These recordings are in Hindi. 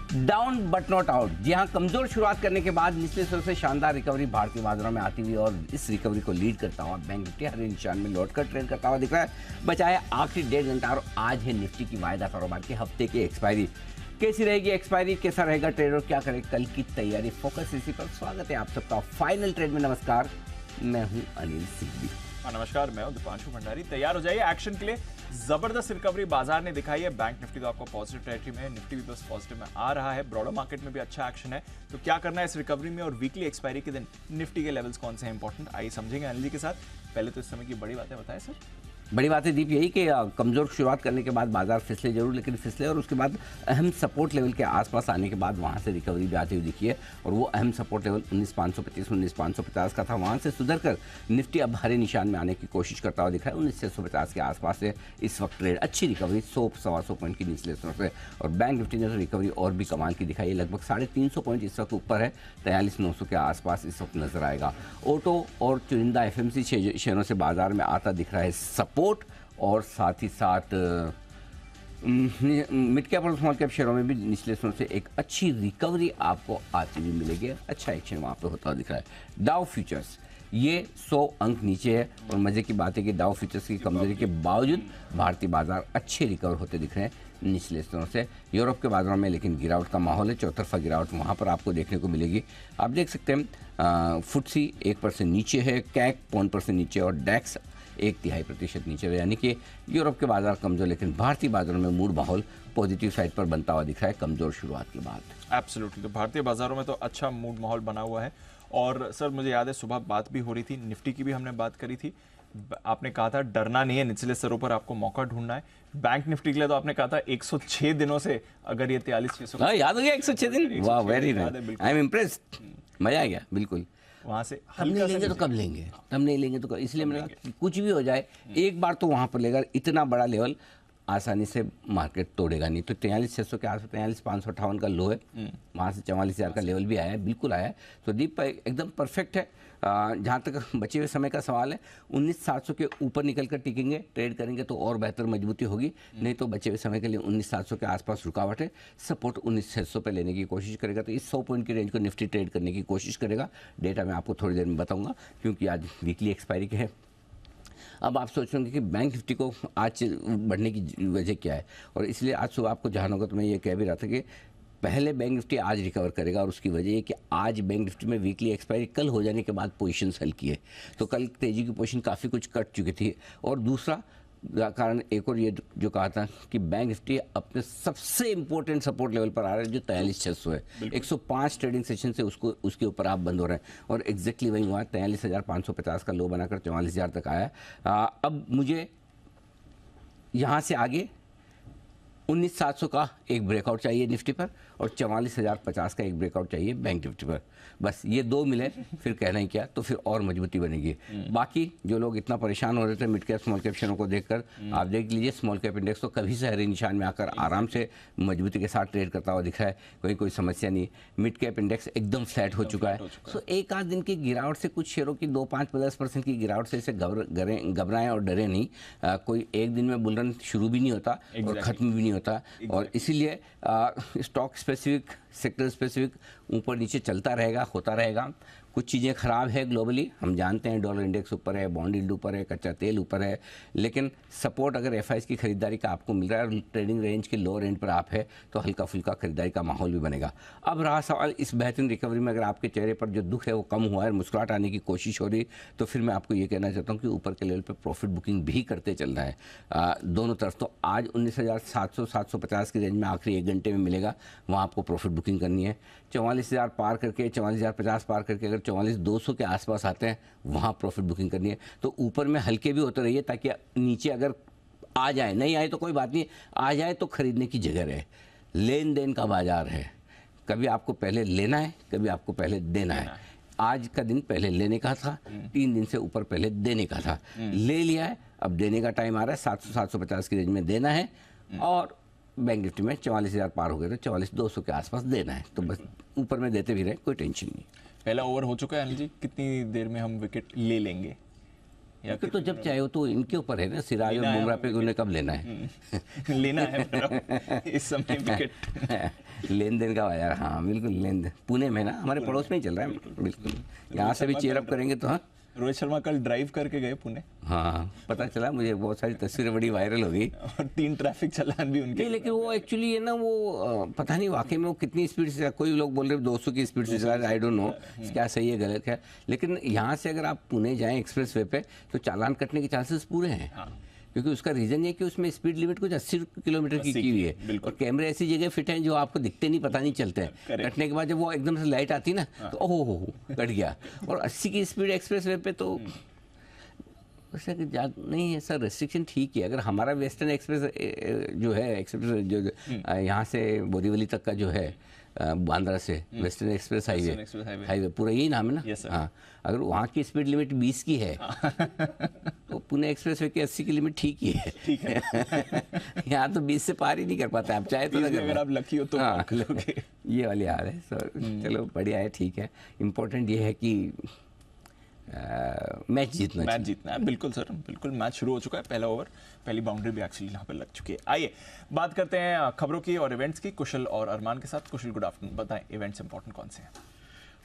Down but not out. जी हाँ, कमजोर शुरुआत करने के बाद निचले स्तर से शानदार रिकवरी भारतीय बाजारों में आती हुई और इस रिकवरी को लीड करता हुआ बैंक निफ्टी हर निशान में लौटकर ट्रेड करता हुआ दिख रहा है। बचा है आखिरी 1.5 घंटा और आज है निफ्टी की वायदा कारोबार के हफ्ते की एक्सपायरी। कैसी रहेगी एक्सपायरी, कैसा रहेगा ट्रेड और क्या करे कल की तैयारी, फोकस इसी पर। स्वागत है आप सबका फाइनल ट्रेड में। नमस्कार, मैं हूं अनिल सिंघवी। नमस्कार, मैं हूं दीपांशु भंडारी। तैयार हो जाइए एक्शन के लिए। जबरदस्त रिकवरी बाजार ने दिखाई है। बैंक निफ्टी तो आपको पॉजिटिव टेरिटरी में है, निफ्टी भी बस पॉजिटिव में आ रहा है। ब्रॉडर मार्केट में भी अच्छा एक्शन है। तो क्या करना है इस रिकवरी में और वीकली एक्सपायरी के दिन निफ्टी के लेवल्स कौन से हैं इंपॉर्टेंट, आइए समझेंगे अनिल जी के साथ। पहले तो इस समय की बड़ी बातें बताएं सर। बड़ी बात है दीप यही कि कमजोर शुरुआत करने के बाद बाजार फिसले जरूर, लेकिन फिसले और उसके बाद अहम सपोर्ट लेवल के आसपास आने के बाद वहां से रिकवरी भी आती हुई दिखी है। और वो अहम सपोर्ट लेवल 19,525 19,550 का था। वहां से सुधरकर निफ्टी अब भारी निशान में आने की कोशिश करता हुआ दिख रहा है। 19,650 के आसपास से इस वक्त ट्रेड, अच्छी रिकवरी 100-125 पॉइंट की निचले स्तरों से। और बैंक निफ्टी ने तो रिकवरी और भी कमाल की दिखाई है। लगभग 350 पॉइंट इस वक्त ऊपर है, 43,900 के आसपास इस वक्त नजर आएगा। ऑटो और चुनिंदा एफएमसी शेयरों से बाजार में आता दिख रहा है सपोर्ट, और साथ ही साथ मिड कैप और स्मॉल कैप शेयरों में भी निचले स्तरों से एक अच्छी रिकवरी आपको आती हुई मिलेगी। अच्छा एक्शन वहाँ पे होता दिख रहा है। डाउ फ्यूचर्स ये 100 अंक नीचे है और मजे की बात है कि डाउ फ्यूचर्स की कमजोरी के बावजूद भारतीय बाजार अच्छे रिकवर होते दिख रहे हैं निचले स्तरों से। यूरोप के बाजारों में लेकिन गिरावट का माहौल है, चौतरफा गिरावट वहाँ पर आपको देखने को मिलेगी। आप देख सकते हैं फुटसी 1% नीचे है, कैक 1% नीचे और डैक्स 0.1% नीचे है। यानी कि यूरोप के बाजार कमजोर, लेकिन भारतीय बाजारों में मूड माहौल पॉजिटिव साइड पर बनता हुआ दिख रहा है कमजोर शुरुआत के बाद। एब्सोल्युटली, तो भारतीय बाजारों में तो अच्छा मूड माहौल बना हुआ है। और सर मुझे याद है सुबह बात भी हो रही थी, निफ्टी की भी हमने बात करी थी। आपने कहा था डरना नहीं है, निचले स्तरों पर आपको मौका ढूंढना है। बैंक निफ्टी के लिए तो आपने कहा था 106 दिनों से अगर ये 43,600 याद हो गया 106 दिन। वाह, very nice, I am impressed. मजा आ गया बिल्कुल। वहां से हम नहीं लेंगे तो कब लेंगे, तब नहीं लेंगे तो कब। इसलिए मैंने कहा कुछ भी हो जाए एक बार तो वहां पर लेगा। इतना बड़ा लेवल आसानी से मार्केट तोड़ेगा नहीं। तो 43,600 के आसपास 43,558 का लो है, वहाँ से 44,000 का लेवल भी आया है, बिल्कुल आया है। तो दीप एकदम परफेक्ट है। जहाँ तक बचे हुए समय का सवाल है, 19,700 के ऊपर निकल कर टिकेंगे, ट्रेड करेंगे तो और बेहतर मजबूती होगी। नहीं तो बचे हुए समय के लिए 19,700 के आसपास रुकावट है। सपोर्ट 19,600 पे लेने की कोशिश करेगा, तो इस 100 पॉइंट की रेंज को निफ्टी ट्रेड करने की कोशिश करेगा। डेटा मैं आपको थोड़ी देर में बताऊँगा, क्योंकि आज वीकली एक्सपायरी के है। अब आप सोच रहे होंगे कि बैंक निफ्टी को आज बढ़ने की वजह क्या है, और इसलिए आज सुबह आपको जहां होगा तो मैं ये कह भी रहा था कि पहले बैंक निफ्टी आज रिकवर करेगा। और उसकी वजह ये कि आज बैंक निफ्टी में वीकली एक्सपायरी कल हो जाने के बाद पोजीशंस हल्की है। तो कल तेजी की पोजीशन काफ़ी कुछ कट चुकी थी। और दूसरा कारण एक और ये जो कहा था कि बैंक निफ्टी अपने सबसे इंपॉर्टेंट सपोर्ट लेवल पर आ रहा है जो 43,600 है। 105 ट्रेडिंग सेशन से उसके ऊपर आप बंद हो रहे हैं और एग्जैक्टली वही हुआ। 43,550 का लो बनाकर 44,000 तक आया। अब मुझे यहाँ से आगे 19,700 का एक ब्रेकआउट चाहिए निफ्टी पर और 44,050 का एक ब्रेकआउट चाहिए बैंक निफ्टी पर। बस ये दो मिले फिर कहना ही क्या, तो फिर और मजबूती बनेगी। बाकी जो लोग इतना परेशान हो रहे थे मिड कैप स्मॉल कैप शेयरों को देखकर, आप देख लीजिए स्मॉल कैप इंडेक्स तो कभी से हरे निशान में आकर आराम से मजबूती के साथ ट्रेड करता हुआ दिख रहा है। कोई समस्या नहीं। मिड कैप इंडेक्स एकदम फ्लैट हो चुका है। सो एक आध दिन की गिरावट से, कुछ शेयरों की 2-5-10% की गिरावट से इसे घबराएं और डरे नहीं। कोई एक दिन में बुलरन शुरू भी नहीं होता और खत्म भी नहीं होता। और इसीलिए स्टॉक स्पेसिफिक, सेक्टर स्पेसिफिक ऊपर नीचे चलता रहेगा, होता रहेगा। कुछ चीज़ें ख़राब है ग्लोबली, हम जानते हैं। डॉलर इंडेक्स ऊपर है, बॉन्ड यील्ड ऊपर है, कच्चा तेल ऊपर है, लेकिन सपोर्ट अगर एफआईएस की खरीदारी का आपको मिल रहा है और ट्रेडिंग रेंज के लोअर एंड पर आप है तो हल्का फुल्का खरीदारी का माहौल भी बनेगा। अब रहा सवाल इस बेहतरीन रिकवरी में, अगर आपके चेहरे पर जो दुख है वो कम हुआ है, मुस्कुराहट आने की कोशिश हो रही, तो फिर मैं आपको ये कहना चाहता हूँ कि ऊपर के लेवल पर प्रॉफिट बुकिंग भी करते चलना है दोनों तरफ। तो आज 19,700-750 की रेंज में आखिरी 1 घंटे में मिलेगा, वहाँ आपको प्रॉफिट बुकिंग करनी है। 44,000 पार करके, 44,050 पार करके अगर 44,200 के आसपास आते हैं वहाँ प्रॉफिट बुकिंग करनी है। तो ऊपर में हल्के भी होते रहिए ताकि नीचे अगर आ जाए, नहीं आए तो कोई बात नहीं, आ जाए तो खरीदने की जगह रहे। लेन देन का बाजार है, कभी आपको पहले लेना है, कभी आपको पहले देना है। आज का दिन पहले लेने का था, 3 दिन से ऊपर पहले देने का था, ले लिया है। अब देने का टाइम आ रहा है, 700-750 की रेंज में देना है। और बैंक निफ्टी में 44,000 पार हो गए तो 44,200 के आसपास देना है। तो बस ऊपर में देते भी रहे, कोई टेंशन नहीं। पहला ओवर हो चुका है अनिल जी, कितनी देर में हम विकेट ले लेंगे? या तो जब चाहे हो तो इनके ऊपर है ना, सिराज और बुमराह पे उन्हें कब लेना है। लेना है मतलब इस समय विकेट लेन देन का बाजार, हाँ बिल्कुल लेन देन पुणे में ना, हमारे पड़ोस में ही चल रहा है बिल्कुल। यहाँ से भी चेयरअप करेंगे तो। हाँ रोहित शर्मा कल ड्राइव करके गए पुणे, हाँ पता चला मुझे, बहुत सारी तस्वीरें बड़ी वायरल हो गई और 3 ट्रैफिक चालान भी उनके। नहीं, लेकिन वो एक्चुअली है ना, वो पता नहीं वाकई में वो कितनी स्पीड से, कोई लोग बोल रहे 200 की स्पीड से चला रहे, आई डोंट नो क्या सही है गलत है, लेकिन यहाँ से अगर आप पुणे जाएं एक्सप्रेस वे पे तो चालान कटने के चांसेस पूरे हैं। क्योंकि उसका रीजन ये कि उसमें स्पीड लिमिट कुछ 80 किलोमीटर की हुई है, और कैमरे ऐसी जगह फिट हैं जो आपको दिखते नहीं, पता नहीं चलते हैं। कटने के बाद जब वो एकदम से लाइट आती ना तो ओहो हो कट गया। और 80 की स्पीड एक्सप्रेस वे पे तो वैसे नहीं है सर, रेस्ट्रिक्शन ठीक है। अगर हमारा वेस्टर्न एक्सप्रेस जो है, एक्सप्रेस जो यहाँ से बोरीवली तक का जो है बांद्रा से वेस्टर्न एक्सप्रेस हाईवे पूरा यही नाम है ना। हाँ, अगर वहाँ की स्पीड लिमिट 20 की है तो पुणे एक्सप्रेस वे की 80 की लिमिट ठीक ही है। ठीक है यहाँ तो 20 से पार ही नहीं कर पाते आप, चाहे तो अगर आप लकी हो तो। हाँ, ये वाली हाल है सर। चलो बढ़िया है, ठीक है। इम्पोर्टेंट ये है कि मैच जीतना है। बिल्कुल सर, बिल्कुल। मैच शुरू हो चुका है, पहला ओवर, पहली बाउंड्री भी एक्चुअली यहाँ पर लग चुकी है। आइए बात करते हैं खबरों की और इवेंट्स की, कुशल और अरमान के साथ। कुशल, गुड आफ्टरनून, बताएं इवेंट्स इंपॉर्टेंट कौन से हैं?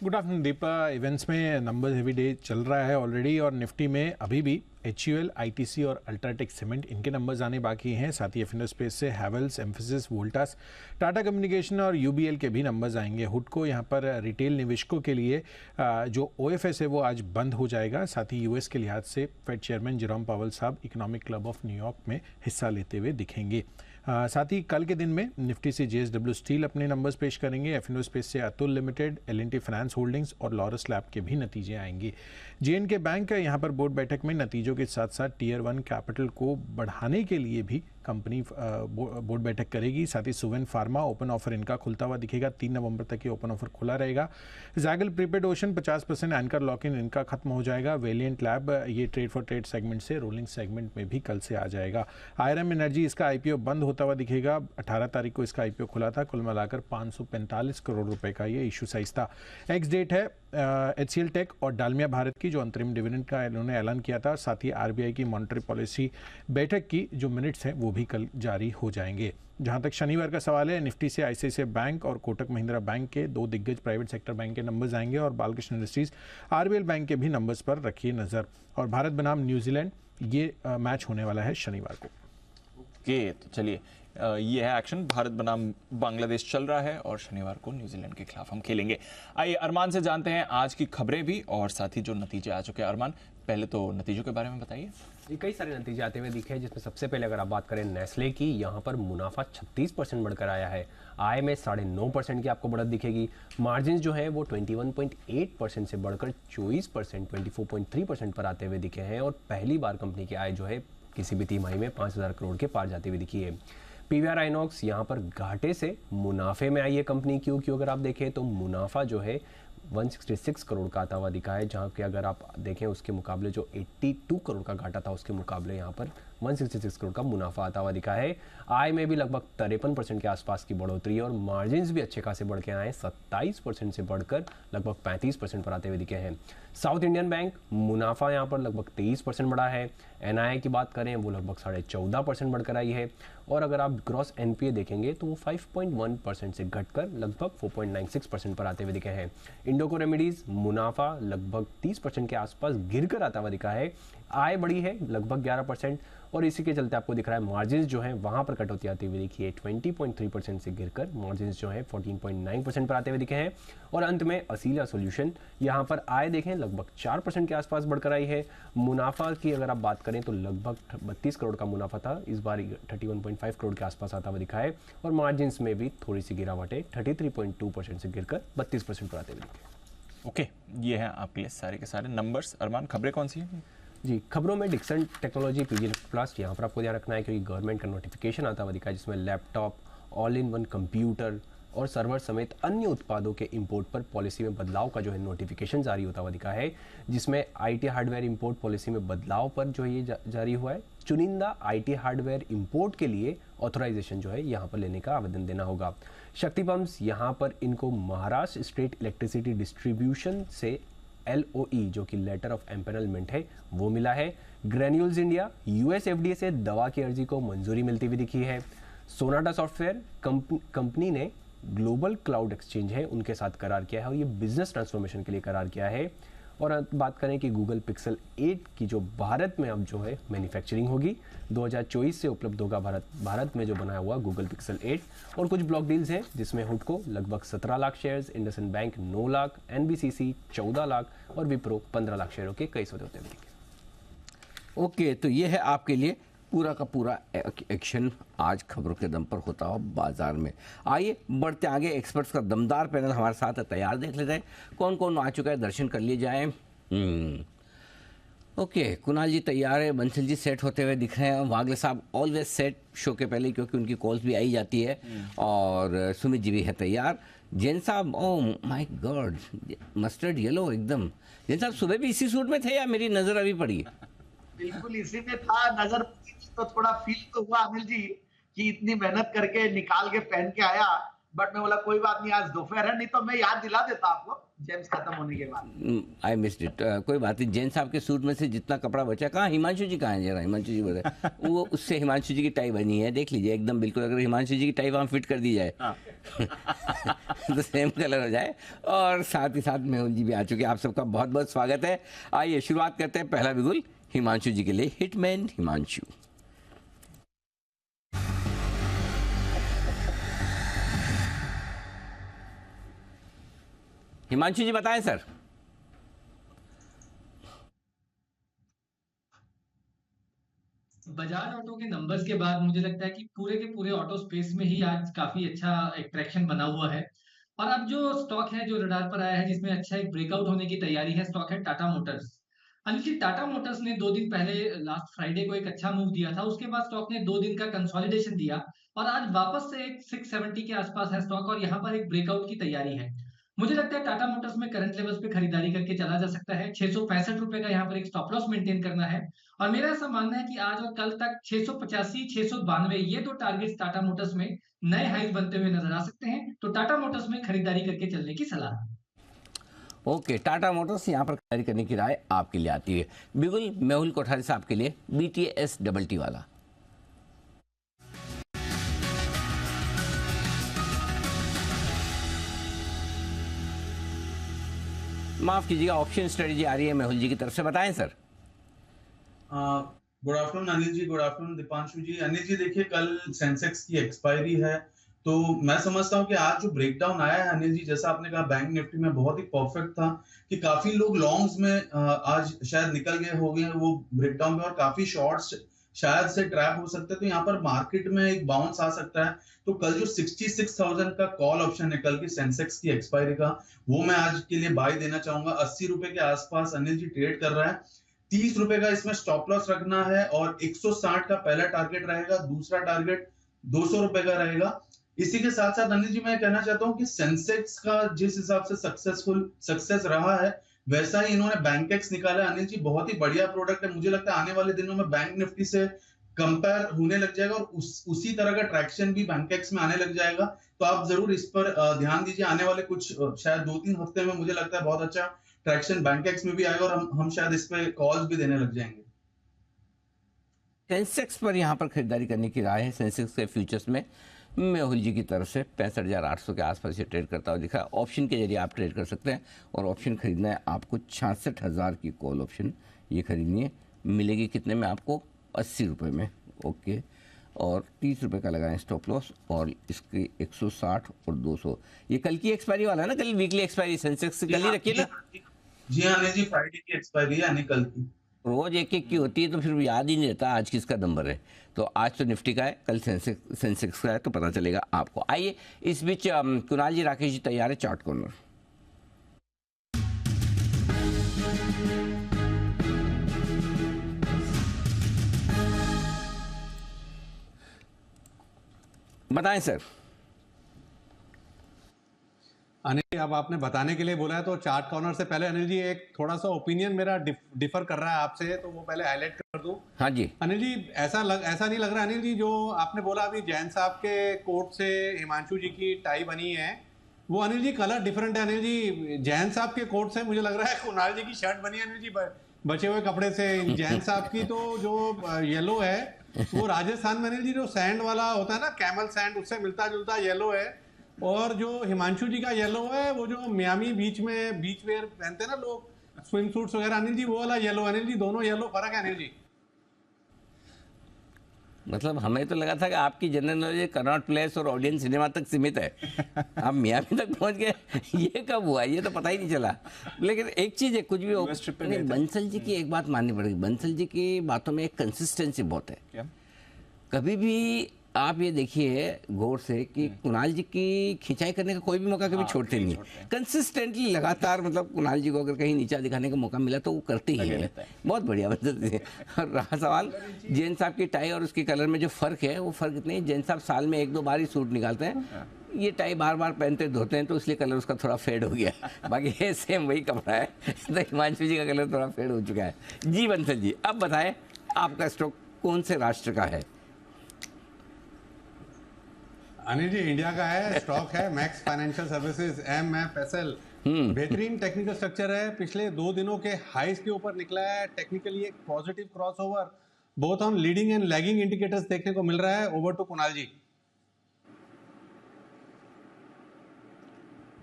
Good afternoon Deepa. इवेंट्स में नंबर हेवी डे चल रहा है ऑलरेडी, और निफ्टी में अभी भी HUL, ITC और अल्ट्राटेक सीमेंट, इनके नंबर्स आने बाकी हैं। साथ ही एफिनो स्पेस से हैवेल्स, एम्फेसिस, वोल्टास, टाटा कम्युनिकेशन और UBL के भी नंबर्स आएंगे। हुडको यहाँ पर रिटेल निवेशकों के लिए जो OFS है वो आज बंद हो जाएगा। साथ ही US के लिहाज से फेड चेयरमैन जेरोम पावेल साहब इकोनॉमिक क्लब ऑफ न्यूयॉर्क में हिस्सा लेते हुए दिखेंगे। साथ ही कल के दिन में निफ्टी से JSW स्टील अपने नंबर्स पेश करेंगे। एफिनो स्पेस से Atul limited, L&T finance holdings और लॉरस लैब के भी नतीजे आएंगे। J&K बैंक यहाँ पर बोर्ड बैठक में नतीजों के साथ साथ Tier 1 कैपिटल को बढ़ाने के लिए भी कंपनी बोर्ड बैठक करेगी। साथ ही सुवेन फार्मा ओपन ऑफर इनका खुलता हुआ दिखेगा, 3 नवंबर तक ये ओपन ऑफर खुला रहेगा। Zaggle prepaid ocean 50% anchor lock in इनका खत्म हो जाएगा। वेलिएंट लैब ये ट्रेड फॉर ट्रेड सेगमेंट से रोलिंग सेगमेंट में भी कल से आ जाएगा। IRM एनर्जी, इसका IPO बंद होता हुआ दिखेगा। 18 तारीख को इसका IPO खुला था। कुल मिलाकर 545 करोड़ रुपए का ये इशू साइज था। एक्स डेट है HCL टेक और डालमिया भारत की, जो अंतरिम डिविडेंड का इन्होंने ऐलान किया था। साथ ही RBI की मॉनेटरी पॉलिसी बैठक की जो मिनट्स हैं वो भी कल जारी हो जाएंगे। जहां तक शनिवार का सवाल है, निफ्टी से ICICI बैंक और कोटक महिंद्रा बैंक के 2 दिग्गज प्राइवेट सेक्टर बैंक के नंबर्स आएंगे, और बालकृष्ण इंडस्ट्रीज, RBL बैंक के भी नंबर्स पर रखिए नजर। और भारत बनाम न्यूजीलैंड ये मैच होने वाला है शनिवार को। ओके, तो चलिए ये है एक्शन। भारत बनाम बांग्लादेश चल रहा है और शनिवार को न्यूजीलैंड के खिलाफ हम खेलेंगे। आइए अरमान से जानते हैं आज की खबरें भी और साथ ही जो नतीजे आ चुके हैं। अरमान, पहले तो नतीजों के बारे में बताइए। कई सारे नतीजे आते हुए दिखे हैं, जिसमें सबसे पहले अगर आप बात करें नेस्ले की, यहाँ पर मुनाफा 36% बढ़कर आया है। आय में 9.5% की आपको बढ़त दिखेगी। मार्जिन जो है वो 21.8% से बढ़कर 24%, 24.3% पर आते हुए दिखे हैं, और पहली बार कंपनी की आय जो है किसी भी तिमाही में 5,000 करोड़ के पार जाती हुई दिखी है। PVR आइनॉक्स यहाँ पर घाटे से मुनाफे में आई है कंपनी। क्यों अगर आप देखें तो मुनाफा जो है 166 करोड़ का आता हुआ दिखा है, जहाँ कि अगर आप देखें उसके मुकाबले जो 82 करोड़ का घाटा था उसके मुकाबले यहाँ पर 166 करोड़ का मुनाफा आता हुआ दिखा है। आय में भी लगभग 53% के आसपास की बढ़ोतरी है, और मार्जिन्स भी अच्छे खासे बढ़ के आए हैं, 27% से बढ़कर लगभग 35% पर आते हुए दिखे हैं। साउथ इंडियन बैंक मुनाफा यहाँ पर लगभग 23% बढ़ा है। NII की बात करें वो लगभग 14.5% बढ़कर आई है, और अगर आप ग्रॉस NPA देखेंगे तो वो 5.1% से घटकर लगभग 4.96% पर आते हुए दिखे हैं। इंडोको रेमेडीज मुनाफा लगभग 30% के आसपास गिरकर आता हुआ दिखा है। आय बढ़ी है लगभग 11%, और इसी के चलते आपको दिख रहा है मार्जिन्स जो है वहां पर कटौती आती हुई दिखी है। 20.3% से गिरकर मार्जिन्स जो है 14.9% पर आते हुए दिखे हैं। और अंत में असीलिया सॉल्यूशन, यहाँ पर आय देखें लगभग 4% के आसपास बढ़कर आई है। मुनाफा की अगर आप बात करें तो लगभग 32 करोड़ का मुनाफा था, इस बार 31.5 करोड़ के आसपास आता हुआ दिखा है, और मार्जिन्स में भी थोड़ी सी गिरावट है, 33.2% से गिरकर 32% पर आते हुए दिखे। ओके, ये हैं आपके लिए सारे के सारे नंबर्स। अरमान, खबरें कौन सी हैं? जी, खबरों में डिक्सन टेक्नोलॉजी PG प्लस, यहाँ पर आपको ध्यान रखना है क्योंकि गवर्नमेंट का नोटिफिकेशन आता हुआ दिखा है, जिसमें laptop, all in one computer और सर्वर समेत अन्य उत्पादों के इंपोर्ट पर पॉलिसी में बदलाव का जो है नोटिफिकेशन जारी होता हुआ दिखा है, जिसमें IT हार्डवेयर इंपोर्ट पॉलिसी में बदलाव पर जो ये जारी हुआ है। चुनिंदा IT हार्डवेयर इंपोर्ट के लिए ऑथराइजेशन जो है यहाँ पर लेने का आवेदन देना होगा। शक्ति पंप्स, यहाँ पर इनको महाराष्ट्र स्टेट इलेक्ट्रिसिटी डिस्ट्रीब्यूशन से LOE जो कि लेटर ऑफ एम्पेनलमेंट है वो मिला है। ग्रेन्यूल्स इंडिया US FDA से दवा की अर्जी को मंजूरी मिलती हुई दिखी है। सोनाटा सॉफ्टवेयर कंपनी ने ग्लोबल क्लाउड एक्सचेंज है उनके साथ करार किया है और ये बिजनेस ट्रांसफॉर्मेशन के लिए करार किया है। और बात करें कि गूगल पिक्सल 8 की जो भारत में अब जो है मैन्युफैक्चरिंग होगी, 2024 से उपलब्ध होगा भारत में जो बनाया हुआ गूगल पिक्सल 8। और कुछ ब्लॉक डील्स हैं जिसमें हुड को लगभग 17 lakh shares, IndusInd bank 9 lakh, NBCC 14 lakh और विप्रो 15 लाख शेयरों के कई सौदे होते हुए दिखे। ओके, तो ये है आपके लिए पूरा का पूरा एक्शन आज खबरों के दम पर होता हो बाजार में। आइए बढ़ते आगे, एक्सपर्ट्स का दमदार पैनल हमारे साथ है, तैयार देख लेते हैं कौन कौन आ चुका है, दर्शन कर लिए जाएं। ओके, कुणाल जी तैयार है, बंसल जी सेट होते हुए दिख रहे हैं, वागले साहब ऑलवेज सेट शो के पहले क्योंकि उनकी कॉल्स भी आई जाती है, और सुमित जी भी है तैयार। जैन साहब, oh my God, mustard yellow एकदम। जैन साहब सुबह भी इसी सूट में थे या मेरी नज़र अभी पड़ी? बिल्कुल इसी में था, नजर तो थोड़ा फील तो हुआ अनिल जी कि इतनी मेहनत करके निकाल के पहन के आया, बट मैं बोला कोई बात नहीं, आज दोपहर है, नहीं तो मैं याद दिला देता आपको जेम्स खत्म होने के बाद। आई मिस्ड इट, कोई बात नहीं। जैन साहब के सूट में से जितना कपड़ा बचा, कहाँ हिमांशु जी कहाँ है? जरा हिमांशु जी बोले वो उससे हिमांशु जी की टाई बनी है, देख लीजिए एकदम बिल्कुल। अगर हिमांशु जी की टाई वहाँ फिट कर दी जाए तो सेम कलर हो जाए। और साथ ही साथ मेहुल जी भी आ चुके हैं, आप सबका बहुत बहुत स्वागत है। आइए शुरुआत करते हैं, पहला बिगुल हिमांशु जी के लिए, हिटमैन हिमांशु। हिमांशु जी बताएं सर। बजाज ऑटो के नंबर्स के बाद मुझे लगता है कि पूरे के पूरे ऑटो स्पेस में ही आज काफी अच्छा एक ट्रैक्शन बना हुआ है। और अब जो स्टॉक है जो रडार पर आया है जिसमें अच्छा एक ब्रेकआउट होने की तैयारी है, स्टॉक है टाटा मोटर्स। अनिल जी, टाटा मोटर्स ने 2 दिन पहले लास्ट फ्राइडे को एक अच्छा मूव दिया था, उसके बाद स्टॉक ने 2 दिन का कंसोलिडेशन दिया और आज वापस से एक 670 के आसपास है स्टॉक और यहाँ पर एक ब्रेकआउट की तैयारी है। मुझे लगता है टाटा मोटर्स में करंट लेवल्स पे खरीदारी करके चला जा सकता है। 665 रुपए का यहाँ पर एक स्टॉप लॉस मेंटेन करना है और मेरा ऐसा मानना है कि आज और कल तक 685 692 ये 2 टारगेट्स टाटा मोटर्स में नए हाइज बनते हुए नजर आ सकते हैं, तो टाटा मोटर्स में खरीदारी करके चलने की सलाह है। ओके, टाटा मोटर्स यहाँ पर खरीदारी करने की राय आपके लिए आती है। बिगुल मेहुल कोठारी साहब के लिए BTS डबल टी वाला। माफ कीजिएगा, ऑप्शन स्ट्रेटेजी आ रही है मेहुल जी की तरफ से, बताएं सर। गुड आफ्टरनून अनिल जी, गुड आफ्टरनून दीपांशु जी। अनिल जी देखिए, कल सेंसेक्स की एक्सपायरी है, तो मैं समझता हूं कि आज जो ब्रेकडाउन आया है अनिल जी, जैसा आपने कहा बैंक निफ्टी में बहुत ही परफेक्ट था कि काफी लोग लॉन्ग्स में आज शायद निकल गए हो गए वो ब्रेकडाउन में, और काफी शॉर्ट्स शायद से ट्रैप हो सकते हैं, तो यहाँ पर मार्केट में एक बाउंस आ सकता है। तो कल जो 66,000 का कॉल ऑप्शन है कल की सेंसेक्स की एक्सपायरी का, वो मैं आज के लिए बाय देना चाहूंगा। 80 रुपए के आसपास अनिल जी ट्रेड कर रहा है। 30 रुपए का इसमें स्टॉप लॉस रखना है और 160 का पहला टारगेट रहेगा, दूसरा टारगेट 200 रुपए का रहेगा। इसी के साथ साथ अनिल जी मैं कहना चाहता हूं कि सेंसेक्स का जिस हिसाब से सक्सेस रहा है, वैसा ही इन्होंने बैंकेक्स निकाला। अनिल जी बहुत ही बढ़िया प्रोडक्ट है, मुझे लगता है आने वाले दिनों में बैंक निफ्टी से कंपेयर होने लग जाएगा और उसी तरह का ट्रैक्शन भी बैंकेक्स में आने लग जाएगा। तो आप जरूर इस पर ध्यान दीजिए। आने वाले कुछ शायद 2-3 हफ्ते में मुझे लगता है बहुत अच्छा ट्रैक्शन बैंकेक्स में भी आएगा और हम शायद इस पे कॉल्स भी देने लग जाएंगे। सेंसेक्स पर यहाँ पर खरीदारी करने की राय है। सेंसेक्स के फ्यूचर्स में मेहुल जी की तरफ से 65,800 के आसपास से ट्रेड करता हुआ दिखा है। ऑप्शन के जरिए आप ट्रेड कर सकते हैं और ऑप्शन खरीदना है आपको 66,000 की कॉल ऑप्शन ये खरीदनी है। मिलेगी कितने में आपको? 80 रुपये में। ओके, और 30 रुपये का लगाएं स्टॉप लॉस और इसकी 160 और 200। ये कल की एक्सपायरी वाला है ना, कल वीकली एक्सपायरी सेंसेक्स से कल ही रखिए ना। जी हाँ जी, फ्राइडे की एक्सपायरी है यानी कल की। रोज एक एक की होती है तो फिर याद ही नहीं रहता आज किसका नंबर है। तो आज तो निफ्टी का है, कल सेंसेक्स का है, तो पता चलेगा आपको। आइए इस बीच कुणाल जी राकेश जी तैयार है, चार्ट कॉर्नर। बताएं सर। अनिल जी, अब आपने बताने के लिए बोला है तो चार्ट कॉर्नर से पहले अनिल जी एक थोड़ा सा ओपिनियन मेरा डिफर कर रहा है आपसे, तो वो पहले हाईलाइट कर दूं। हाँ जी अनिल जी, ऐसा नहीं लग रहा अनिल जी, जो आपने बोला अभी जैन साहब के कोट से हिमांशु जी की टाई बनी है, वो अनिल जी कलर डिफरेंट है। अनिल जी जैन साहब के कोट से मुझे लग रहा है कुणाल जी की शर्ट बनी है अनिल जी बचे हुए कपड़े से। जैन साहब की तो जो येलो है वो राजस्थान में अनिल जी जो सैंड वाला होता है ना, कैमल सैंड, उससे मिलता जुलता येलो है। और जो हिमांशु जी का येलो है वो जो मियामी बीच में बीच वेयर पहनते हैं ना लोग, स्विम सूट्स वगैरह, अनिल जी वो वाला येलो। अनिल जी दोनों येलो फर्क है अनिल जी। मतलब हमें तो लगा था कि आपकी जनरल नॉलेज कनॉट प्लेस और ऑडियंस सिनेमा तक सीमित है, आप मियामी तक पहुंच गए। ये कब हुआ ये तो पता ही नहीं चला। लेकिन एक चीज़ है, कुछ भी हो, US trip पे नहीं, गए थे। बंसल जी की एक बात माननी पड़ेगी। बंसल जी की बातों में एक कंसिस्टेंसी बहुत है। क्या? कभी भी आप ये देखिए गौर से कि कुणाल जी की खिंचाई करने का कोई भी मौका कभी छोड़ते नहीं है। कंसिस्टेंटली लगातार, मतलब कुणाल जी को अगर कहीं नीचा दिखाने का मौका मिला तो वो करते ही हैं। बहुत बढ़िया बंसल जी। और रहा सवाल जैन साहब की टाई और उसके कलर में जो फ़र्क है, वो फ़र्क इतने, जैन साहब साल में 1-2 बार ही सूट निकालते हैं, ये टाई बार बार पहनते धोते हैं तो इसलिए कलर उसका थोड़ा फेड हो गया। बाकी ये सेम वही कपड़ा है। तो हिमांशु जी का कलर थोड़ा फेड हो चुका है। जी बंसल जी, अब बताएं आपका स्टॉक कौन से राष्ट्र का है? अनिल जी इंडिया का है, स्टॉक है मैक्स फाइनेंशियल सर्विसेज, MFSL। बेहतरीन टेक्निकल स्ट्रक्चर है, पिछले 2 दिनों के हाईस के ऊपर निकला है। टेक्निकली एक positive crossover both on leading and lagging indicators देखने को मिल रहा है। ओवर टू कुणाल जी।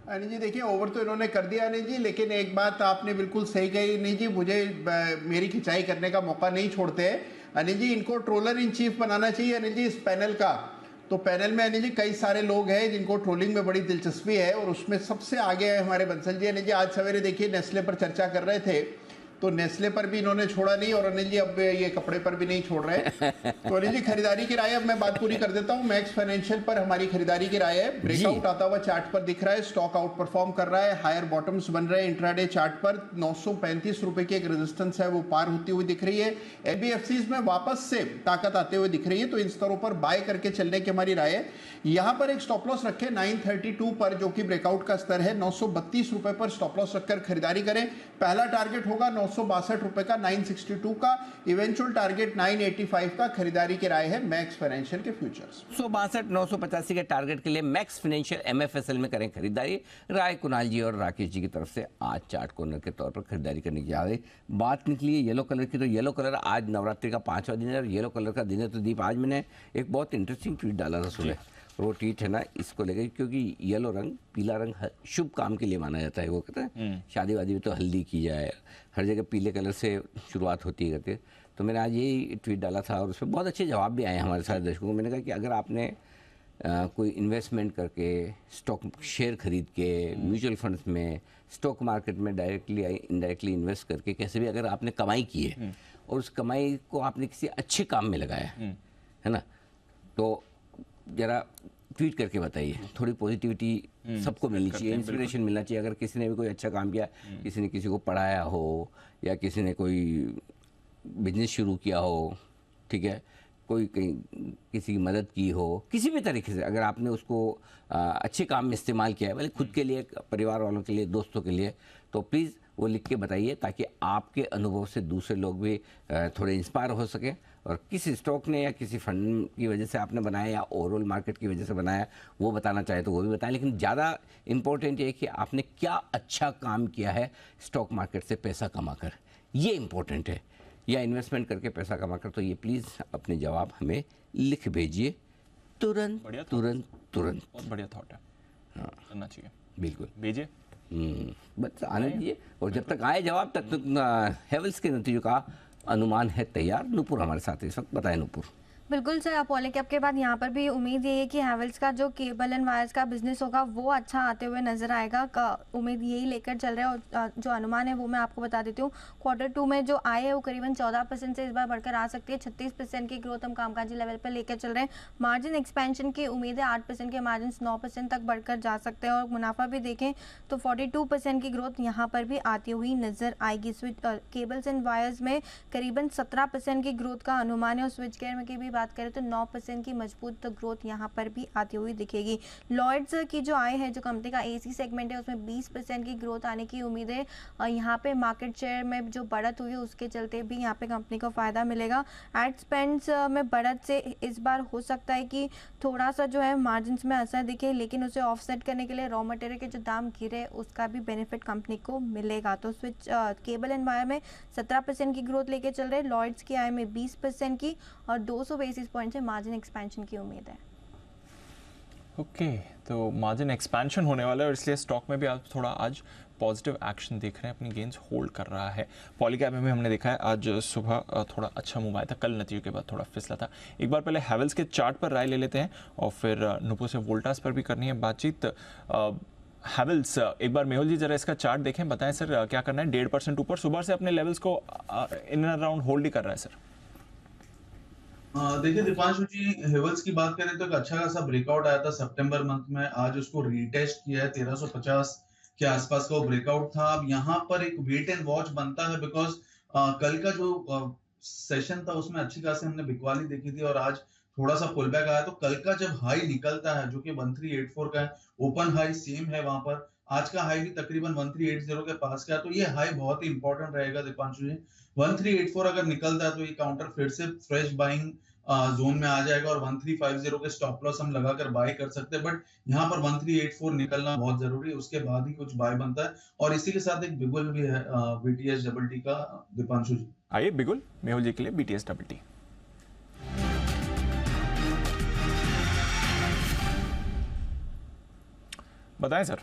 अनिल जी देखिए, ओवर तो इन्होंने कर दिया अनिल जी, लेकिन एक बात आपने बिल्कुल सही कही अनिल जी, मुझे मेरी खिंचाई करने का मौका नहीं छोड़ते हैं अनिल जी। इनको ट्रोलर इन चीफ बनाना चाहिए अनिल जी इस पैनल का। तो पैनल में अनिल जी कई सारे लोग हैं जिनको ट्रोलिंग में बड़ी दिलचस्पी है, और उसमें सबसे आगे है हमारे बंसल जी। अनिल जी आज सवेरे देखिए नेस्ले पर चर्चा कर रहे थे, तो नेस्ले पर भी इन्होंने छोड़ा नहीं, और अनिल जी अब ये कपड़े पर भी नहीं छोड़ रहे। तो अनिल जी खरीदारी की राय, अब मैं बात पूरी कर देता हूँ। मैक्स फाइनेंशियल पर हमारी खरीदारी की राय है। ब्रेकआउट आता हुआ चार्ट पर दिख रहा है, स्टॉक आउट परफॉर्म कर रहा है, हायर बॉटम्स बन रहे हैं इंट्राडे चार्ट पर। 935 रुपए की एक रेजिस्टेंस है वो पार होती हुई दिख रही है। NBFCs में वापस से ताकत आते हुए दिख रही है, तो इन स्तरों पर बाय करके चलने की हमारी राय है। यहाँ पर एक स्टॉप लॉस रखें 932 पर, जो कि ब्रेकआउट का स्तर है। 932 रुपए पर स्टॉप लॉस रखकर खरीदारी करें। पहला टारगेट होगा 962 रुपए का, 962 का, इवेंचुअल टारगेट 985 का। खरीदारी की राय है मैक्स फाइनेंशियल के फ्यूचर्स। 962-985 के टारगेट के लिए मैक्स फाइनेंशियल MFSL में करें खरीदारी। राय कुणाल जी और राकेश जी की तरफ से आज चार्ट कॉर्नर के तौर पर खरीदारी करने की आ गई। बात निकली है येलो कलर की, तो येलो कलर आज नवरात्रि का 5वां दिन है और येलो कलर का दिन है। तो दीप, आज मैंने एक बहुत इंटरेस्टिंग ट्वीट डाला था सुबह, वो ट्वीट है ना इसको लेकर, क्योंकि येलो रंग, पीला रंग शुभ काम के लिए माना जाता है। वो कहते हैं शादी वादी में तो हल्दी की जाए, हर जगह पीले कलर से शुरुआत होती है करके। तो मैंने आज यही ट्वीट डाला था और उस पर बहुत अच्छे जवाब भी आए हमारे सारे दर्शकों को। मैंने कहा कि अगर आपने कोई इन्वेस्टमेंट करके, स्टॉक शेयर खरीद के, म्यूचुअल फंड्स में, स्टॉक मार्केट में डायरेक्टली इनडायरेक्टली इन्वेस्ट करके कैसे भी अगर आपने कमाई की है और उस कमाई को आपने किसी अच्छे काम में लगाया है ना, तो ज़रा ट्वीट करके बताइए। थोड़ी पॉजिटिविटी सबको मिलनी चाहिए, इंस्पिरेशन मिलना चाहिए। अगर किसी ने भी कोई अच्छा काम किया, किसी ने किसी को पढ़ाया हो या किसी ने कोई बिजनेस शुरू किया हो, ठीक है, कोई कहीं किसी की मदद की हो, किसी भी तरीके से अगर आपने उसको अच्छे काम में इस्तेमाल किया है, भले खुद के लिए, परिवार वालों के लिए, दोस्तों के लिए, तो प्लीज़ वो लिख के बताइए, ताकि आपके अनुभव से दूसरे लोग भी थोड़े इंस्पायर हो सकें। और किस स्टॉक ने या किसी फंड की वजह से आपने बनाया या ओवरऑल मार्केट की वजह से बनाया, वो बताना चाहे तो वो भी बताएं। लेकिन ज़्यादा इम्पोर्टेंट ये है कि आपने क्या अच्छा काम किया है स्टॉक मार्केट से पैसा कमाकर, ये इम्पोर्टेंट है, या इन्वेस्टमेंट करके पैसा कमाकर। तो ये प्लीज़ अपने जवाब हमें लिख भेजिए तुरंत तुरंत तुरंत। बहुत बढ़िया थॉट है, हाँ करना चाहिए, बिल्कुल भेजिए। बस आने दीजिए, और जब तक आए जवाब तक तो हेवल्स के नतीजों का अनुमान है तैयार। नूपुर हमारे साथ इस वक्त, बताएं नूपुर। बिल्कुल सर, अपोलो कैब के बाद यहाँ पर भी उम्मीद ये है कि हैवेल्स का जो केबल एंड वायर्स का बिजनेस होगा वो अच्छा आते हुए नजर आएगा। उम्मीद यही लेकर चल रहे हैं, और जो अनुमान है वो मैं आपको बता देती हूँ। Q2 में जो आय है वो करीबन 14% से इस बार बढ़कर आ सकती है। 36% की ग्रोथ हम कामकाजी लेवल पर लेकर चल रहे हैं। मार्जिन एक्सपेंशन की उम्मीद है, 8% के मार्जिन 9% तक बढ़कर जा सकते हैं। और मुनाफा भी देखें तो 42% की ग्रोथ यहाँ पर भी आती हुई नजर आएगी। स्विच केबल्स एंड वायर्स में करीबन 17% की ग्रोथ का अनुमान है, और स्विच गेयर में की भी बात करें तो 9% की मजबूत ग्रोथ यहाँ पर भी आती हुई दिखेगी। लॉयड्स की जो आय है, जो कंपनी का एसी सेगमेंट है, उसमें 20% की ग्रोथ आने की उम्मीद है। यहाँ पे मार्केट शेयर में जो बढ़त हुई है उसके चलते भी यहाँ पे कंपनी को फ़ायदा मिलेगा। एड स्पेंड्स में बढ़त से इस बार हो सकता है कि थोड़ा सा जो है मार्जिन्स में असर दिखे, लेकिन उसे ऑफसेट करने के लिए रॉ मटेरियल के जो दाम गिरे उसका भी बेनिफिट कंपनी को मिलेगा। तो स्विच केबल एंड वायर में 17% की ग्रोथ लेके चल रहे, लॉयड्स की आय में 20% की और 200 बेसिस पॉइंट से मार्जिन एक्सपेंशन की उम्मीद है। ओके, तो मार्जिन एक्सपेंशन होने वाला है और इसलिए स्टॉक में भी आप थोड़ा आज पॉजिटिव एक्शन देख रहे हैं, अपनी गेंस होल्ड कर रहा है। पॉलीकैब में भी हमने देखा है आज सुबह थोड़ा अच्छा मूव आया था, कल नतीजों के बाद थोड़ा फिसला था। एक बार पहले हैवेल्स के चार्ट पर राय ले लेते हैं और फिर नुपो से वोल्टास पर भी करनी है बातचीत। हैवेल्स, एक बार मेहुल जी जरा इसका चार्ट देखें, बताएं सर क्या करना है। 1.5% ऊपर सुबह से अपने लेवल्स को इन एंड अराउंड होल्ड ही कर रहा है सर। देखिए दीपांशु जी, हेवल्स की बात करें तो एक अच्छा खासा ब्रेकआउट आया था सितंबर मंथ में, आज उसको रीटेस्ट किया है। 1350 के आसपास का वो ब्रेकआउट था। अब यहाँ पर एक वेट एंड वॉच बनता है, बिकॉज कल का जो सेशन था उसमें अच्छी खासी हमने बिकवाली देखी थी और आज थोड़ा सा पुल बैक आया। तो कल का जब हाई निकलता है जो कि 1384 का है, ओपन हाई सेम है वहां पर, आज का हाई भी तकरीबन 1380 के पास का है। तो ये हाई बहुत ही इंपॉर्टेंट रहेगा दीपांशु जी। 1384 अगर निकलता है तो ये काउंटर फिर से फ्रेश बाइंग जोन में आ जाएगा और 1350 के स्टॉप लॉस हम लगाकर बाय कर सकते हैं। बट यहाँ पर 1384 निकलना बहुत जरूरी है, उसके बाद ही कुछ बाय बनता है। और इसी के साथ एक बिगुल भी है बीटीएस डबल टी का, दीपांशु जी। आइए बिगुल मेहुल जी के लिए बीटीएस डबल टी। बताएं सर।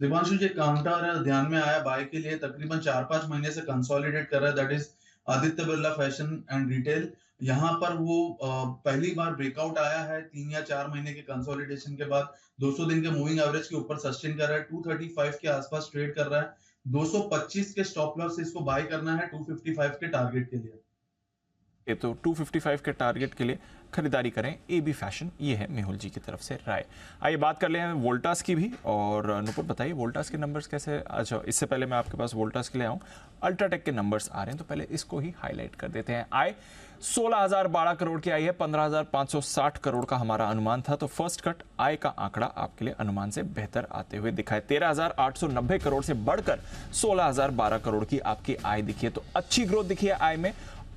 दीपांशु जी, काउंटर ध्यान में आया बाय के लिए, तकरीबन 4-5 महीने से कंसोलिडेट कर रहा है, that is Aditya Birla fashion and retail. यहाँ पर वो पहली बार ब्रेकआउट आया है 3 या 4 महीने के कंसोलिडेशन के बाद। 200 दिन के मूविंग एवरेज के ऊपर सस्टेन कर रहा है, 235 के आसपास ट्रेड कर रहा है। 225 के स्टॉप लॉस से इसको बाय करना है 255 के टारगेट के लिए। तो 255 के टारगेट के लिए खरीदारी करें एबी फैशन, ये है मेहुल जी की तरफ से राय। आइए बात कर लें वोल्टास की भी। और नुपुर बताइए वोल्टास के नंबर्स कैसे। अच्छा, इससे पहले मैं आपके पास वोल्टास के लिए आऊँ, अल्ट्राटेक के नंबर्स आ रहे हैं तो पहले इसको ही हाईलाइट कर देते हैं। आय 16,012 करोड़ की आई है, 15,560 करोड़ का हमारा अनुमान था। तो फर्स्ट कट आय का आंकड़ा आपके लिए अनुमान से बेहतर आते हुए दिखा है। 13,890 करोड़ से बढ़कर 16,012 करोड़ की आपकी आय दिखी है। तो अच्छी ग्रोथ दिखी है आय में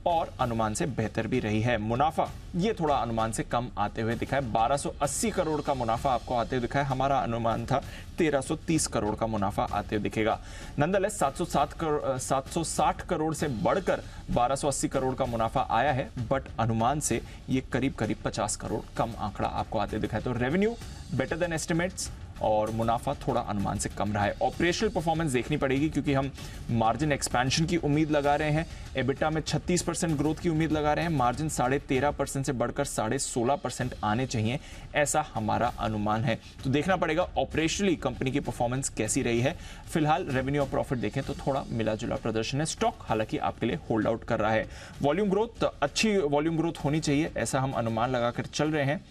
और अनुमान से बेहतर भी रही है। मुनाफा ये थोड़ा अनुमान से कम आते हुए दिखा है, 1280 करोड़ का मुनाफा आपको आते हुए दिखा है। हमारा अनुमान था 1330 करोड़ का मुनाफा आते हुए दिखेगा। नंदलेस 760 करोड़ से बढ़कर 1280 करोड़ का मुनाफा आया है, बट अनुमान से ये करीब 50 करोड़ कम आंकड़ा आपको आते हुए दिखा है। तो रेवेन्यू बेटर देन एस्टिमेट्स और मुनाफा थोड़ा अनुमान से कम रहा है। ऑपरेशनल परफॉर्मेंस देखनी पड़ेगी क्योंकि हम मार्जिन एक्सपेंशन की उम्मीद लगा रहे हैं, एबिटा में 36% ग्रोथ की उम्मीद लगा रहे हैं, मार्जिन 13.5% से बढ़कर 16.5% आने चाहिए, ऐसा हमारा अनुमान है। तो देखना पड़ेगा ऑपरेशनली कंपनी की परफॉर्मेंस कैसी रही है। फिलहाल रेवेन्यू और प्रॉफिट देखें तो थोड़ा मिला जुला प्रदर्शन है। स्टॉक हालांकि आपके लिए होल्ड आउट कर रहा है। वॉल्यूम ग्रोथ, अच्छी वॉल्यूम ग्रोथ होनी चाहिए, ऐसा हम अनुमान लगाकर चल रहे हैं।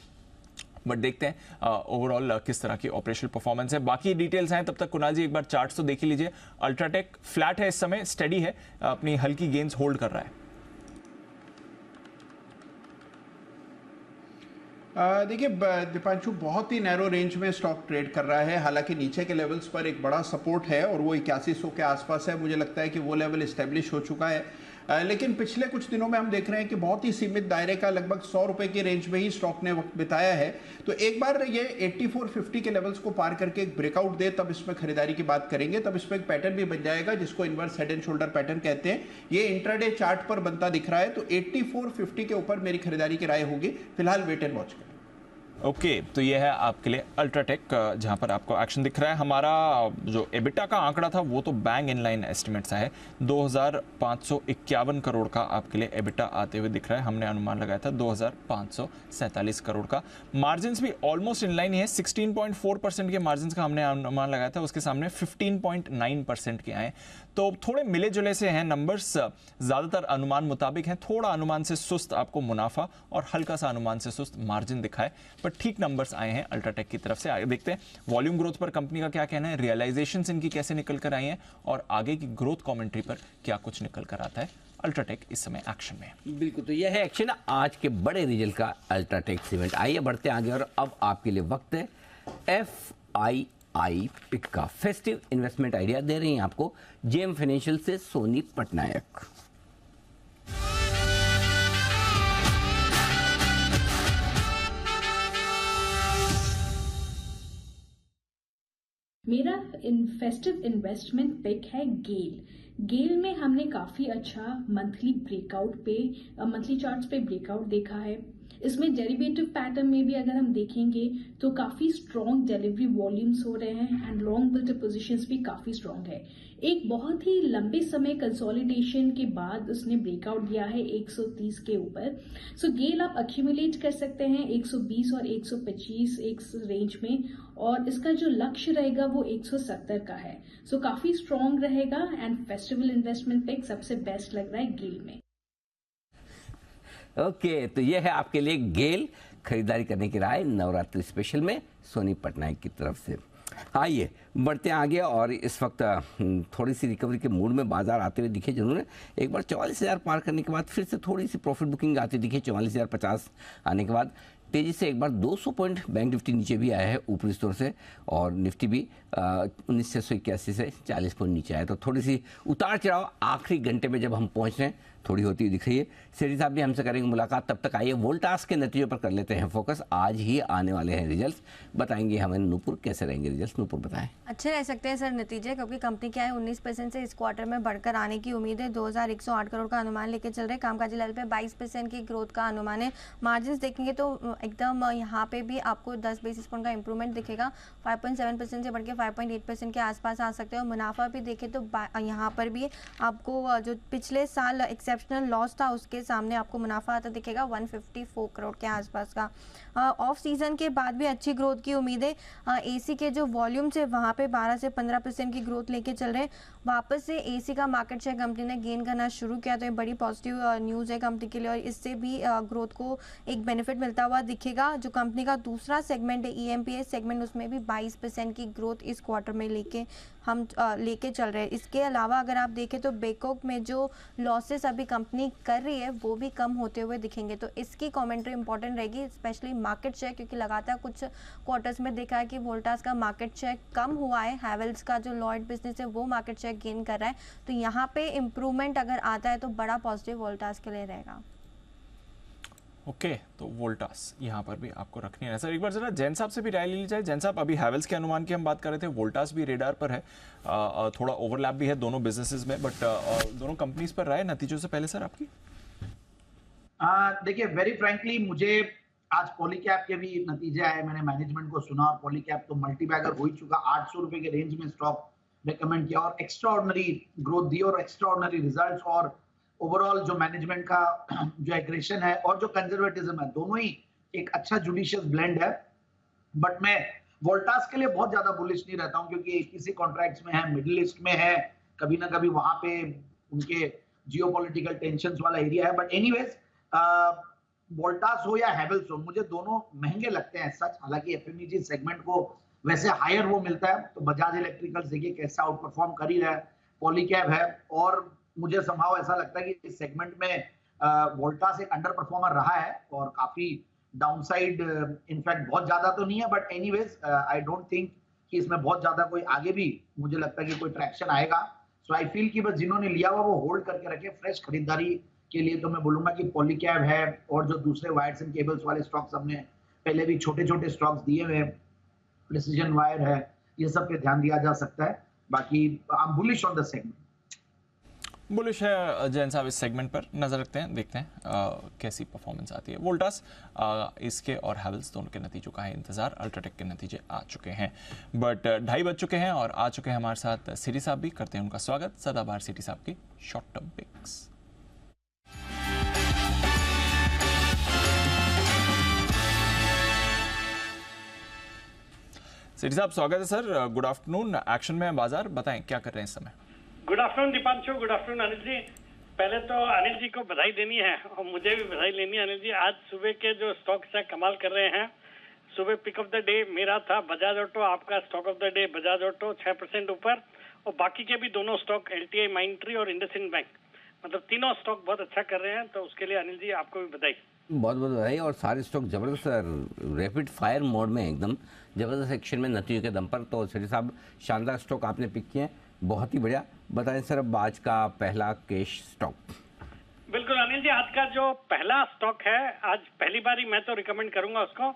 बट देखते हैं ओवरऑल किस तरह की ऑपरेशनल परफॉर्मेंस है। बाकी डिटेल्स हैं, तब तक कुणाल जी एक बार चार्ट्स तो देख ही लीजिए। अल्ट्राटेक फ्लैट है इस समय, स्टेडी है, अपनी हल्की गेंस होल्ड कर रहा है। देखिए दीपांशु, बहुत ही नैरो रेंज में स्टॉक ट्रेड कर रहा है। हालांकि नीचे के लेवल्स पर एक बड़ा सपोर्ट है और वो 8100 के आसपास है। मुझे लगता है कि वो लेवल एस्टेब्लिश हो चुका है, लेकिन पिछले कुछ दिनों में हम देख रहे हैं कि बहुत ही सीमित दायरे का, लगभग 100 रुपए की रेंज में ही स्टॉक ने वक्त बिताया है। तो एक बार ये 8450 के लेवल्स को पार करके एक ब्रेकआउट दे, तब इसमें खरीदारी की बात करेंगे। तब इसमें एक पैटर्न भी बन जाएगा जिसको inverse head and shoulder pattern कहते हैं। ये इंट्राडे चार्ट पर बनता दिख रहा है। तो 8450 के ऊपर मेरी खरीदारी की राय होगी। फिलहाल वेट एंड वॉच करें। ओके, तो ये है आपके लिए अल्ट्राटेक, जहां पर आपको एक्शन दिख रहा है। हमारा जो एबिटा का आंकड़ा था वो तो बैंग इन लाइन एस्टिमेट्स है, 2551 करोड़ का आपके लिए एबिटा आते हुए दिख रहा है। हमने अनुमान लगाया था 2547 करोड़ का। मार्जिन भी ऑलमोस्ट इन लाइन ही है, 16.4% के मार्जिन का हमने अनुमान लगाया था, उसके सामने 15.9% के आए। तो थोड़े मिले जुले से हैं नंबर्स, ज्यादातर अनुमान मुताबिक हैं। थोड़ा अनुमान से सुस्त आपको मुनाफा और हल्का सा अनुमान से सुस्त मार्जिन दिखा है, पर ठीक नंबर्स आए हैं अल्ट्राटेक की तरफ से। आगे देखते हैं वॉल्यूम ग्रोथ पर कंपनी का क्या कहना है, रियलाइजेशंस इनकी कैसे निकल कर आई हैं और आगे की ग्रोथ कमेंट्री पर क्या कुछ निकल कर आता है। अल्ट्राटेक इस समय एक्शन में। बिल्कुल, तो यह है एक्शन आज के बड़े रिजल्ट का अल्ट्राटेक सीमेंट। आइए बढ़ते हैं आगे और अब आपके लिए वक्त है FII पिक का। फेस्टिव इन्वेस्टमेंट आइडिया दे रही हैं आपको जेएम फाइनेंशियल से सोनी पटनायक। मेरा फेस्टिव इन्वेस्टमेंट पिक है गेल में हमने काफी अच्छा मंथली चार्ट्स पे ब्रेकआउट देखा है। इसमें डेरिवेटिव पैटर्न में भी अगर हम देखेंगे तो काफी स्ट्रॉन्ग डिलीवरी वॉल्यूम्स हो रहे हैं एंड लॉन्ग बिल्ट पोजीशंस भी काफी स्ट्रॉन्ग है। एक बहुत ही लंबे समय कंसोलिडेशन के बाद उसने ब्रेकआउट दिया है 130 के ऊपर। सो गेल आप अक्यूमुलेट कर सकते हैं 120 और 125 एक रेंज में, और इसका जो लक्ष्य रहेगा वो 170 का है। सो काफी स्ट्रॉन्ग रहेगा एंड फेस्टिवल इन्वेस्टमेंट पिक सबसे बेस्ट लग रहा है गेल में। ओके, तो ये है आपके लिए गेल खरीदारी करने की राय नवरात्रि स्पेशल में सोनी पटनायक की तरफ से। आइए बढ़ते हैं आगे और इस वक्त थोड़ी सी रिकवरी के मूड में बाजार आते हुए दिखे जिन्होंने एक बार 44,000 पार करने के बाद फिर से थोड़ी सी प्रॉफिट बुकिंग आती दिखी। 44,050 आने के बाद तेजी से एक बार 200 पॉइंट बैंक निफ्टी नीचे भी आया है ऊपरी स्तर से, और निफ्टी भी 1981 से 40 पॉइंट नीचे आया। तो थोड़ी सी उतार चढ़ाव आखिरी घंटे में जब हम पहुंच रहे हैं थोड़ी होती हुई दिख रही है। सेठी साहब भी हमसे करेंगे मुलाकात, तब तक आइए वोल्टास के नतीजों पर कर लेते हैं फोकस। आज ही आने वाले हैं रिजल्ट्स, बताएंगे हमें नूपुर कैसे रहेंगे रिजल्ट्स। नूपुर बताएं। अच्छे रह सकते हैं सर नतीजे, क्योंकि कंपनी क्या है 19% से इस क्वार्टर में बढ़कर आने की उम्मीद है। 2108 करोड़ का अनुमान लेके चल रहे हैं। कामकाजी लेवल पे 22% की ग्रोथ का अनुमान है। मार्जिन देखेंगे तो एकदम यहाँ पे भी आपको 10 बेसिस पॉइंट का इंप्रूवमेंट दिखेगा। 5.7% से बढ़ के 5.8% के आसपास आ सकते हैं। और मुनाफा भी देखें तो यहाँ पर भी आपको जो पिछले साल एक्सेप्शनल लॉस था उसके सामने आपको मुनाफा आता दिखेगा 154 करोड़ के आसपास का। ऑफ सीजन के बाद भी अच्छी ग्रोथ की उम्मीद है। एसी के जो वॉल्यूम से वहाँ पे 12 से 15% की ग्रोथ लेके चल रहे हैं। वापस से एसी का मार्केट शेयर कंपनी ने गेन करना शुरू किया, तो ये बड़ी पॉजिटिव न्यूज़ है कंपनी के लिए, और इससे भी ग्रोथ को एक बेनिफिट मिलता हुआ दिखेगा। जो कंपनी का दूसरा सेगमेंट है EMPS सेगमेंट, उसमें भी 22% की ग्रोथ इस क्वार्टर में लेके चल रहे हैं। इसके अलावा अगर आप देखें तो बेकॉक में जो लॉसेस अभी कंपनी कर रही है वो भी कम होते हुए दिखेंगे। तो इसकी कमेंट्री इंपॉर्टेंट रहेगी, स्पेशली मार्केट शेयर, क्योंकि लगातार कुछ क्वार्टर्स में देखा है कि वोल्टास का मार्केट शेयर कम हुआ है। हैवेल्स का जो लॉयड बिजनेस है वो मार्केट शेयर गेन कर रहा है। तो यहाँ पे इम्प्रूवमेंट अगर आता है तो बड़ा पॉजिटिव वोल्टास के लिए रहेगा। ओके, तो वोल्टास यहाँ पर भी आपको रखनी है सर। एक बार जरा जैन साहब से भी राय ली जाए। जैन साहब, अभी हैवेल्स के अनुमान की हम बात कर रहे थे, वोल्टास भी रेडार पर है, थोड़ा ओवरलैप भी है दोनों बिजनेसेस में, बट दोनों कंपनीज पर राय नतीजों से पहले सर आपकी। देखिए, वेरी फ्रैंकली मुझे आज पॉलीकैब के भी नतीजे आए, मैंने मैनेजमेंट को सुना, और पॉलीकैब तो मल्टीबैगर हो ही चुका, 800 रुपए के रेंज में स्टॉक रिकमेंड किया, और एक्स्ट्राऑर्डिनरी ग्रोथ दी और एक्स्ट्राऑर्डिनरी रिजल्ट्स, और ओवरऑल जो मैनेजमेंट का जो एग्रेशन है और जो कंजर्वेटिज्म है, दोनों ही एक अच्छा जुडिशियस ब्लेंड है। बट मैं वोल्टास के लिए बहुत ज्यादा बुलिश नहीं रहता हूं, क्योंकि किसी कॉन्ट्रैक्ट्स में है, मिडिल ईस्ट में है, कभी ना कभी वहां पे उनके जियोपॉलिटिकल टेंशंस वाला एरिया है। बट एनीवेज, वोल्टास हो या हैवेल्स हो, मुझे दोनों महंगे लगते हैं सच। हालांकि एफएमईजी सेगमेंट को वैसे हायर वो मिलता है, तो बजाज इलेक्ट्रिकल्स देखिए कैसा आउट परफॉर्म कर ही रहा है, पॉलीकैब है, और मुझे संभाव ऐसा लगता है कि इस सेगमेंट में वोल्टास एक अंडर परफॉर्मर रहा है, और काफी डाउनसाइड इनफैक्ट बहुत ज्यादा तो नहीं है, but anyways I don't think कि इसमें बहुत ज्यादा कोई आगे भी मुझे लगता है कि कोई ट्रैक्शन आएगा। सो आई फील कि बस जिन्होंने लिया हुआ वो होल्ड करके रखे। फ्रेश खरीदारी के लिए तो मैं बोलूंगा कि पॉलीकैब है, और जो दूसरे वायर्स एंड केबल्स वाले स्टॉक्स हमने पहले भी छोटे छोटे स्टॉक्स दिए हुए, प्रिसीजन वायर है, ये सब पे ध्यान दिया जा सकता है। बाकी I am bullish on the segment. Bullish है जैन साहब, इस सेगमेंट पर नजर रखते हैं, देखते हैं कैसी परफॉर्मेंस आती है। वोल्टास इसके और हैवेल्स दोनों के नतीजों का है इंतजार। अल्ट्राटेक के नतीजे आ चुके हैं, बट 2:30 बज चुके हैं और आ चुके हैं हमारे साथ सिटी साहब भी। करते हैं उनका स्वागत। सदाबहार सिटी साहब की शॉर्ट टर्म पिक्स। सिटी साहब स्वागत है सर, गुड आफ्टरनून। एक्शन में बाजार, बताएं क्या कर रहे हैं इस समय। Good afternoon Deepanshu, good afternoon Anil ji. पहले तो अनिल जी को बधाई देनी है और मुझे भी बधाई लेनी है अनिल जी। आज सुबह के जो स्टॉक्स है कमाल कर रहे हैं। सुबह पिक ऑफ द डे मेरा था बजाज ऑटो, आपका stock of the day Bajaj auto 6% ऊपर, और बाकी के भी दोनों स्टॉक LTI माइंट्री और इंडसइंड बैंक मतलब तीनों स्टॉक बहुत अच्छा कर रहे हैं, तो उसके लिए अनिल जी आपको भी बधाई। बहुत बहुत बधाई। और सारे स्टॉक जबरदस्त रैपिड फायर मोड में एकदम जबरदस्त एक्शन में नतीजों के दम पर। तो सेठी साहब शानदार स्टॉक आपने पिक किए हैं, बहुत ही बढ़िया। बताएं सर अब आज का पहला कैश स्टॉक। बिल्कुल अनिल जी, आज का जो पहला स्टॉक है, आज पहली बार ही मैं तो रिकमेंड करूंगा उसको।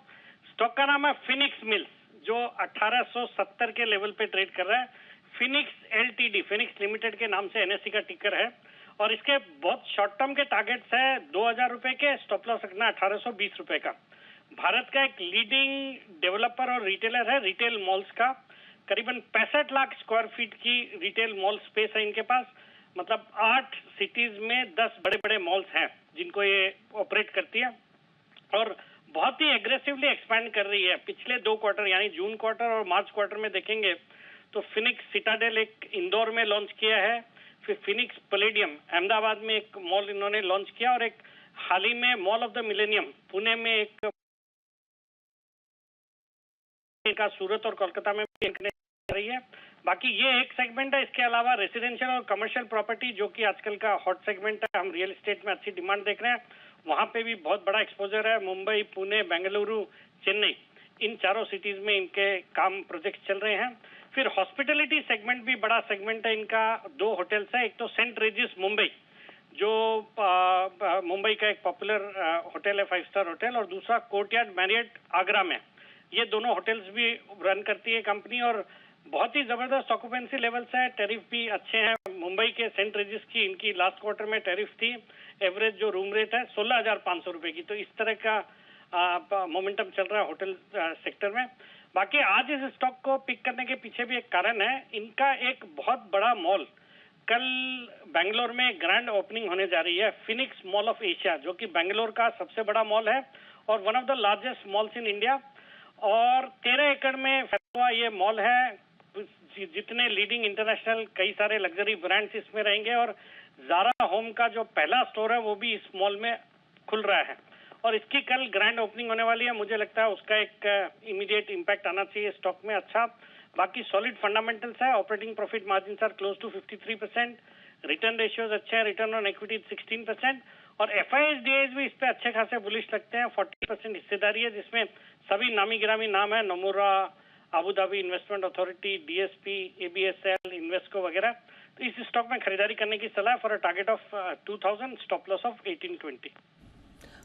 स्टॉक का नाम है फिनिक्स मिल्स, जो 1870 के लेवल पे ट्रेड कर रहा है। फिनिक्स एलटीडी, फिनिक्स लिमिटेड के नाम से एनएससी का टिकर है, और इसके बहुत शॉर्ट टर्म के टारगेट्स है 2000 रुपए के, स्टॉप लॉस रखना 1820 रुपए का। भारत का एक लीडिंग डेवलपर और रिटेलर है रिटेल मॉल्स का। करीबन 65 लाख स्क्वायर फीट की रिटेल मॉल स्पेस है इनके पास। मतलब 8 सिटीज में 10 बड़े बड़े मॉल्स हैं जिनको ये ऑपरेट करती है, और बहुत ही एग्रेसिवली एक्सपैंड कर रही है। पिछले 2 क्वार्टर यानी जून क्वार्टर और मार्च क्वार्टर में देखेंगे तो फिनिक्स सिटाडेल एक इंदौर में लॉन्च किया है, फिर फिनिक्स पैलेडियम अहमदाबाद में एक मॉल इन्होंने लॉन्च किया, और एक हाल ही में mall of the millennium Pune में एक का सूरत और कोलकाता में भी कर रही है। बाकी ये एक सेगमेंट है, इसके अलावा रेसिडेंशियल और कमर्शियल प्रॉपर्टी जो कि आजकल का हॉट सेगमेंट है, हम रियल एस्टेट में अच्छी डिमांड देख रहे हैं, वहां पे भी बहुत बड़ा एक्सपोजर है। मुंबई, पुणे, बेंगलुरु, चेन्नई, इन चारों सिटीज में इनके काम प्रोजेक्ट चल रहे हैं। फिर हॉस्पिटलिटी सेगमेंट भी बड़ा सेगमेंट है इनका। 2 होटल्स है, एक तो सेंट रेजिस मुंबई जो मुंबई का एक पॉपुलर होटल है, 5 स्टार होटल, और दूसरा कोर्टयार्ड मैरियट आगरा में। ये दोनों होटल्स भी रन करती है कंपनी, और बहुत ही जबरदस्त ऑक्यूपेंसी लेवल्स है, टैरिफ भी अच्छे हैं। मुंबई के सेंट रेजिस की इनकी लास्ट क्वार्टर में टैरिफ थी, एवरेज जो रूम रेट है 16,500 रुपए की। तो इस तरह का मोमेंटम चल रहा है होटल सेक्टर में। बाकी आज इस स्टॉक को पिक करने के पीछे भी एक कारण है, इनका एक बहुत बड़ा मॉल कल बेंगलोर में ग्रैंड ओपनिंग होने जा रही है, फिनिक्स मॉल ऑफ एशिया, जो कि बेंगलोर का सबसे बड़ा मॉल है और one of the largest malls in India. और 13 एकड़ में फैला हुआ ये मॉल है, जितने लीडिंग इंटरनेशनल कई सारे लग्जरी ब्रांड्स इसमें रहेंगे, और ज़ारा होम का जो पहला स्टोर है वो भी इस मॉल में खुल रहा है, और इसकी कल ग्रैंड ओपनिंग होने वाली है। मुझे लगता है उसका एक इमीडिएट इम्पैक्ट आना चाहिए स्टॉक में अच्छा। बाकी सॉलिड फंडामेंटल्स है, operating profit margin are close to 53%, return ratios अच्छे हैं, रिटर्न ऑन इक्विटी 16%, और FIS भी इस पे अच्छे खासे बुलिश लगते हैं। 40% हिस्सेदारी है, जिसमें सभी नामी गिरामी नाम है, Nomura, Abu Dhabi investment authority, DSP, ABSL, Invesco वगैरह। तो इस स्टॉक में खरीदारी करने की सलाह for a target of 2000, stop loss of 1820।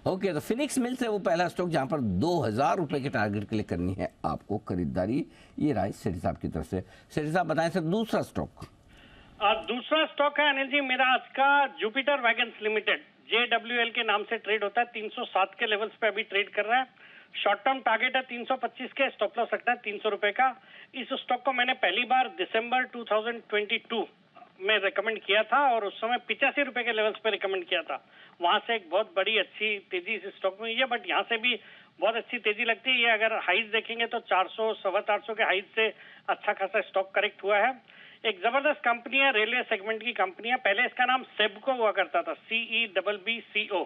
Okay, तो फिनिक्स मिल्स है वो पहला स्टॉक जहां पर 2000 रुपए के टारगेट के लिए करनी है आपको खरीदारी। ये राइट सेठी साहब की तरफ से। सेठी साहब बताएं सर दूसरा स्टॉक। दूसरा स्टॉक है अनिल जी मेरा आज का जुपिटर वैगन्स लिमिटेड, JWL के नाम से ट्रेड होता है। 307 के लेवल्स पे अभी ट्रेड कर रहा है। शॉर्ट टर्म टारगेट है 325 के, स्टॉप लॉस रखना है 300 रुपए का। इस स्टॉक को मैंने पहली बार दिसंबर 2022 में रिकमेंड किया था, और उस समय 85 रुपए के लेवल्स पे रिकमेंड किया था। वहां से एक बहुत बड़ी अच्छी तेजी इस स्टॉक में हुई है, बट यहाँ से भी बहुत अच्छी तेजी लगती है। ये अगर हाइज देखेंगे तो 400, 450 के हाइज से अच्छा खासा स्टॉक करेक्ट हुआ है। एक जबरदस्त कंपनी है, रेलवे सेगमेंट की कंपनी है। पहले इसका नाम सेबको हुआ करता था, CEBBCO।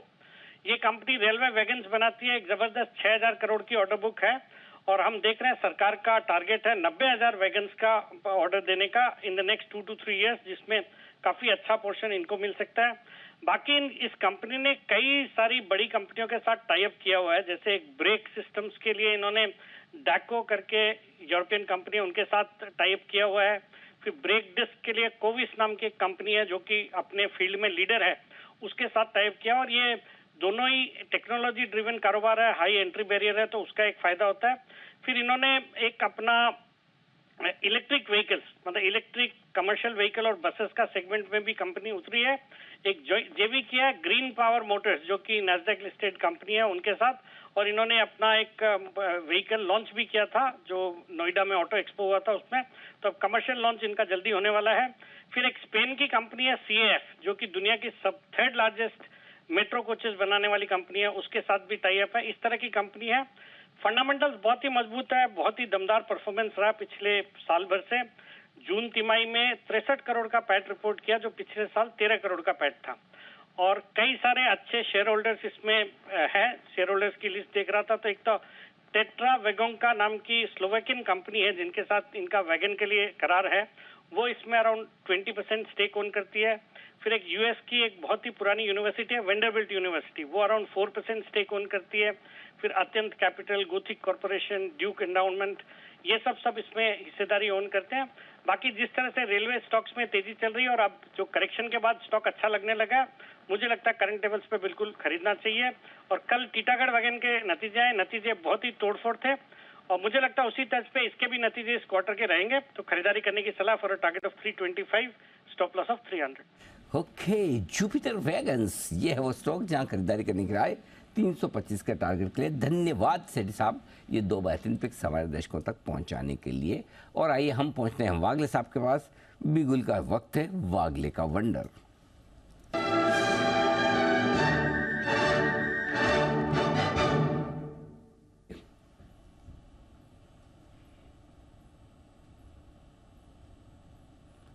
ये कंपनी रेलवे वैगन्स बनाती है। एक जबरदस्त 6000 करोड़ की ऑर्डर बुक है, और हम देख रहे हैं सरकार का टारगेट है 90,000 वैगन्स का ऑर्डर देने का in the next 2 to 3 years, जिसमें काफी अच्छा पोर्शन इनको मिल सकता है। बाकी इस कंपनी ने कई सारी बड़ी कंपनियों के साथ टाई अप किया हुआ है, जैसे एक ब्रेक सिस्टम्स के लिए इन्होंने डैको करके यूरोपियन कंपनी उनके साथ टाई अप किया हुआ है। फिर ब्रेक डिस्क के लिए कोविस नाम की एक कंपनी है जो कि अपने फील्ड में लीडर है, उसके साथ टाई अप किया, और ये दोनों ही टेक्नोलॉजी ड्रिवन कारोबार है, हाई एंट्री बैरियर है, तो उसका एक फायदा होता है। फिर इन्होंने एक अपना इलेक्ट्रिक व्हीकल्स, मतलब इलेक्ट्रिक कमर्शियल व्हीकल और बसेस का सेगमेंट में भी कंपनी उतरी है। एक जेवी किया है ग्रीन पावर मोटर्स, जो कि नैस्डैक लिस्टेड कंपनी है, उनके साथ, और इन्होंने अपना एक व्हीकल लॉन्च भी किया था जो नोएडा में ऑटो एक्सपो हुआ था उसमें। तो अब कमर्शियल लॉन्च इनका जल्दी होने वाला है। फिर एक स्पेन की कंपनी है CAF, जो कि दुनिया की 3rd लार्जेस्ट मेट्रो कोचेस बनाने वाली कंपनी है, उसके साथ भी टाई अप है। इस तरह की कंपनी है। फंडामेंटल्स बहुत ही मजबूत है, बहुत ही दमदार परफॉर्मेंस रहा पिछले साल भर से। जून तिमाही में 63 करोड़ का पैट रिपोर्ट किया, जो पिछले साल 13 करोड़ का पैट था, और कई सारे अच्छे शेयर होल्डर्स इसमें है। शेयर होल्डर्स की लिस्ट देख रहा था तो एक तो टेट्रा वेगोंका नाम की स्लोवेकियन कंपनी है, जिनके साथ इनका वैगन के लिए करार है, वो इसमें अराउंड 20% स्टेक ओन करती है। फिर एक यूएस की एक बहुत ही पुरानी यूनिवर्सिटी है वेंडरबिल्ट यूनिवर्सिटी, वो अराउंड 4% स्टेक ओन करती है। फिर अत्यंत capital, Gothic corporation, Duke endowment, ये सब इसमें हिस्सेदारी ओन करते हैं। बाकी जिस तरह से रेलवे स्टॉक्स में तेजी चल रही है और अब जो करेक्शन के बाद स्टॉक अच्छा लगने लगा, मुझे लगता है करंट लेवल्स पे बिल्कुल खरीदना चाहिए। और कल टीटागढ़ वैगन के नतीजे आए, नतीजे बहुत ही तोड़फोड़ थे और मुझे लगता है उसी तर्ज पे इसके भी नतीजे इस क्वार्टर के रहेंगे, तो खरीदारी करने की सलाह for a target of 325, stop loss of 300। Okay, Jupiter wagons, ये है वो स्टॉक जहां खरीदारी करने की राय 325 का टारगेट के लिए। धन्यवाद सेठी साहब, ये दो बेहतरीन पिक्स हमारे दर्शकों तक पहुंचाने के लिए। और आइए हम पहुंचते हैं वागले साहब के पास। बिगुल का वक्त है वागले का वंडर।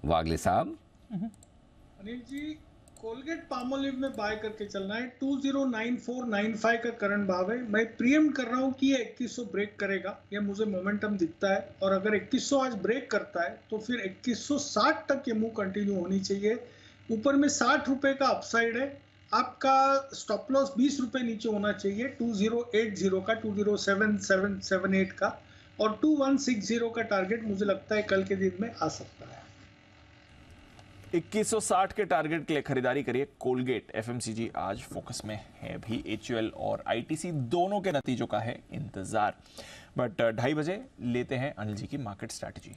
वागले साहब। अनिल जी, कोलगेट पामोलिव में बाय करके चलना है। 209495 का करंट भाव है। मैं प्रीएम्प्ट कर रहा हूँ कि ये 2100 ब्रेक करेगा, ये मुझे मोमेंटम दिखता है। और अगर 2100 आज ब्रेक करता है तो फिर 2160 तक ये मूव कंटिन्यू होनी चाहिए। ऊपर में 60 रुपए का अपसाइड है। आपका स्टॉप लॉस 20 रुपए नीचे होना चाहिए 2080 का, 207778 का, और 2160 का टारगेट मुझे लगता है कल के दिन में आ सकता है। 2160 के टारगेट के लिए खरीदारी करिए। कोलगेट एफएमसीजी आज फोकस में है भी। एचयूएल और आईटीसी दोनों के नतीजों का है इंतजार। बट 2:30 बजे लेते हैं अनिल जी की मार्केट स्ट्रैटेजी।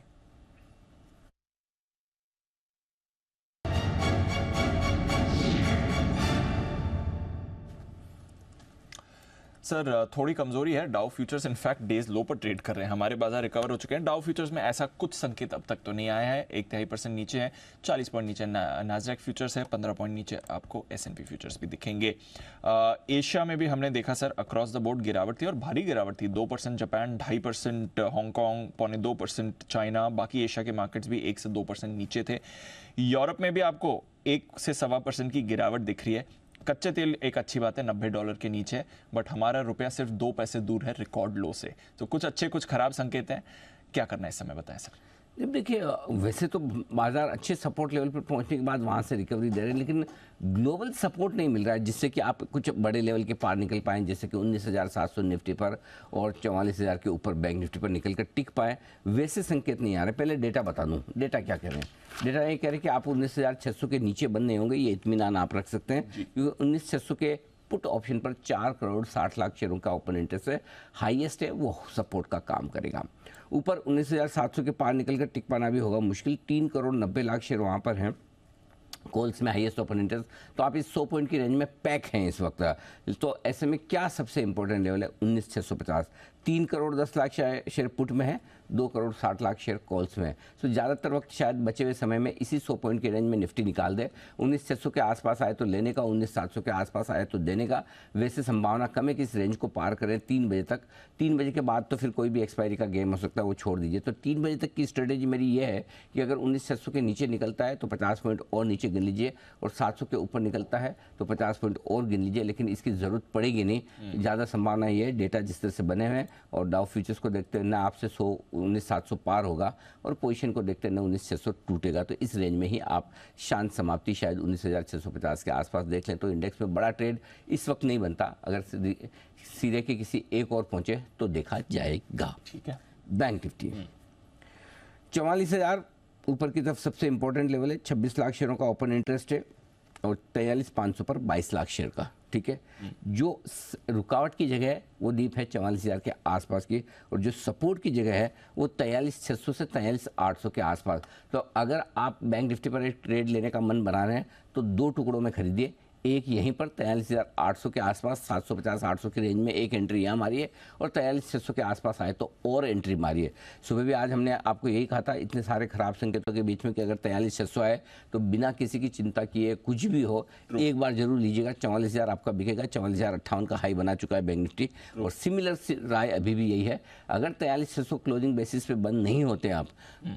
सर, थोड़ी कमजोरी है। डाउ फ्यूचर्स इनफैक्ट डेज लो पर ट्रेड कर रहे हैं। हमारे बाजार रिकवर हो चुके हैं। डाउ फ्यूचर्स में ऐसा कुछ संकेत अब तक तो नहीं आया है। 1.5% नीचे है, 40 पॉइंट नीचे नास्डैक फ्यूचर्स है, 15 पॉइंट नीचे आपको एसएनपी फ्यूचर्स भी दिखेंगे। एशिया में भी हमने देखा सर अक्रॉस द बोर्ड गिरावट थी और भारी गिरावट थी। 2% जापान, 2.5% हांगकांग, 0.25% चाइना। बाकी एशिया के मार्केट्स भी 1 से 2% नीचे थे। यूरोप में भी आपको 1 से 1.25% की गिरावट दिख रही है। कच्चे तेल एक अच्छी बात है, $90 के नीचे, बट हमारा रुपया सिर्फ 2 पैसे दूर है रिकॉर्ड लो से। तो कुछ अच्छे कुछ खराब संकेत हैं। क्या करना है इस समय, बताएं सर। देखिए, वैसे तो बाजार अच्छे सपोर्ट लेवल पर पहुंचने के बाद वहां से रिकवरी दे रहे हैं, लेकिन ग्लोबल सपोर्ट नहीं मिल रहा है जिससे कि आप कुछ बड़े लेवल के पार निकल पाएं, जैसे कि 19,700 निफ्टी पर और 44,000 के ऊपर बैंक निफ्टी पर निकल कर टिक पाए। वैसे संकेत नहीं आ रहे। पहले डेटा बता दूं, डेटा क्या कह रहे हैं। डेटा ये कह रहे हैं कि आप 19,600 के नीचे बंद नहीं होंगे, ये इत्मीनान आप रख सकते हैं, क्योंकि 19,600 के पुट ऑप्शन पर 4 करोड़ 60 लाख शेयरों का ओपन इंटरेस्ट है, हाईएस्ट है, वो सपोर्ट का काम करेगा। ऊपर 19,700 के पार निकलकर टिक पाना भी होगा मुश्किल। 3 करोड़ 90 लाख शेयर वहाँ पर हैं, कॉल्स में हाईएस्ट ओपन इंटरेस्ट। तो आप इस 100 पॉइंट की रेंज में पैक हैं इस वक्त। तो ऐसे में क्या सबसे इंपॉर्टेंट लेवल है 19,650। 3 करोड़ 10 लाख शेयर पुट में है, 2 करोड़ 60 लाख शेयर कॉल्स में है। तो ज़्यादातर वक्त शायद बचे हुए समय में इसी 100 पॉइंट की रेंज में निफ्टी निकाल दे। 19,600 के आसपास आए तो लेने का, 19,700 के आसपास आए तो देने का। वैसे संभावना कम है कि इस रेंज को पार करें 3 बजे तक। 3 बजे के बाद तो फिर कोई भी एक्सपायरी का गेम हो सकता है, वो छोड़ दीजिए। तो 3 बजे तक की स्ट्रेटेजी मेरी ये है कि अगर 19,600 के नीचे निकलता है तो 50 पॉइंट और नीचे गिन लीजिए, और 700 के ऊपर निकलता है तो 50 पॉइंट और गिन लीजिए, लेकिन इसकी ज़रूरत पड़ेगी नहीं। ज़्यादा संभावना ये है, डेटा जिस तरह से बने हुए हैं और डाउ फ्यूचर्स को देखते हैं ना आपसे 19,700 पार होगा, और पोजीशन को देखते हैं ना 19,600 टूटेगा। तो इस रेंज में ही आप शांत समाप्ति शायद 19,650 के आसपास देख लें। तो इंडेक्स में बड़ा ट्रेड इस वक्त नहीं बनता, अगर सीधे के किसी एक और पहुंचे तो देखा जाएगा। ठीक है। बैंक निफ्टी 44,000 ऊपर की तरफ सबसे इंपॉर्टेंट लेवल है। 26 लाख शेयरों का ओपन इंटरेस्ट है और 43,500 पर 22 लाख शेयर का। ठीक है, जो रुकावट की जगह है वो दीप है 44,000 के आसपास की, और जो सपोर्ट की जगह है वो 43,600 से 43,800 के आसपास। तो अगर आप बैंक निफ्टी पर एक ट्रेड लेने का मन बना रहे हैं तो 2 टुकड़ों में खरीदिए। एक यहीं पर 43,800 के आसपास 750-800 की रेंज में एक एंट्री यहाँ मारिए, और 43,600 के आसपास आए तो और एंट्री मारिए। सुबह भी आज हमने आपको यही कहा था, इतने सारे खराब संकेतों के बीच में, कि अगर 43,600 आए तो बिना किसी की चिंता किए कुछ भी हो एक बार जरूर लीजिएगा। 44,000 आपका बिकेगा। 44,058 का हाई बना चुका है बैंक निफ्टी, और सिमिलर राय अभी भी यही है। अगर 43,600 क्लोजिंग बेसिस पे बंद नहीं होते आप,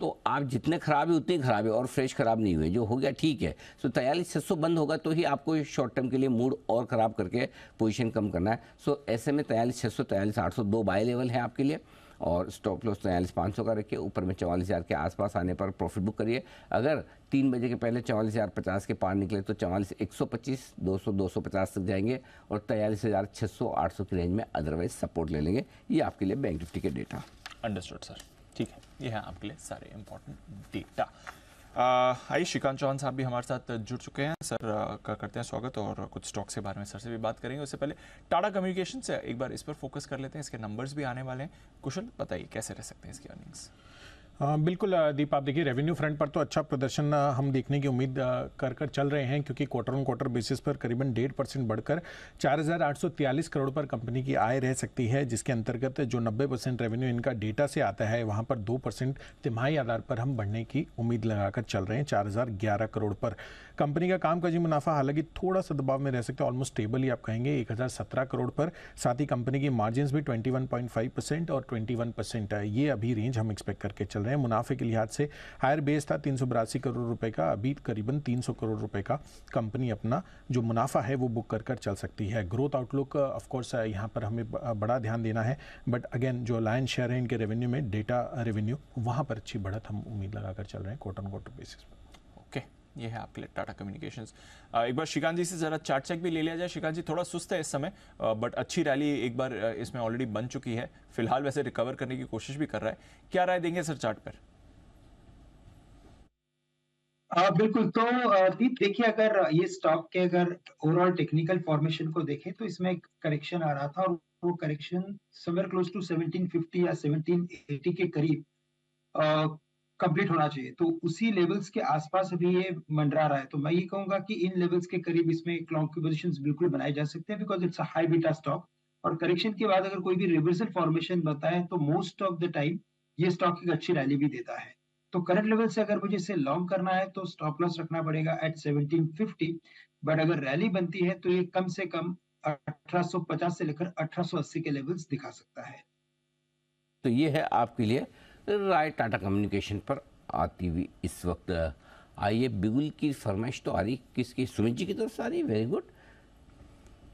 तो आप जितने खराब है उतने खराब है, और फ्रेश खराब नहीं हुए। जो हो गया ठीक है। सो 43,600 बंद होगा तो ही आपको शॉर्ट टर्म के लिए मूड और खराब करके पोजीशन कम करना है। सो ऐसे में 43,600 43,800 2 बाय लेवल है आपके लिए। और स्टॉप लॉस 43,500 का रखिए, ऊपर में 44,000 के आसपास आने पर प्रॉफिट बुक करिए। अगर 3 बजे के पहले 44,050 के पार निकले तो 44,125, 200, 250 तक जाएंगे और 43,600, 800 की रेंज में अदरवाइज सपोर्ट ले लेंगे। ये आपके लिए बैंक निफ्टी के डेटा। अंडरस्टूड सर, ठीक है, ये है आपके लिए सारे इंपॉर्टेंट डेटा। आइए, श्रीकांत चौहान साहब भी हमारे साथ जुड़ चुके हैं। सर का करते हैं स्वागत और कुछ स्टॉक्स के बारे में सर से भी बात करेंगे। उससे पहले टाटा कम्युनिकेशन से एक बार इस पर फोकस कर लेते हैं, इसके नंबर्स भी आने वाले हैं। कुशल, बताइए कैसे रह सकते हैं इसकी अर्निंग्स? बिल्कुल दीप, आप देखिए रेवेन्यू फ्रंट पर तो अच्छा प्रदर्शन हम देखने की उम्मीद कर चल रहे हैं, क्योंकि क्वार्टर ऑन क्वार्टर बेसिस पर करीबन 1.5% बढ़कर 4,843 करोड़ पर कंपनी की आय रह सकती है, जिसके अंतर्गत जो 90% रेवेन्यू इनका डेटा से आता है वहां पर 2% तिमाही आधार पर हम बढ़ने की उम्मीद लगाकर चल रहे हैं 4,011 करोड़ पर। कंपनी का कामकाजी मुनाफा हालांकि थोड़ा सा दबाव में रह सकता है, ऑलमोस्ट स्टेबल ही आप कहेंगे 1,017 करोड़ पर। साथ ही कंपनी की मार्जिन्स भी 21.5% और 21% है, ये अभी रेंज हम एक्सपेक्ट करके चल रहे हैं। मुनाफे के लिहाज से हायर बेस था 382 करोड़ रुपए का, अभी करीबन 300 करोड़ रुपए का कंपनी अपना जो मुनाफा है वो बुक कर चल सकती है। ग्रोथ आउटलुक ऑफ कोर्स यहाँ पर हमें बड़ा ध्यान देना है, बट अगेन जो लायन शेयर है इनके रेवेन्यू में, डेटा रेवेन्यू, वहाँ पर अच्छी बढ़त हम उम्मीद लगाकर चल रहे हैं क्वार्टर ऑन क्वार्टर बेसिस पर। ओके, ये है आपके लिए टाटा कम्युनिकेशंस। एक बार श्रीकांत जी से जरा चार्ट चेक भी ले लिया जाए। श्रीकांत जी, थोड़ा सुस्त है इस समय, बट अच्छी रैली एक बार इसमें ऑलरेडी बन चुकी है, फिलहाल वैसे रिकवर करने की कोशिश भी कर रहा है। क्या राय देंगे सर चार्ट पर? बिल्कुल, तो दीप देखिए, अगर ये स्टॉक के अगर ओवरऑल टेक्निकल फॉर्मेशन को देखें तो इसमें एक करेक्शन आ रहा था और वो करेक्शन समवेयर क्लोज टू 1750 या 1780 के करीब कंप्लीट होना चाहिए, तो उसी लेवल्स के आसपास अभी ये मंडरा रहा है। तो मैं ये कहूंगा कि इन लेवल्स के करीब इसमें एक लॉन्ग की पोजीशंस बिल्कुल बनाए जा सकते हैं, because it's a high beta stock, और करेक्शन के बाद अगर कोई भी रिवर्सल फॉर्मेशन बताए तो मोस्ट ऑफ द टाइम ये स्टॉक एक अच्छी रैली भी देता है। तो करंट लेवल से अगर मुझे इसे लॉन्ग करना है तो स्टॉप लॉस रखना पड़ेगा एट 1750, बट अगर रैली बनती है तो ये कम से कम 1850 से लेकर 1880 के लेवल्स दिखा सकता है। तो ये है आपके लिए राय टाटा कम्युनिकेशन पर आती हुई इस वक्त। आइए, बिगुल की फरमाइश तो आ रही किसकी? सुमित जी की तरफ से आ रही। वेरी गुड,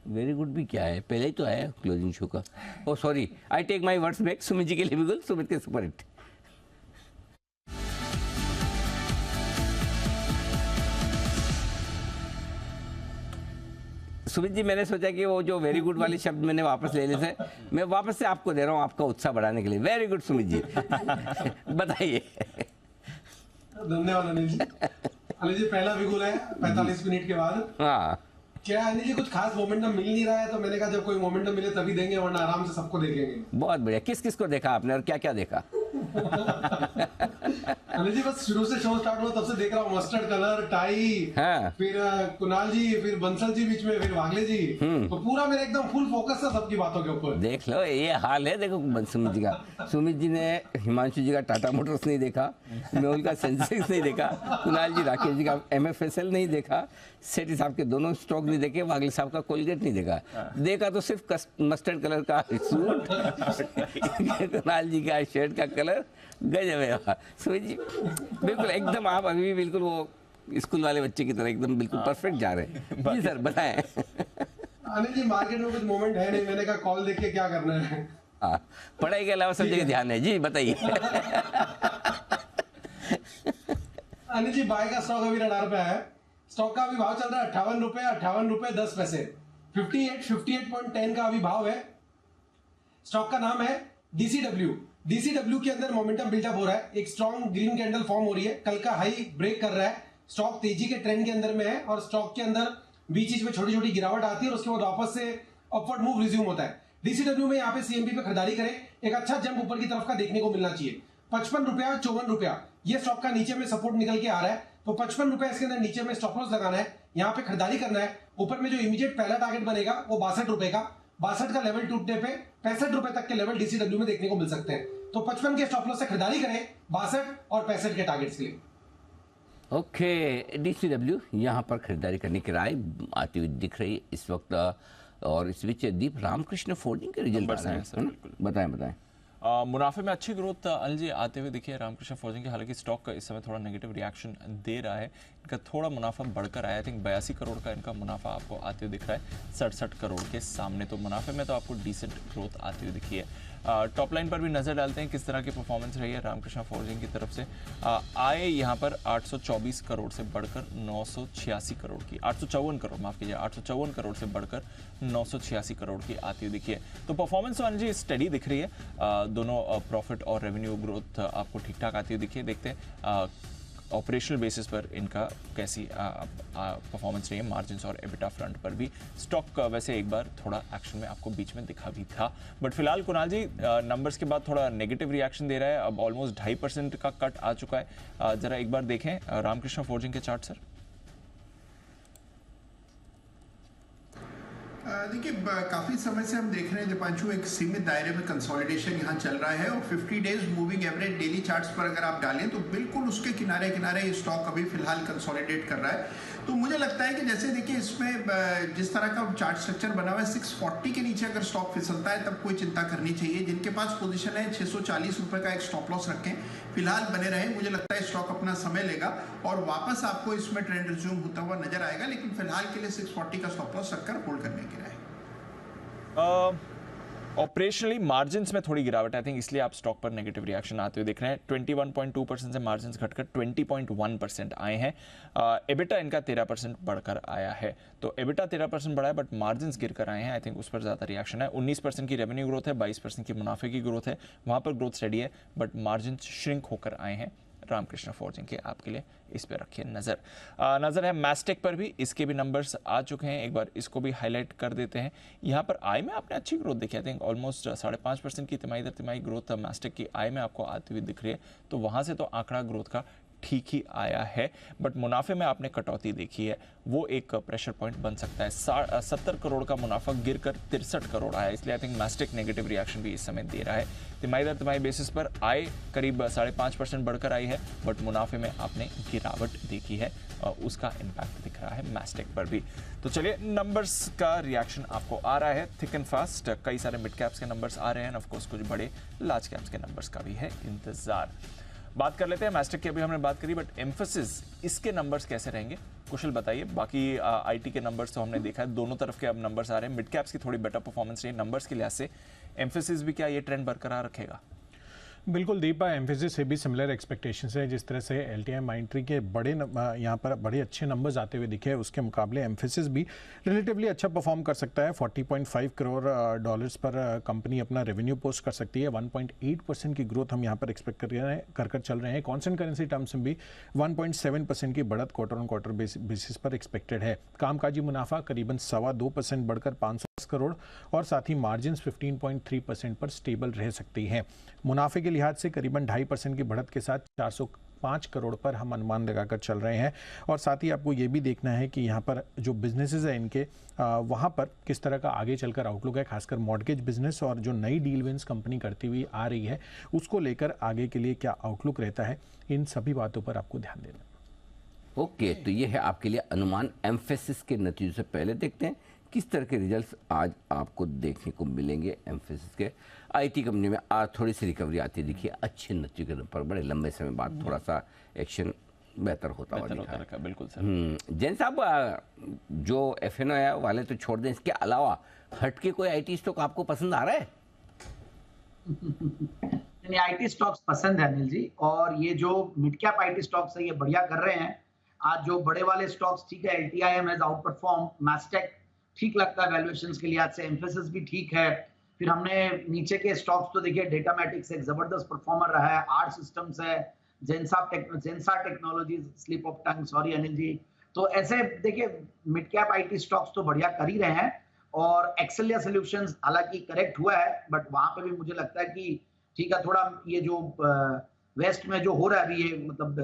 वेरी गुड भी क्या है, पहले ही तो आया क्लोजिंग शो का। Oh sorry, I take my words back. Sumit ji के लिए बिगुल, सुमित के सुपर हिट। सुमित जी, मैंने सोचा कि वो जो वेरी गुड वाले शब्द मैंने वापस ले लिए थे, मैं वापस से आपको दे रहा हूँ आपका उत्साह बढ़ाने के लिए। Very good Sumit ji. बताइए। धन्यवाद अनिल जी। अनिल जी, पहला बिगुल है 45 मिनट के बाद। हाँ, क्या अनिल जी कुछ खास मोमेंटम मिल नहीं रहा है, तो मैंने कहा जब कोई मोमेंटम मिले तभी देंगे, वरना आराम से सबको देखेंगे। बहुत बढ़िया। किस किस को देखा आपने और क्या क्या देखा? अनिल जी, बस शुरू से शो स्टार्ट हुआ तब से देख रहा हूँ, मस्टर्ड कलर, टाई, हाँ। फिर कुणाल जी, फिर बंसल जी बीच में, फिर वागले जी, तो पूरा मेरा एकदम फुल फोकस था सबकी बातों के ऊपर। देख लो, ये हाल है। देखो सुमित जी का, सुमित जी ने हिमांशु जी का टाटा मोटर्स नहीं देखा, मेहुल का सेंसेक्स नहीं देखा, कुणाल जी राकेश जी का MFSL नहीं देखा, सेठी साहब के दोनों स्टॉक नहीं देखे, वागले साहब का कोलगेट नहीं देखा। देखा तो सिर्फ मस्टर्ड कलर का सूट, कुणाल जी का शर्ट का कलर गजब है। सुमित जी बिल्कुल एकदम, आप अभी भी बिल्कुल वो स्कूल वाले बच्चे की तरह एकदम बिल्कुल परफेक्ट जा रहे हैं। जी सर, बताएं। अनिल जी, मार्केट में कुछ मोमेंट है नहीं, मैंने कहा कॉल देख के क्या करना है। हाँ, पढ़ाई के अलावा सब जगह ध्यान है। जी बताइए। अनिल जी, बाय का स्टॉक अभी रडार पे है। स्टॉक का अभी भाव चल रहा है 58 रुपए 10 पैसे। 58.10 का अभी भाव है। स्टॉक का नाम है DCW। DCW के अंदर मोमेंटम बिल्डअप हो रहा है, एक स्ट्रॉन्ग ग्रीन कैंडल फॉर्म हो रही है, कल का हाई ब्रेक कर रहा है, स्टॉक तेजी के ट्रेंड के अंदर में है और स्टॉक के अंदर बीच में छोटी छोटी गिरावट आती है और उसके बाद वापस से अपवर्ड मूव रिज्यूम होता है। DCW में यहाँ पे CMP पे खरीदारी करें, एक अच्छा जंप ऊपर की तरफ का देखने को मिलना चाहिए। 55 रुपया 54 रुपया ये स्टॉक का नीचे में सपोर्ट निकल के आ रहा है, तो 55 रुपया इसके अंदर नीचे में स्टॉप लॉस लगाना है, यहाँ पे खरीदारी करना है। ऊपर में जो इमीडिएट पहला टारगेट बनेगा वो 62 रुपए का, 62 का लेवल टूटने पे 65 रुपए तक के लेवल DCW में देखने को मिल सकते हैं। तो 55 के स्टॉप लॉस से खरीदारी करें 62 और 65 के टारगेट्स के लिए। ओके, DCW यहाँ पर खरीदारी करने की राय आती हुई दिख रही है इस वक्त। और इस बीच दीप, रामकृष्ण फोर्जिंग के रिजल्ट आ रहे हैं, बताएं। मुनाफे में अच्छी ग्रोथ अनिल जी आते हुए दिखी है रामकृष्ण फोर्जिंग के। हालांकि स्टॉक इस समय थोड़ा नेगेटिव रिएक्शन दे रहा है, इनका थोड़ा मुनाफा बढ़कर आया। आई थिंक 82 करोड़ का इनका मुनाफा आपको आते हुए दिख रहा है 67 करोड़ के सामने। तो मुनाफे में तो आपको डिसेंट ग्रोथ आती हुई दिखी है। टॉप लाइन पर भी नजर डालते हैं किस तरह की परफॉर्मेंस रही है रामकृष्ण फोर्जिंग की तरफ से। आय यहाँ पर 824 करोड़ से बढ़कर 986 करोड़ की, 854 करोड़ माफ कीजिए, 854 करोड़ से बढ़कर 986 करोड़ की आती हुई दिखी है। तो परफॉर्मेंस तो जी स्टडी दिख रही है, दोनों प्रॉफिट और रेवेन्यू ग्रोथ आपको ठीक ठाक आती हुई दिखी है। देखते हैं ऑपरेशनल बेसिस पर इनका कैसी परफॉर्मेंस रही है, मार्जिन्स और एबिटा फ्रंट पर भी। स्टॉक वैसे एक बार थोड़ा एक्शन में आपको बीच में दिखा भी था, बट फिलहाल कुणाल जी नंबर्स के बाद थोड़ा नेगेटिव रिएक्शन दे रहा है, अब ऑलमोस्ट 2.5% का कट आ चुका है। जरा एक बार देखें रामकृष्ण फोर्जिंग के चार्ट सर। देखिए काफ़ी समय से हम देख रहे हैं दीपांशु, एक सीमित दायरे में कंसोलिडेशन यहाँ चल रहा है और 50 days moving average daily charts पर अगर आप डालें तो बिल्कुल उसके किनारे किनारे ये स्टॉक अभी फिलहाल कंसोलिडेट कर रहा है। तो मुझे लगता है कि जैसे देखिए इसमें जिस तरह का चार्ट स्ट्रक्चर बना हुआ है 640 के नीचे अगर स्टॉक फिसलता है तब कोई चिंता करनी चाहिए। जिनके पास पोजीशन है 640 रुपये का एक स्टॉप लॉस रखें, फिलहाल बने रहे। मुझे लगता है स्टॉक अपना समय लेगा और वापस आपको इसमें ट्रेंड रिज्यूम होता हुआ नजर आएगा, लेकिन फिलहाल के लिए 640 का स्टॉप लॉस रखकर होल्ड करने की राय। ऑपरेशनली मार्जिन्स में थोड़ी गिरावट आई थिंक, इसलिए आप स्टॉक पर नेगेटिव रिएक्शन आते हुए दिख रहे हैं। 21.2% से मार्जिन्स घटकर 20.1% आए हैं। एबिटा इनका 13% बढ़कर आया है, तो एबिटा 13% बढ़ा है बट मार्जिन्स गिरकर आए हैं। आई थिंक उस पर ज़्यादा रिएक्शन है। 19% की रेवेन्यू ग्रोथ है, 22% की मुनाफे की ग्रोथ है, वहाँ पर ग्रोथ स्टडी है बट मार्जिन्स श्रिंक होकर आए हैं रामकृष्ण फोर्जिंग के। आपके लिए इस पे रखिए नज़र है मैस्टेक पर भी, इसके भी नंबर्स आ चुके हैं, एक बार इसको भी हाईलाइट कर देते हैं। यहाँ पर आय में आपने अच्छी ग्रोथ देखी, आई थिंक ऑलमोस्ट 5.5% की तिमाही दर तिमाही ग्रोथ मैस्टेक की आय में आपको आती हुई दिख रही है, तो वहाँ से तो आंकड़ा ग्रोथ का ठीक ही आया है, बट मुनाफे में आपने कटौती देखी है, वो एक प्रेशर पॉइंट बन सकता है। 70 करोड़ का मुनाफा गिरकर 63 करोड़ आया, इसलिए I think Mastek negative reaction भी इस समय दे रहा है। तिमाही दर तिमाही बेसिस पर आय करीब 5.5% बढ़कर आई है, बट मुनाफे में आपने गिरावट देखी है, उसका इम्पैक्ट दिख रहा है मैस्टेक पर भी। तो चलिए नंबर्स का रिएक्शन आपको आ रहा है थिक एंड फास्ट, कई सारे मिड कैप्स के नंबर्स आ रहे हैं, ऑफ कोर्स कुछ बड़े लार्ज कैप्स के नंबर्स का भी है इंतजार। बात कर लेते हैं मैस्टेक की, अभी हमने बात करी, बट एम्फेसिस इसके नंबर्स कैसे रहेंगे कुशल बताइए। बाकी आईटी के नंबर्स तो हमने देखा है, दोनों तरफ के अब नंबर्स आ रहे हैं, मिड कैप्स की थोड़ी बेटर परफॉर्मेंस रही नंबर्स के लिहाज से, एम्फेसिस भी क्या ये ट्रेंड बरकरार रखेगा? बिल्कुल दीपा, एम्फेसिस से भी सिमिलर एक्सपेक्टेशंस है। जिस तरह से LTI माइंट्री के बड़े यहाँ पर बड़े अच्छे नंबर्स आते हुए दिखे, उसके मुकाबले एम्फेसिस भी रिलेटिवली अच्छा परफॉर्म कर सकता है। 40.5 करोड़ डॉलर्स पर कंपनी अपना रेवेन्यू पोस्ट कर सकती है। 1.8% की ग्रोथ हम यहाँ पर एक्सपेक्ट कर चल रहे हैं। कॉन्स्टेंट करेंसी टर्म्स में भी 1.7% की बढ़त क्वार्टर ऑन क्वार्टर बेसिस पर एक्सपेक्टेड है। कामकाजी मुनाफा करीबन 2.25% बढ़कर 510 करोड़ और साथ ही मार्जिन 15.3% पर स्टेबल रह सकती है। मुनाफे के लिहाज से करीबन 2.5% की बढ़त के साथ 405 करोड़ पर हम अनुमान लगाकर चल रहे हैं। और साथ ही आपको ये भी देखना है कि यहाँ पर जो बिजनेसेस है इनके वहाँ पर किस तरह का आगे चलकर आउटलुक है, खासकर मॉर्गेज बिजनेस और जो नई डील विंस कंपनी करती हुई आ रही है उसको लेकर आगे के लिए क्या आउटलुक रहता है, इन सभी बातों पर आपको ध्यान देना। ओके, तो ये है आपके लिए अनुमान। एम्फेसिस के नतीजों से पहले देखते हैं किस तरह के रिजल्ट्स आज आपको देखने को मिलेंगे। एम्फेसिस के आईटी कंपनी में आज थोड़ी सी रिकवरी आती दिखी, अच्छे नतीजों के पर बड़े लंबे समय बाद थोड़ा सा एक्शन बेहतर होता हुआ दिखा है। बिल्कुल सर। जैन साहब, जो FNO वाले तो छोड़ दें, इसके अलावा हटके कोई आईटी स्टॉक आपको पसंद आ रहा है? आईटी स्टॉक्स पसंद है अनिल जी, और ये जो मिड कैप आईटी स्टॉक्स है ये बढ़िया कर रहे हैं। आज जो बड़े वाले स्टॉक्स ठीक है, LTIM has out perform, Mastek ठीक लगता है वैल्यूएशंस के लिहाज से, एम्फेसिस भी ठीक है। फिर हमने नीचे के स्टॉक्स तो देखिए, डेटामैटिक्स एक जबरदस्त परफॉर्मर रहा है, आर्ट सिस्टम्स है, Zensar technologies, slip of tongue, sorry Anil ji. तो ऐसे देखिए मिड कैप आईटी स्टॉक्स तो बढ़िया कर ही रहे हैं। और एक्सेलिया सॉल्यूशंस हालांकि करेक्ट हुआ है, बट वहां पे भी मुझे लगता है कि ठीक है, थोड़ा ये जो वेस्ट में जो हो रहा है अभी, ये मतलब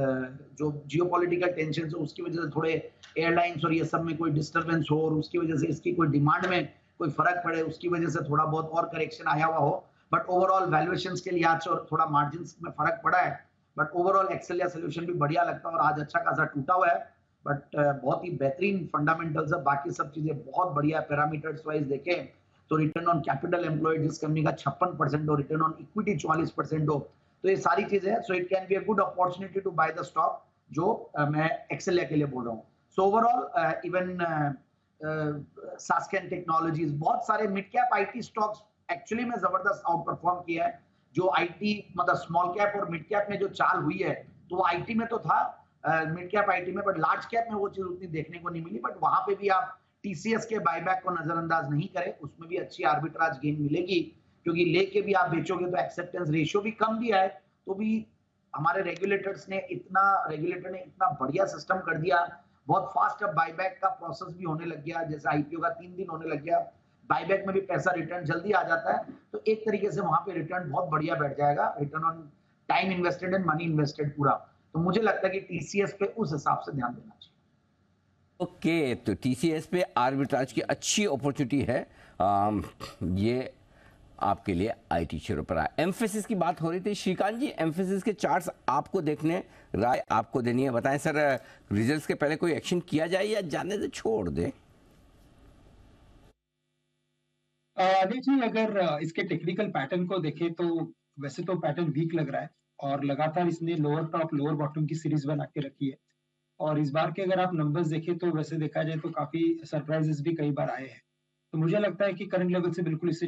जो जियोपॉलिटिकल टेंशन है उसकी वजह से थोड़े एयरलाइंस और ये सब में कोई डिस्टरबेंस हो और उसकी वजह से इसकी कोई डिमांड में कोई फर्क पड़े, उसकी वजह से थोड़ा बहुत और करेक्शन आया हुआ हो। बट ओवरऑल वैल्यूएशंस के लिहाज से और थोड़ा मार्जिन्स में फर्क पड़ा है, बट ओवरऑल एक्सेलिया सॉल्यूशन भी बढ़िया लगता है और आज अच्छा खासा टूटा हुआ है, बट बहुत ही बेहतरीन फंडामेंटल्स है। बाकी सब चीजें बहुत बढ़िया पैरामीटर्स वाइज देखें तो रिटर्न ऑन कैपिटल एम्प्लॉयड जिस कंपनी का 56% हो, रिटर्न ऑन इक्विटी 44% हो, तो ये सारी चीजें हैं। So it can be a good opportunity to buy the stock, जो मैं एक्सेलिया के लिए बोल रहा हूँ। So overall even Sasken technologies, बहुत सारे mid cap IT stocks actually में जबरदस्त आउट परफॉर्म किया है। जो आईटी मतलब स्मॉल कैप और मिड कैप में जो चाल हुई है, तो वो आईटी में तो था, मिड कैप आईटी में, बट लार्ज कैप में वो चीज उतनी देखने को नहीं मिली। बट वहां पे भी आप टीसीएस के बायबैक को नजरअंदाज नहीं करें, उसमें भी अच्छी आर्बिट्राज गेन मिलेगी, क्योंकि लेके भी आप बेचोगे तो एक्सेप्टेंस रेशियो भी कम भी है। तो भी हमारे रेगुलेटर ने इतना बढ़िया सिस्टम कर दिया, बहुत फास्ट अब बायबैक का प्रोसेस भी होने लग गया, जैसे आईपीओ का 3 दिन होने लग गया, बायबैक में भी पैसा रिटर्न जल्दी आ जाता है। तो एक तरीके से वहां पे रिटर्न बहुत बढ़िया बैठ जाएगा, return on time invested and money invested पूरा। तो मुझे लगता है कि टीसीएस पे उस हिसाब से ध्यान देना चाहिए। ओके, तो टीसीएस पे आर्बिट्राज की अच्छी अपॉर्चुनिटी है। ये आपके लिए आईटी शेयर पर आया। एम्फेसिस की बात हो रही थी, श्रीकांत जी एम्फेसिस के चार्ट्स आपको देखने, राय आपको देनी है, बताएं सर, रिजल्ट्स के पहले कोई एक्शन किया जाए या जाने दे, छोड़ दे? देखिए, अगर इसके टेक्निकल पैटर्न को देखें तो वैसे तो पैटर्न वीक लग रहा है और लगातार इसने लोअर टॉप लोअर बॉटम की सीरीज बना के रखी है। और इस बार के अगर आप नंबर्स देखें तो वैसे देखा जाए तो काफी सरप्राइजेस भी कई बार आए हैं। तो मुझे लगता है कि करंट लेवल से बिल्कुल इसे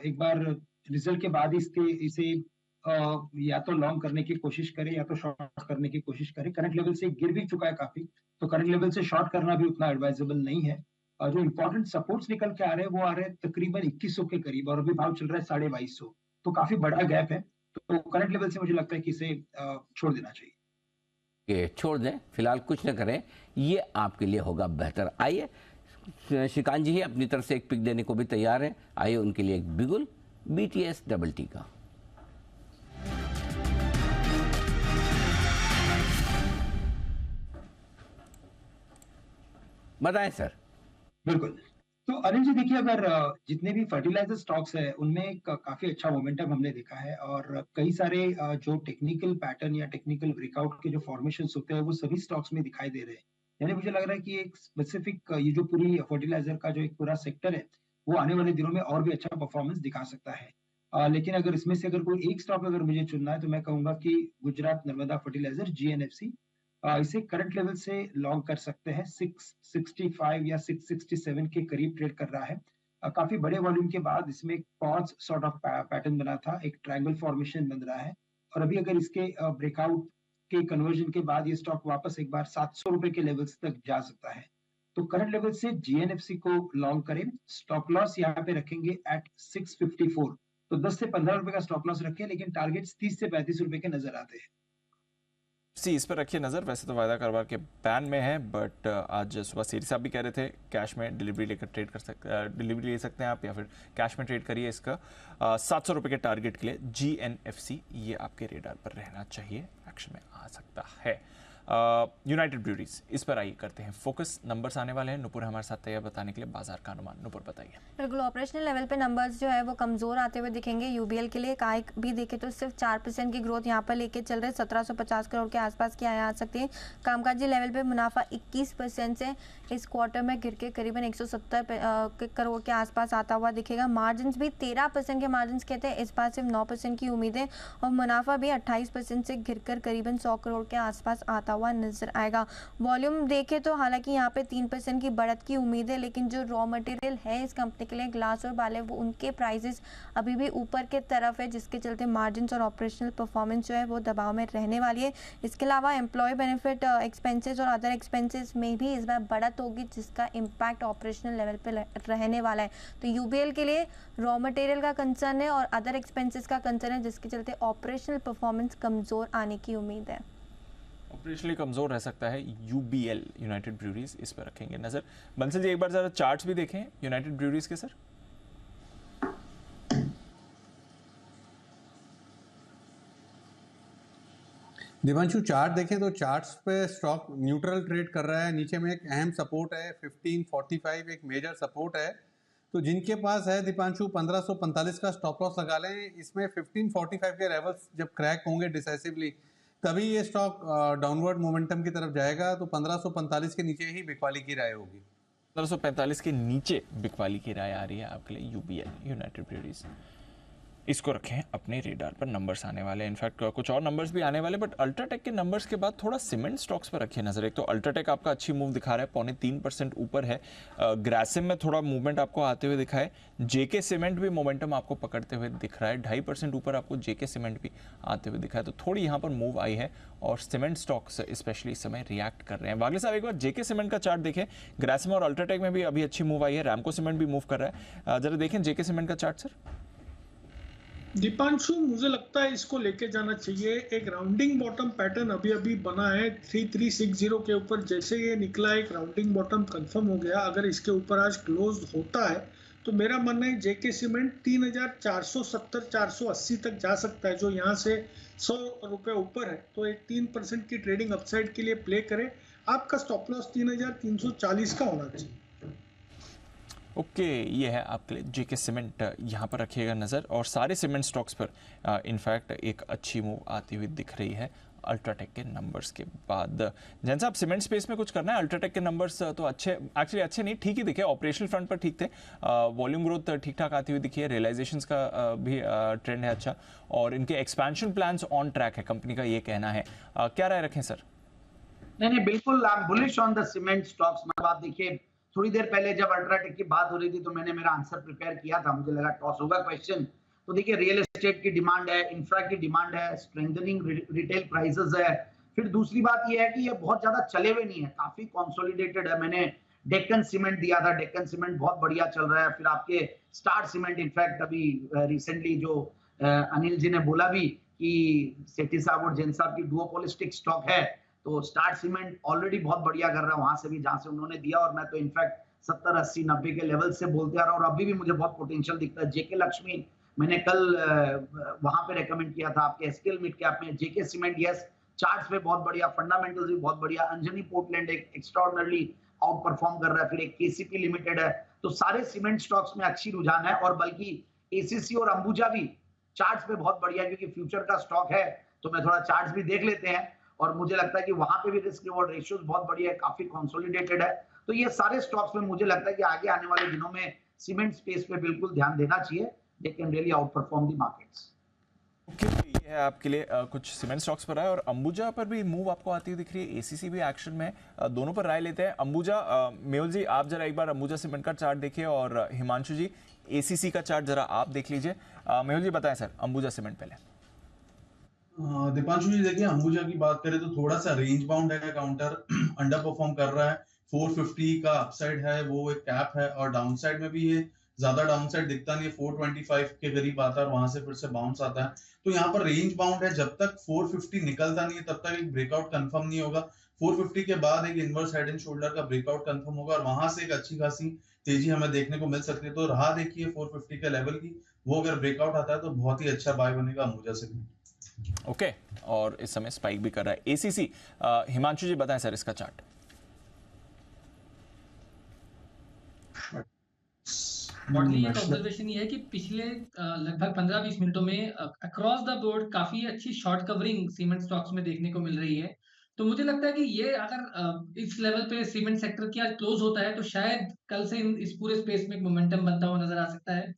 एक बार रिजल्ट के बाद इसे या तो लॉन्ग करने की कोशिश करें या तो शॉर्ट करने की कोशिश करें। करंट लेवल से गिर भी चुका है काफी, तो करंट लेवल से शॉर्ट करना भी उतना एडवाइजेबल नहीं है। और जो इंपॉर्टेंट सपोर्ट्स निकल के आ रहे हैं वो आ रहे हैं तकरीबन 2100 के करीब, और अभी भाव चल रहा है 2250, तो काफी बड़ा गैप है। तो करंट लेवल से मुझे लगता है कि इसे छोड़ देना चाहिए। छोड़ दें, फिलहाल कुछ न करें, ये आपके लिए होगा बेहतर। आइए, श्रीकांत जी ही अपनी तरफ से एक पिक देने को भी तैयार हैं। आइए उनके लिए एक बिगुल बीटीएस डबल टी का। बताएं सर। बिल्कुल, तो अनिल जी देखिए, अगर जितने भी फर्टिलाइजर स्टॉक्स है उनमें काफी अच्छा मोमेंटम हमने देखा है, और कई सारे जो टेक्निकल पैटर्न या टेक्निकल ब्रेकआउट के जो फॉर्मेशंस होते हैं वो सभी स्टॉक्स में दिखाई दे रहे हैं। यानी मुझे लग रहा है कि एक स्पेसिफिक ये जो पूरी फर्टिलाइजर का जो एक पूरा सेक्टर है वो आने वाले दिनों में और भी अच्छा परफॉर्मेंस दिखा सकता है। लेकिन अगर इसमें से अगर कोई एक स्टॉक अगर मुझे चुनना है तो मैं कहूंगा कि गुजरात नर्मदा फर्टिलाइजर GNFC, इसे करंट लेवल से लॉन्ग कर सकते हैं। 665 या 667 के करीब ट्रेड कर रहा है। काफी बड़े वॉल्यूम के बाद इसमें पॉज सॉर्ट ऑफ पैटर्न बना था, एक ट्रायंगल फॉर्मेशन बन रहा है, और अभी अगर इसके ब्रेकआउट के कन्वर्जन के बाद ये स्टॉक वापस एक बार 700 रुपए के लेवल्स तक जा सकता है। तो करंट लेवल से GNFC को लॉन्ग करें। स्टॉप लॉस यहाँ पे रखेंगे एट 654, तो 10 से 15 रुपए का स्टॉप लॉस रखें, लेकिन टारगेट्स 30 से 35 रुपए के नजर आते हैं। इस पर रखिए नजर। वैसे तो वायदा कारोबार के बैन में है, बट आज सुबह सीरी साहब भी कह रहे थे कैश में डिलीवरी लेकर ट्रेड कर सकते, डिलीवरी ले सकते हैं आप, या फिर कैश में ट्रेड करिए। इसका 700 रुपए के टारगेट के लिए GNFC ये आपके रेडार पर रहना चाहिए, एक्शन में आ सकता है। यूनाइटेड ब्रूअरीज, इस पर आइए करते हैं फोकस। नंबर्स आने वाले हैं, नुपुर हमारे साथ तैयार बताने के लिए बाजार का अनुमान। नुपुर बताइए। बिल्कुल, ऑपरेशनल लेवल पे नंबर्स जो है वो कमजोर आते हुए दिखेंगे। यूबीएल के लिए काय भी देखे तो सिर्फ 4% की ग्रोथ यहाँ पर लेके चल रहे, 1750 करोड़ के आसपास की आ सकती है। कामकाजी लेवल पे मुनाफा 21% से इस क्वार्टर में गिर के करीबन 170 करोड़ के आसपास आता हुआ दिखेगा। मार्जिन भी 13% के मार्जिन कहते हैं, इस बार सिर्फ 9% की उम्मीद है, और मुनाफा भी 28% से गिरकर करीबन 100 करोड़ के आसपास आता हुआ नजर आएगा। वॉल्यूम देखें तो हालांकि यहाँ पे 3% की बढ़त की उम्मीद है, लेकिन जो रॉ मटेरियल है इस कंपनी के लिए ग्लास और बाले, वो उनके प्राइसेस अभी भी ऊपर के तरफ है, जिसके चलते मार्जिन और ऑपरेशनल परफॉर्मेंस जो है वो दबाव में रहने वाली है। इसके अलावा एम्प्लॉय बेनिफिट एक्सपेंसेस और अदर एक्सपेंसेस में भी इस बार बढ़त होगी, जिसका इम्पैक्ट ऑपरेशनल लेवल पे रहने वाला है। तो यूबीएल के लिए रॉ मटेरियल का कंसर्न है और अदर एक्सपेंसेस का कंसर्न है, जिसके चलते ऑपरेशनल परफॉर्मेंस कमजोर आने की उम्मीद है। ऑपरेशनली कमजोर रह सकता है UBL, यूनाइटेड ब्रूअरीज, इस पर रखेंगे नजर। बंसल जी, एक बार जरा चार्ट्स भी देखें यूनाइटेड ब्रूअरीज के सर। दिवांशु, चार्ट देखें तो चार्ट्स पे स्टॉक न्यूट्रल ट्रेड कर रहा है। नीचे में एक अहम सपोर्ट है 1545, एक मेजर सपोर्ट है। तो जिनके पास है दीपांशु 1545 का स्टॉप लॉस लगा लें। इसमें 1545 के लेवल्स जब क्रैक होंगे डिसाइसिवली, तभी ये स्टॉक डाउनवर्ड मोमेंटम की तरफ जाएगा। तो 1545 के नीचे ही बिकवाली की राय होगी। 1545 के नीचे बिकवाली की राय आ रही है आपके लिए UBL, यूनाइटेड ब्रूअरीज। इसको रखें अपने रेडार पर, नंबर्स आने वाले, इनफैक्ट कुछ और नंबर्स भी आने वाले, बट अल्ट्राटेक के नंबर्स के बाद थोड़ा सीमेंट स्टॉक्स पर रखिए नजर। एक तो अल्ट्राटेक आपका अच्छी मूव दिखा रहा है, 0.3% ऊपर है। ग्रासिम में थोड़ा मूवमेंट आपको आते हुए दिखा है। जेके सीमेंट भी मोमेंटम आपको पकड़ते हुए दिख रहा है, 2.5% ऊपर आपको जेके सीमेंट भी आते हुए दिखा है। तो थोड़ी यहाँ पर मूव आई है और सीमेंट स्टॉक्स स्पेशली इस समय रिएक्ट कर रहे हैं। वागले साहब एक बार जेके सीमेंट का चार्ट देखें, ग्रासिम और अल्ट्राटेक में भी अभी अच्छी मूव आई है, रैमको सीमेंट भी मूव कर रहा है। जरा देखें जेके सीमेंट का चार्ट सर। दीपांशु, मुझे लगता है इसको लेके जाना चाहिए। एक राउंडिंग बॉटम पैटर्न अभी अभी बना है 3360 के ऊपर, जैसे ये निकला एक राउंडिंग बॉटम कंफर्म हो गया। अगर इसके ऊपर आज क्लोज होता है तो मेरा मानना है जेके सीमेंट 3470-480 तक जा सकता है, जो यहाँ से 100 रुपये ऊपर है। तो एक 3% की ट्रेडिंग अपसाइड के लिए प्ले करें। आपका स्टॉप लॉस 3340 का होना चाहिए। ओके, ये है आपके लिए जेके सीमेंट, यहाँ पर रखिएगा नज़र। और सारे सीमेंट स्टॉक्स पर इनफैक्ट एक अच्छी मूव आती हुई दिख रही है अल्ट्राटेक के नंबर्स के बाद। जैन साहब, सीमेंट स्पेस में कुछ करना है? अल्ट्राटेक के नंबर्स तो अच्छे, एक्चुअली अच्छे नहीं, ठीक ही दिखे, ऑपरेशनल फ्रंट पर ठीक थे, वॉल्यूम ग्रोथ ठीक ठाक आती हुई दिखी है, रियलाइजेशंस का भी ट्रेंड है अच्छा, और इनके एक्सपेंशन प्लान्स ऑन ट्रैक है, कंपनी का ये कहना है। क्या राय रखें सर? नहीं, बिल्कुल I am bullish on the cement stocks. मतलब आप देखिए, थोड़ी देर पहले जब अल्ट्राटेक की बात हो रही थी तो मैंने मेरा आंसर प्रिपेयर किया था, मुझे लगा टॉस होगा क्वेश्चन। तो देखिए, रियल एस्टेट की डिमांड है, इंफ्रा की डिमांड है, स्ट्रेंथनिंग रिटेल प्राइसेस है। फिर दूसरी बात ये है कि ये बहुत ज्यादा चले हुए नहीं है, काफी कंसोलिडेटेड है। मैंने डेक्कन सीमेंट दिया था, डेक्कन सीमेंट बहुत बढ़िया चल रहा है। फिर आपके स्टार सीमेंट, इनफैक्ट अभी रिसेंटली जो अनिल जी ने बोला भी कि सेठी साहब और जैन साहब की डुओपोलिस्टिक स्टॉक है, तो स्टार सीमेंट ऑलरेडी बहुत बढ़िया कर रहा है वहां से भी जहां से उन्होंने दिया। और मैं तो इनफैक्ट 70, 80, 90 के लेवल से बोलते आ रहा हूँ और अभी भी मुझे बहुत पोटेंशियल दिखता है। जेके लक्ष्मी मैंने कल वहां पे रेकमेंड किया था आपके एसकेएल मिड कैप में। जेके सीमेंट यस, चार्ट्स पे बहुत बढ़िया, फंडामेंटल्स भी बहुत बढ़िया। अंजनी पोर्टलैंड एक एक्स्ट्राऑर्डिनरी आउट परफॉर्म कर रहा है। फिर एक केसीपी लिमिटेड है। तो सारे सीमेंट स्टॉक्स में अच्छी रुझान है, और बल्कि एसीसी और अंबुजा भी चार्ट्स पे बहुत बढ़िया, क्योंकि फ्यूचर का स्टॉक है। तो मैं थोड़ा चार्ट्स भी देख लेते हैं, और मुझे लगता है कि वहां पे भी रिस्क रिवॉर्ड रेशियोज बहुत बढ़िया है, काफी कंसोलिडेटेड है। तो ये सारे स्टॉक्स में मुझे लगता है कि आगे आने वाले दिनों में सीमेंट स्पेस पे बिल्कुल ध्यान देना चाहिए। They can really out perform the markets. Okay, ये है आपके लिए कुछ सीमेंट स्टॉक्स पर है, और अंबुजा पर भी मूव आपको आती हुई दिख रही है, एसीसी भी एक्शन में। दोनों पर राय लेते हैं। अंबुजा, मेहुल जी आप जरा एक बार अंबुजा सीमेंट का चार्ट देखिए, और हिमांशु जी एसीसी का चार्ट जरा आप देख लीजिए। मेहुल जी बताएं सर, अंबुजा सीमेंट पहले। दीपांशु जी देखिए, अंबुजा की बात करें तो थोड़ा सा रेंज बाउंड है, काउंटर अंडर परफॉर्म कर रहा है। 450 का अपसाइड है, वो एक कैप है, और डाउनसाइड में भी ये ज्यादा डाउनसाइड दिखता नहीं है, 425 के करीब आता है और वहां से फिर से बाउंस आता है। तो यहाँ पर रेंज बाउंड है, जब तक 450 निकलता नहीं है तब तक एक ब्रेकआउट कंफर्म नहीं होगा। 450 के बाद एक इनवर्स हेड एंड शोल्डर का ब्रेकआउट कंफर्म होगा, और वहां से एक अच्छी खासी तेजी हमें देखने को मिल सकती है। तो राह देखिए 450 के लेवल की, वो अगर ब्रेकआउट आता है तो बहुत ही अच्छा बाय बनेगा अंबुजा सेगमेंट। ओके, और इस समय स्पाइक भी कर रहा है एसीसी। हिमांशु जी बताएं सर इसका चार्ट। ब्रॉडली एक ऑब्जर्वेशन ये है कि पिछले लगभग 15-20 मिनटों में अक्रॉस द बोर्ड काफी अच्छी शॉर्ट कवरिंग सीमेंट स्टॉक्स में देखने को मिल रही है। तो मुझे लगता है कि ये अगर इस लेवल पे सीमेंट सेक्टर की आज क्लोज होता है तो शायद कल से इस पूरे स्पेस में एक मोमेंटम बनता हुआ नजर आ सकता है।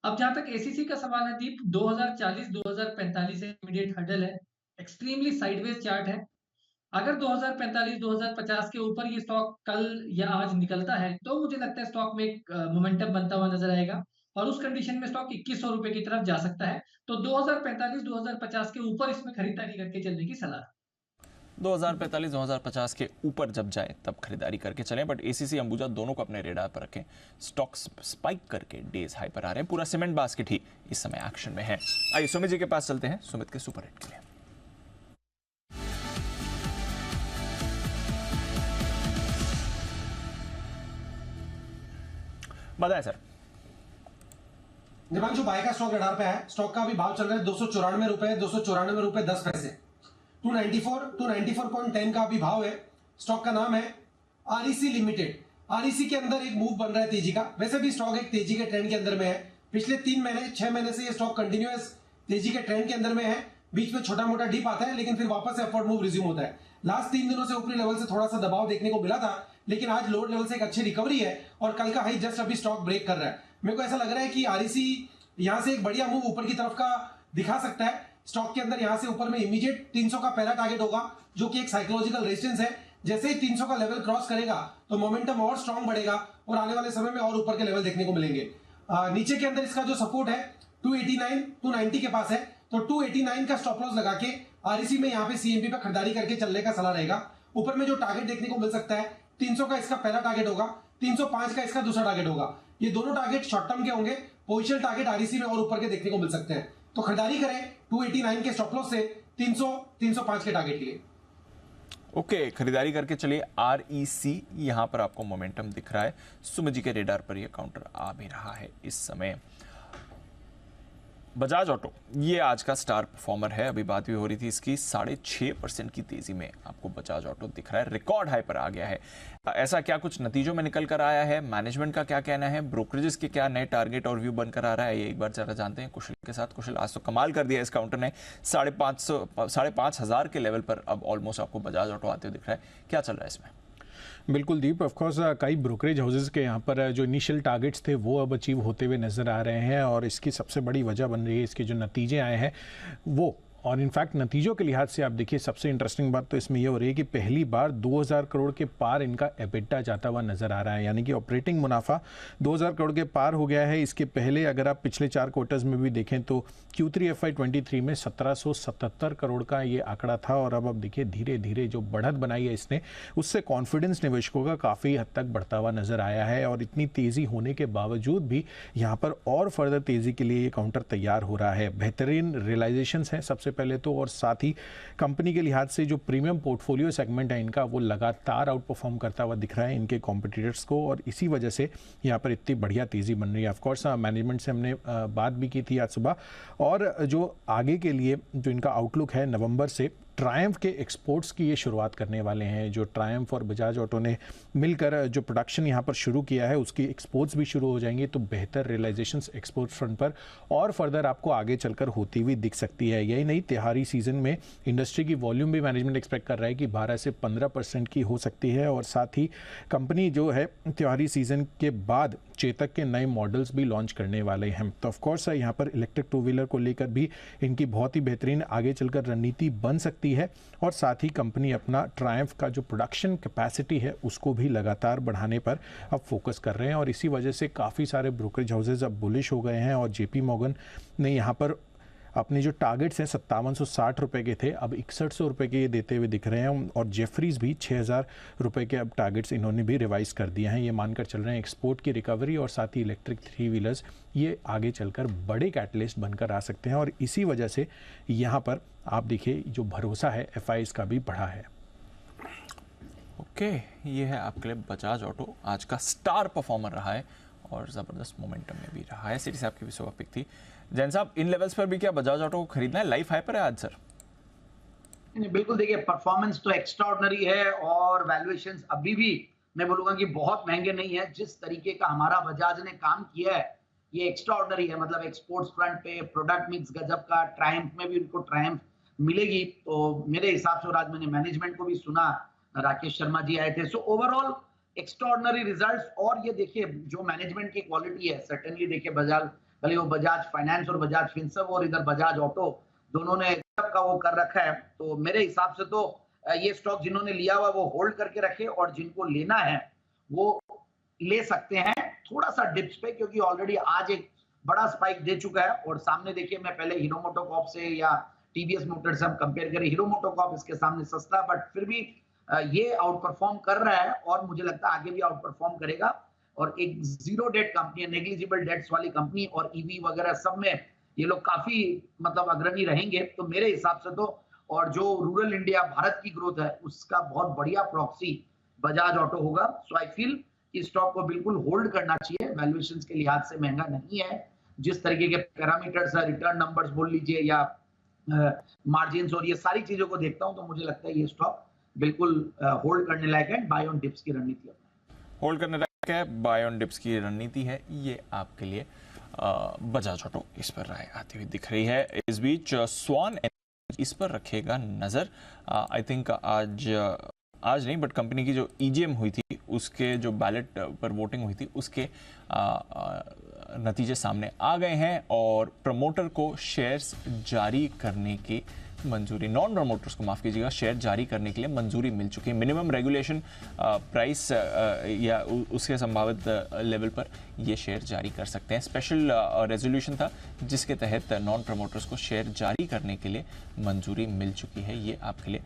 अब जहां तक एसीसी का सवाल है दीप, 2040-2045 इमीडिएट हर्डल है, एक्सट्रीमली साइडवेज चार्ट है। अगर 2045-2050 के ऊपर ये स्टॉक कल या आज निकलता है तो मुझे लगता है स्टॉक में एक मोमेंटम बनता हुआ नजर आएगा, और उस कंडीशन में स्टॉक 2100 रुपए की तरफ जा सकता है। तो 2045-2050 के ऊपर इसमें खरीदारी करके चलने की सलाह। 2045-2050 के ऊपर जब जाए तब खरीदारी करके चलें, बट एसीसी अंबुजा दोनों को अपने रेडार पर रखें। स्टॉक्स स्पाइक करके डेज हाई पर आ रहे हैं, पूरा सीमेंट बास्केट ही इस समय एक्शन में है। आइए सुमित जी के पास चलते हैं, सुमित के सुपर हिट के लिए। बताएं सर। दीपांशु, बाय का स्टॉक रडार पे है। स्टॉक का अभी भाव चल रहा है 294 रुपए, 294 रुपए 10 पैसे। 294.10 का अभी भाव है। स्टॉक का नाम है आरईसी लिमिटेड। आरईसी के अंदर एक मूव बन रहा है तेजी का। वैसे भी स्टॉक एक तेजी के ट्रेंड के अंदर में है। पिछले 3 महीने 6 महीने से ये स्टॉक कंटिन्यूअस तेजी के ट्रेंड के अंदर में है। बीच में छोटा मोटा डिप आता है, लेकिन फिर वापस से अपवर्ड मूव रिज्यूम होता है। लास्ट 3 दिनों से ऊपरी लेवल से थोड़ा सा दबाव देखने को मिला था, लेकिन आज लोअर लेवल से एक अच्छी रिकवरी है और कल का हाई जस्ट अभी स्टॉक ब्रेक कर रहा है। मेरे को ऐसा लग रहा है कि आरईसी यहाँ से एक बढ़िया मूव ऊपर की तरफ का दिखा सकता है। स्टॉक के अंदर यहाँ से ऊपर में इमीडिएट 300 का पहला टारगेट होगा, जो कि एक साइकोलॉजिकल रेजिस्टेंस है। जैसे ही 300 का लेवल क्रॉस करेगा तो मोमेंटम और स्ट्रांग बढ़ेगा और आने वाले समय में और ऊपर के लेवल देखने को मिलेंगे। नीचे के अंदर इसका जो सपोर्ट है 289 290 के पास है, तो 289 का स्टॉप लॉस लगा के आरईसी में यहाँ पे सीएमपी पे खरीदारी करके चलने का सलाह रहेगा। ऊपर में जो टारगेट देखने को मिल सकता है 300 का इसका पहला टारगेट होगा, 305 का इसका दूसरा टारगेट होगा। ये दोनों टारगेट शॉर्ट टर्म के होंगे, पोजिशनल टारगेट आरईसी में और ऊपर के देखने को मिल सकते हैं। तो खरीदारी करें 289 के स्टॉप लॉस से 300 305 के टारगेट के लिए। ओके, खरीदारी करके चलिए। आरईसी यहां पर आपको मोमेंटम दिख रहा है, सुमित जी के रेडार पर यह काउंटर आ भी रहा है इस समय। बजाज ऑटो ये आज का स्टार परफॉर्मर है, अभी बात भी हो रही थी इसकी। 6.5% की तेजी में आपको बजाज ऑटो दिख रहा है, रिकॉर्ड हाई पर आ गया है। ऐसा क्या कुछ नतीजों में निकल कर आया है, मैनेजमेंट का क्या कहना है, ब्रोकरेजेस के क्या नए टारगेट और व्यू बनकर आ रहा है, ये एक बार जरा जानते हैं कुशल के साथ। कुशल, आज तो कमाल कर दिया इस काउंटर ने, 5,500 के लेवल पर अब ऑलमोस्ट आपको बजाज ऑटो आते हुए दिख रहा है। क्या चल रहा है इसमें? बिल्कुल दीप, ऑफकोर्स कई ब्रोकरेज हाउसेस के यहाँ पर जो इनिशियल टारगेट्स थे वो अब अचीव होते हुए नज़र आ रहे हैं, और इसकी सबसे बड़ी वजह बन रही है इसके जो नतीजे आए हैं वो। और इनफैक्ट नतीजों के लिहाज से आप देखिए, सबसे इंटरेस्टिंग बात तो इसमें ये हो रही है कि पहली बार 2000 करोड़ के पार इनका एबिटा जाता हुआ नजर आ रहा है, यानी कि ऑपरेटिंग मुनाफा 2000 करोड़ के पार हो गया है। इसके पहले अगर आप पिछले 4 क्वार्टर्स में भी देखें तो Q3 FY23 में 1777 करोड़ का ये आंकड़ा था, और अब देखिए धीरे धीरे जो बढ़त बनाई है इसने, उससे कॉन्फिडेंस निवेशकों का काफ़ी हद तक बढ़ता हुआ नजर आया है। और इतनी तेज़ी होने के बावजूद भी यहाँ पर और फर्दर तेज़ी के लिए ये काउंटर तैयार हो रहा है। बेहतरीन रियलाइजेशंस हैं सबसे पहले तो, और साथ ही कंपनी के लिहाज से जो प्रीमियम पोर्टफोलियो सेगमेंट है इनका, वो लगातार आउट परफॉर्म करता हुआ दिख रहा है इनके कॉम्पिटिटर्स को, और इसी वजह से यहाँ पर इतनी बढ़िया तेज़ी बन रही है। ऑफकोर्स मैनेजमेंट से हमने बात भी की थी आज सुबह, और जो आगे के लिए जो इनका आउटलुक है, नवंबर से ट्रायम्फ के एक्सपोर्ट्स की ये शुरुआत करने वाले हैं। जो ट्रायम्फ और बजाज ऑटो ने मिलकर जो प्रोडक्शन यहाँ पर शुरू किया है उसकी एक्सपोर्ट्स भी शुरू हो जाएंगी, तो बेहतर रियलाइजेशंस एक्सपोर्ट फ्रंट पर और फर्दर आपको आगे चलकर होती हुई दिख सकती है। यही नहीं, त्योहारी सीजन में इंडस्ट्री की वॉल्यूम भी मैनेजमेंट एक्सपेक्ट कर रहा है कि 12 से 15% की हो सकती है, और साथ ही कंपनी जो है त्योहारी सीजन के बाद चेतक के नए मॉडल्स भी लॉन्च करने वाले हैं। तो ऑफकोर्स यहाँ पर इलेक्ट्रिक 2 व्हीलर को लेकर भी इनकी बहुत ही बेहतरीन आगे चलकर रणनीति बन सकती है, और साथ ही कंपनी अपना ट्रायम्फ का जो प्रोडक्शन कैपेसिटी है उसको भी लगातार बढ़ाने पर अब फोकस कर रहे हैं। और इसी वजह से काफ़ी सारे ब्रोकरेज हाउसेज अब बुलिश हो गए हैं, और JP मॉर्गन ने यहाँ पर अपने जो टारगेट्स हैं 5760 रुपये के थे, अब 6100 रुपये के ये देते हुए दिख रहे हैं, और जेफरीज भी 6000 रुपये के अब टारगेट्स इन्होंने भी रिवाइज कर दिए हैं। ये मानकर चल रहे हैं एक्सपोर्ट की रिकवरी और साथ ही इलेक्ट्रिक 3 व्हीलर्स ये आगे चलकर बड़े कैटलिस्ट बनकर आ सकते हैं, और इसी वजह से यहाँ पर आप देखिए जो भरोसा है FIs का भी बढ़ा है। ओके, ये है आपके लिए बजाज ऑटो आज का स्टार परफॉर्मर रहा है, और ज़बरदस्त मोमेंटम में भी रहा है। सीरीज आपकी भी सुबह पिक थी। जैन साहब, इन लेवल्स पर भी क्या बजाज ऑटो को खरीदना है? लाइफ हाई पर है आज सर? बिल्कुल, देखिए परफॉर्मेंस तो एक्स्ट्राऑर्डिनरी है, और वैल्यूएशंस अभी भी मैं बोलूंगा कि बहुत महंगे नहीं है। जिस तरीके का हमारा बजाज ने काम किया है ये एक्स्ट्राऑर्डिनरी है, मतलब एक्सपोर्ट्स फ्रंट पे प्रोडक्ट मिक्स गजब का, ट्रायम्फ में भी उनको ट्रायम्फ मिलेगी। तो मेरे हिसाब से, और आज मैंने मैनेजमेंट को भी सुना, राकेश शर्मा जी आए थे, सो ओवरऑल एक्स्ट्राऑर्डिनरी रिजल्ट्स। और ये देखिए जो मैनेजमेंट की क्वालिटी है, सर्टेनली देखिए बजाज, भले वो बजाज फाइनेंस और बजाज फिनसर्व और इधर बजाज ऑटो दोनों ने का वो कर रखा है। तो मेरे हिसाब से तो ये स्टॉक जिन्होंने लिया हुआ वो होल्ड करके रखे, और जिनको लेना है वो ले सकते हैं थोड़ा सा डिप्स पे, क्योंकि ऑलरेडी आज एक बड़ा स्पाइक दे चुका है। और सामने देखिए, मैं पहले हीरो मोटोकॉर्प से या TVS मोटर्स से हम कंपेयर करें, हीरो मोटोकॉर्प इसके सामने सस्ता, बट फिर भी ये आउट परफॉर्म कर रहा है, और मुझे लगता है आगे भी आउट परफॉर्म करेगा। और एक जीरो डेट कंपनी है, नेग्लिजिबल डेट्स वाली कंपनी, और EV वगैरह सब में ये लोग काफी मतलब अग्रणी रहेंगे। तो मेरे हिसाब से तो, और जो रूरल इंडिया भारत की ग्रोथ है उसका बहुत बढ़िया प्रॉक्सी बजाज ऑटो होगा। सो आई फील कि स्टॉक को बिल्कुल होल्ड करना चाहिए, वैल्यूएशंस के लिहाज से महंगा नहीं है। जिस तरीके के पैरामीटर्स है, रिटर्न नंबर्स बोल लीजिए या मार्जिन्स, और ये सारी चीजों को देखता हूं तो मुझे लगता है ये स्टॉक बिल्कुल होल्ड करने लायक है। बाय ऑन डिप्स की रणनीति होल्ड करने लायक है, बाय ऑन डिप्स की रणनीति है, ये आपके लिए बजाज ऑटो इस पर राय आती हुई दिख रही है। इस बीच स्वान इस पर रखेगा नजर। आई थिंक आज नहीं, बट कंपनी की जो EGM हुई थी उसके जो बैलेट पर वोटिंग हुई थी उसके नतीजे सामने आ गए हैं और प्रमोटर को शेयर्स जारी करने की मंजूरी, नॉन प्रमोटर्स को माफ कीजिएगा, शेयर जारी करने के लिए मंजूरी मिल चुकी है। मिनिमम रेगुलेशन प्राइस या उसके संभावित लेवल पर ये शेयर जारी कर सकते हैं। स्पेशल रेजोल्यूशन था जिसके तहत नॉन प्रमोटर्स को शेयर जारी करने के लिए मंजूरी मिल चुकी है। ये आपके लिए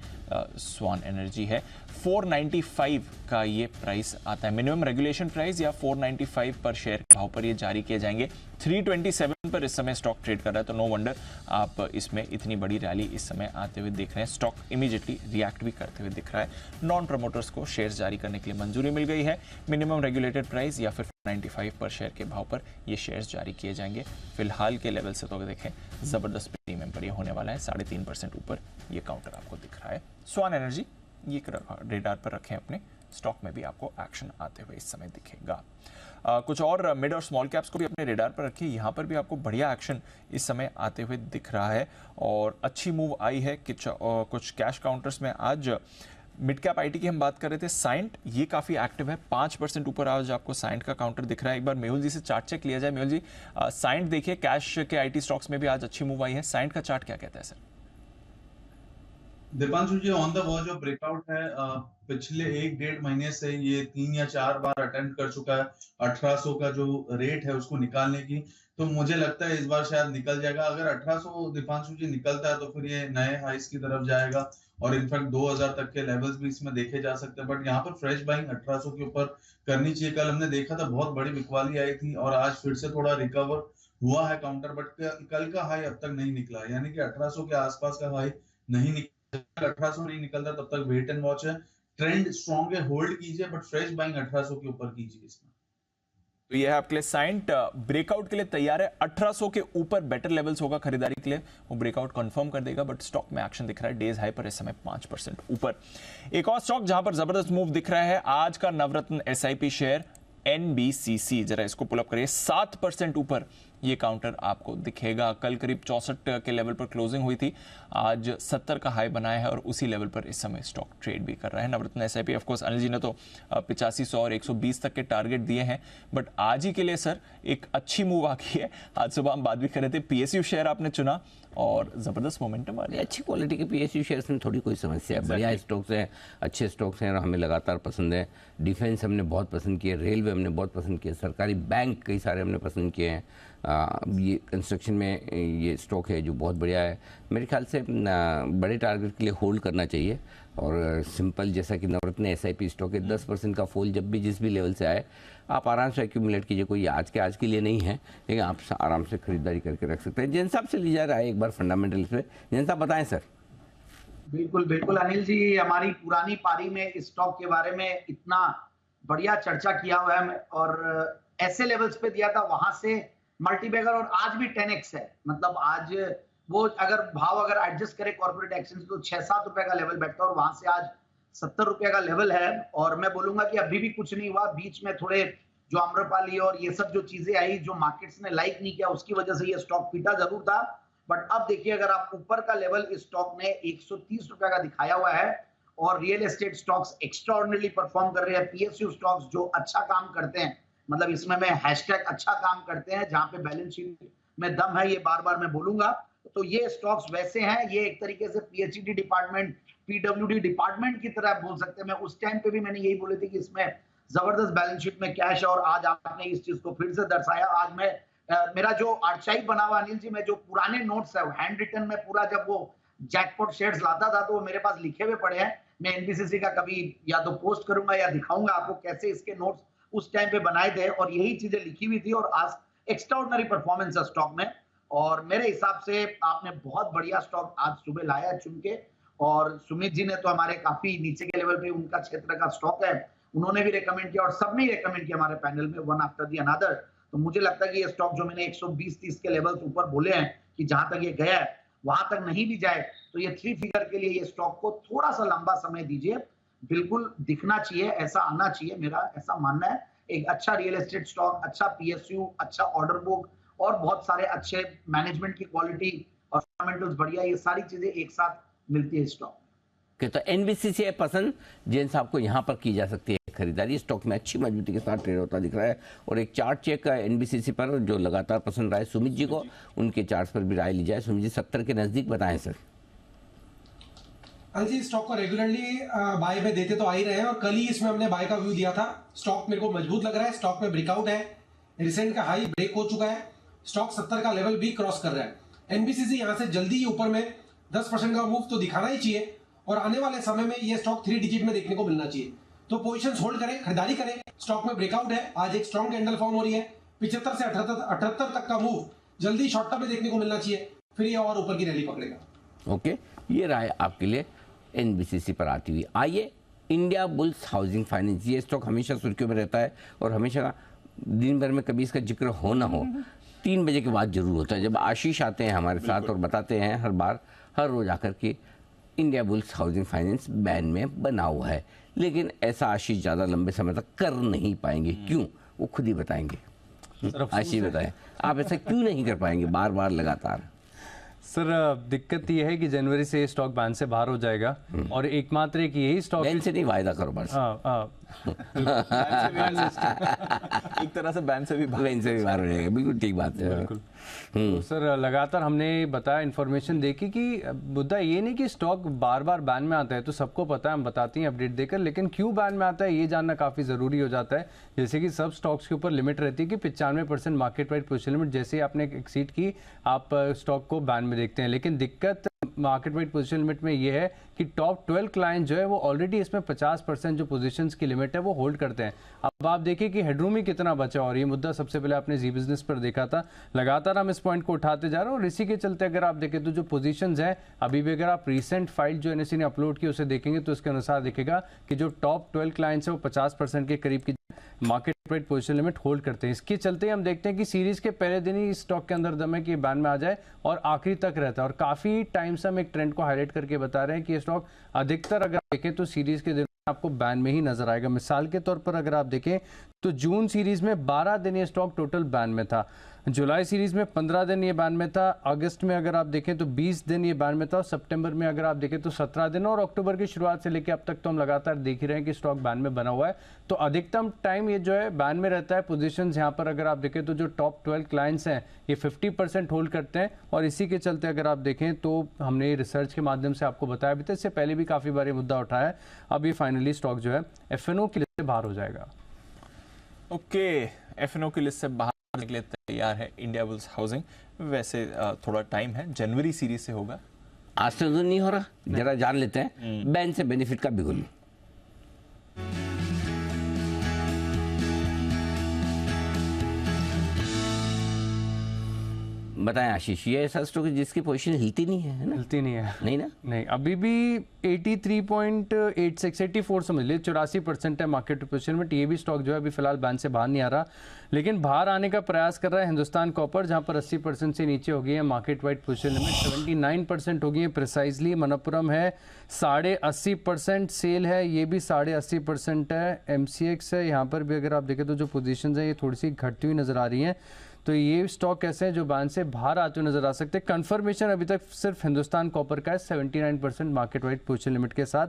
स्वान एनर्जी है। 495 का ये प्राइस आता है, मिनिमम रेगुलेशन प्राइस या 495 पर शेयर के भाव पर ये जारी किए जाएंगे। 327 पर इस समय स्टॉक ट्रेड कर रहा है, तो नो वंडर आप इसमें इतनी बड़ी रैली इस समय आते हुए देख रहे हैं। स्टॉक इमीडिएटली रिएक्ट भी करते हुए दिख रहा है। नॉन प्रमोटर्स को शेयर जारी करने के लिए मंजूरी मिल गई है। मिनिमम रेगुलेटेड प्राइस या फिर 495 पर शेयर के भाव पर ये शेयर्स जारी किए जाएंगे। फिलहाल के लेवल से तो अगर देखें जबरदस्त प्रीमियम पर ये होने वाला है, 3.5% ऊपर ये काउंटर आपको दिख रहा है। स्वान एनर्जी ये रेडार पर रखें अपने, स्टॉक में भी आपको एक्शन आते हुए इस समय दिखेगा। कुछ और मिड और स्मॉल कैप्स को भी अपने रेडार पर रखिए, यहाँ पर भी आपको बढ़िया एक्शन इस समय आते हुए दिख रहा है और अच्छी मूव आई है कुछ कैश काउंटर्स में। आज मिड कैप आईटी की हम बात कर रहे थे, साइंट ये काफी एक्टिव है, 5% ऊपर आज आपको साइंट का काउंटर दिख रहा है। एक बार मेहुल जी से चार्ट चेक लिया जाए। मेहुल जी, साइंट देखिए कैश के आईटी स्टॉक्स में भी आज अच्छी मूव आई है, साइंट का चार्ट क्या कहता है sir? Deepanshu ji on the verge of breakout है। पिछले 1-1.5 महीने से ये 3 या 4 बार अटेम्प्ट कर चुका है 1800 का जो रेट है उसको निकालने की, तो मुझे लगता है इस बार शायद निकल जाएगा। अगर 1800 दीपांशु जी निकलता है तो फिर ये नए हाइस की तरफ जाएगा और इनफैक्ट 2000 तक के लेवल्स भी इसमें देखे जा सकते हैं। बट यहाँ पर फ्रेश बाइंग 1800 के ऊपर करनी चाहिए। कल हमने देखा था बहुत बड़ी बिकवाली आई थी और आज फिर से थोड़ा रिकवर हुआ है काउंटर, बट कल का हाई अब तक नहीं निकला, यानी कि 1800 के आसपास का हाई नहीं निकला। 1800 नहीं निकलता तब तक वेट एंड वॉच है। ट्रेंड स्ट्रॉन्ग है, होल्ड कीजिए, बट फ्रेश बाइंग 1800 के ऊपर कीजिए इसमें। तो ये है आपके लिए साइंट, ब्रेकआउट के लिए तैयार है। 1800 के ऊपर बेटर लेवल्स होगा खरीदारी के लिए, वो ब्रेकआउट कंफर्म कर देगा। बट स्टॉक में एक्शन दिख रहा है डेज हाई पर इस समय 5% ऊपर। एक और स्टॉक जहां पर जबरदस्त मूव दिख रहा है आज का नवरत्न एसआईपी शेयर NBCC, जरा इसको पुलअप करिए, 7% ऊपर ये काउंटर आपको दिखेगा। कल करीब 64 के लेवल पर क्लोजिंग हुई थी, आज 70 का हाई बनाया है और उसी लेवल पर इस समय स्टॉक ट्रेड भी कर रहा है। नवरत्न SIP of course Anil ji ने तो 8500 और 120 तक के टारगेट दिए हैं, बट आज ही के लिए सर एक अच्छी मूव आ गई है। आज सुबह हम बात भी कर रहे थे, PSU शेयर आपने चुना और जबरदस्त मोमेंटम आ रही है। अच्छी क्वालिटी के PSU शेयर्स में थोड़ी कोई समस्या है, बढ़िया स्टॉक्स हैं, अच्छे स्टॉक्स हैं और हमें लगातार पसंद है। डिफेंस हमने बहुत पसंद किए, रेलवे हमने बहुत पसंद किए, सरकारी बैंक कई सारे हमने पसंद किए हैं। ये कंस्ट्रक्शन में ये स्टॉक है जो बहुत बढ़िया है। मेरे ख्याल से बड़े टारगेट के लिए होल्ड करना चाहिए और सिंपल जैसा कि नवरत्न एसआईपी स्टॉक है, 10% का फॉल जब भी जिस भी लेवल से आए आप आराम से एक्यूमुलेट कीजिए। कोई आज के लिए नहीं है, लेकिन आप आराम से खरीदारी करके रख सकते हैं। जिन साहब से लिया रहा है एक बार फंडामेंटल्स पे, जिन साहब बताएं सर। बिल्कुल बिल्कुल अनिल जी, हमारी पुरानी पारी में इस स्टॉक के बारे में इतना बढ़िया चर्चा किया हुआ है और ऐसे लेवल्स पे दिया था, वहां से मल्टीबैगर और आज भी 10x है। मतलब आज वो अगर भाव अगर एडजस्ट करे कॉर्पोरेट एक्शन से तो 6-7 रुपए का लेवल बैठता है और वहां से आज 70 रुपए का लेवल है। और मैं बोलूंगा कि अभी भी कुछ नहीं हुआ, बीच में थोड़े जो आम्रपाली और ये सब जो चीजें आई जो मार्केट्स ने लाइक नहीं किया उसकी वजह से ये स्टॉक पीटा जरूर था। बट अब देखिए अगर आप ऊपर का लेवल इस स्टॉक ने 130 रुपए का दिखाया हुआ है और real estate stocks extraordinary perform कर रहे हैं। PSU स्टॉक्स जो अच्छा काम करते हैं, मतलब इसमें मैं हैशटैग अच्छा काम करते हैं, जहां पे बैलेंस शीट में दम है, ये बार बार मैं बोलूंगा। तो ये स्टॉक्स वैसे हैं, ये एक तरीके से PhD डिपार्टमेंट, PWD डिपार्टमेंट की तरह बोल सकते हैं। मैं उस टाइम पे भी मैंने यही बोले थे कि इसमें जबरदस्त बैलेंस शीट में कैश है और आज आपने इस चीज को फिर से दर्शाया। आज मैं मेरा जो आर्काइव बना हुआ अनिल जी में जो पुराने नोट्स है हैंड रिटन में पूरा, जब वो जैकपॉट शेयर्स लाता था तो वो मेरे पास लिखे हुए पड़े हैं। मैं NBCC का कभी या तो पोस्ट करूंगा या दिखाऊंगा आपको कैसे इसके नोट्स उस टाइम पे बनाए थे और यही चीजें लिखी हुई थी। और आज एक्स्ट्राऑर्डिनरी परफॉर्मेंस है स्टॉक में और मेरे हिसाब से आपने बहुत बढ़िया स्टॉक आज सुबह लाया चुन के। और सुमित जी ने तो हमारे काफी नीचे के लेवल पे उनका क्षेत्र का स्टॉक है, उन्होंने भी रेकमेंड किया और सबने रेकमेंड किया हमारे पैनल में, वन आफ्टर दी अनदर। तो मुझे लगता है कि ये स्टॉक जो मैंने 120-30 के लेवल्स ऊपर बोले हैं कि जहां तक ये गया है वहां तक नहीं भी जाए तो ये 3 फिगर के लिए ये स्टॉक को थोड़ा सा लंबा समय दीजिए। बिल्कुल दिखना चाहिए, ऐसा आना चाहिए, मेरा ऐसा मानना है। एक अच्छा रियल एस्टेट स्टॉक, अच्छा PSU, अच्छा ऑर्डर बुक और बहुत सारे अच्छे मैनेजमेंट की क्वालिटी और फंडामेंटल्स बढ़िया, ये सारी चीजें एक साथ मिलती है स्टॉक। तो NBCC पसंद जेन साहब को यहाँ पर की जा सकती है खरीदारी, स्टॉक में अच्छी मजबूती के साथ ट्रेड होता दिख रहा है। और एक चार्ट चेक एनबीसीसी पर जो लगातार पसंद रहा है सुमित जी को, उनके चार्ट्स पर भी राय ली जाए। सुमित जी 70 के नज़दीक बताएं सर। हाँ जी, स्टॉक को रेगुलरली बाय में देते तो आ ही रहे हैं और कल ही इसमें हमने बाय का व्यू दिया था। स्टॉक मेरे को मजबूत लग रहा है, स्टॉक में ब्रेकआउट है, रिसेंट का हाई ब्रेक हो चुका है, स्टॉक 70 का लेवल भी क्रॉस कर रहा है। एनबीसीसी यहां से जल्दी ही ऊपर में 10% का मूव तो दिखाना ही चाहिए और आने वाले समय में ये स्टॉक 3 डिजिट में देखने को मिलना चाहिए। तो पोजीशंस होल्ड करें, खरीदारी करें। स्टॉक में ब्रेकआउट है, आज एक स्ट्रॉन्ग कैंडल फॉर्म हो रही है, 75 से 78 तक का मूव जल्दी शॉर्ट टर्म में देखने को मिलना चाहिए, फिर ये और ऊपर की रैली पकड़ेगा। ओके, ये राय आपके लिए एनबीसीसी पर आती हुई। आइए इंडिया बुल्स हाउसिंग फाइनेंस, ये स्टॉक हमेशा सुर्खियों में रहता है और हमेशा दिन भर में कभी इसका जिक्र हो ना हो 3 बजे के बाद जरूर होता है, जब आशीष आते हैं हमारे साथ और बताते हैं हर रोज आकर के India bulls housing finance ban में बना हुआ है। लेकिन ऐसा आशीष ज़्यादा लंबे समय तक कर नहीं पाएंगे। क्यों, वो खुद ही बताएंगे। आशीष बताएं, आप ऐसा क्यों नहीं कर पाएंगे बार बार लगातार? सर दिक्कत ये है कि जनवरी से ये स्टॉक बैन से बाहर हो जाएगा और एकमात्र एक यही स्टॉक बैन से नहीं, वायदा करो बस। एक तरह से बैन से भी बाहर हो जाएगा, बिल्कुल ठीक बात है। तो सर लगातार हमने बताया, इन्फॉर्मेशन देखी कि मुद्दा ये नहीं कि स्टॉक बार बार बैन में आता है, तो सबको पता है, हम बताते हैं अपडेट देकर, लेकिन क्यों बैन में आता है ये जानना काफ़ी ज़रूरी हो जाता है। जैसे कि सब स्टॉक्स के ऊपर लिमिट रहती है कि 95% मार्केट वाइड पोजीशन लिमिट, जैसे ही आपने एक्सीड की आप स्टॉक को बैन में देखते हैं। लेकिन दिक्कत मार्केट वाइड पोजीशन लिमिट में ये है कि टॉप 12 क्लाइंट जो है वो ऑलरेडी इसमें 50% जो पोजीशंस की लिमिट है वो होल्ड करते हैं। अब आप देखिए कि हेडरूम ही कितना बचा, और ये मुद्दा सबसे पहले आपने जी बिजनेस पर देखा था। लगातार हम इस पॉइंट को उठाते जा रहे हैं और इसी के चलते अगर आप देखें तो जो पोजीशंस हैं अभी भी, अगर आप रिसेंट फाइल जो एनएसई ने अपलोड की उसे देखेंगे तो उसके अनुसार दिखेगा कि जो टॉप 12 क्लाइंट्स है वो 50% के करीब की market wide position limit hold करते हैं। इसके चलते हम देखते हैं कि सीरीज के पहले दिन ही स्टॉक के अंदर दम है कि बैन में आ जाए और आखिरी तक रहता है। और काफी टाइम से हम एक ट्रेंड को हाईलाइट करके बता रहे हैं कि ये स्टॉक अधिकतर अगर देखें तो सीरीज के दिन आपको बैन में ही नजर आएगा। मिसाल के तौर पर अगर आप देखें तो जून सीरीज में 12 दिन ये स्टॉक टोटल बैन में था, जुलाई सीरीज में 15 दिन ये बैन में था, अगस्त में अगर आप देखें तो 20 दिन ये बैन में था, सितंबर में अगर आप देखें तो 17 दिन, और अक्टूबर की शुरुआत से लेकर अब तक तो हम लगातार देख ही रहे हैं कि स्टॉक बैन में बना हुआ है। तो अधिकतम टाइम ये जो है बैन में रहता है। पोजीशंस यहाँ पर अगर आप देखें तो जो टॉप 12 क्लाइंट्स हैं ये 50% होल्ड करते हैं, और इसी के चलते अगर आप देखें तो हमने रिसर्च के माध्यम से आपको बताया भी था, इससे पहले भी काफ़ी बार ये मुद्दा उठाया है। अब ये फाइनली स्टॉक जो है एफएनओ की लिस्ट से बाहर हो जाएगा। ओके, एफएनओ की लिस्ट से बाहर निकले तैयार है इंडिया बुल्स हाउसिंग। वैसे थोड़ा टाइम है, जनवरी सीरीज से होगा, आज से तो नहीं हो रहा, जरा जान लेते हैं बैन से बेनिफिट का बिगुल। बताएं आशीष, ये ऐसा स्टॉक है जिसकी पोजीशन हिलती नहीं है ना? हिलती नहीं है, नहीं ना? नहीं, अभी भी 83.86 84 समझ लीजिए 84% है मार्केट पोजीशन में। ये भी स्टॉक जो है अभी फिलहाल बैन से बाहर नहीं आ रहा, लेकिन बाहर आने का प्रयास कर रहा है हिंदुस्तान कॉपर, जहां पर 80% से नीचे हो गई है मार्केट वाइड पोजीशन लिमिट, 79% हो गई है प्रिसाइजली। मनप्पुरम है 80.5% सेल है, ये भी 80.5% है। एमसीएक्स है, यहाँ पर भी अगर आप देखें तो जो पोजीशंस है ये थोड़ी सी घटती हुई नजर आ रही हैं। तो ये स्टॉक ऐसे हैं जो बैन से बाहर आते हुए नजर आ सकते हैं। कंफर्मेशन अभी तक सिर्फ हिंदुस्तान कॉपर का है 79% मार्केट वाइड पोजीशन लिमिट के साथ,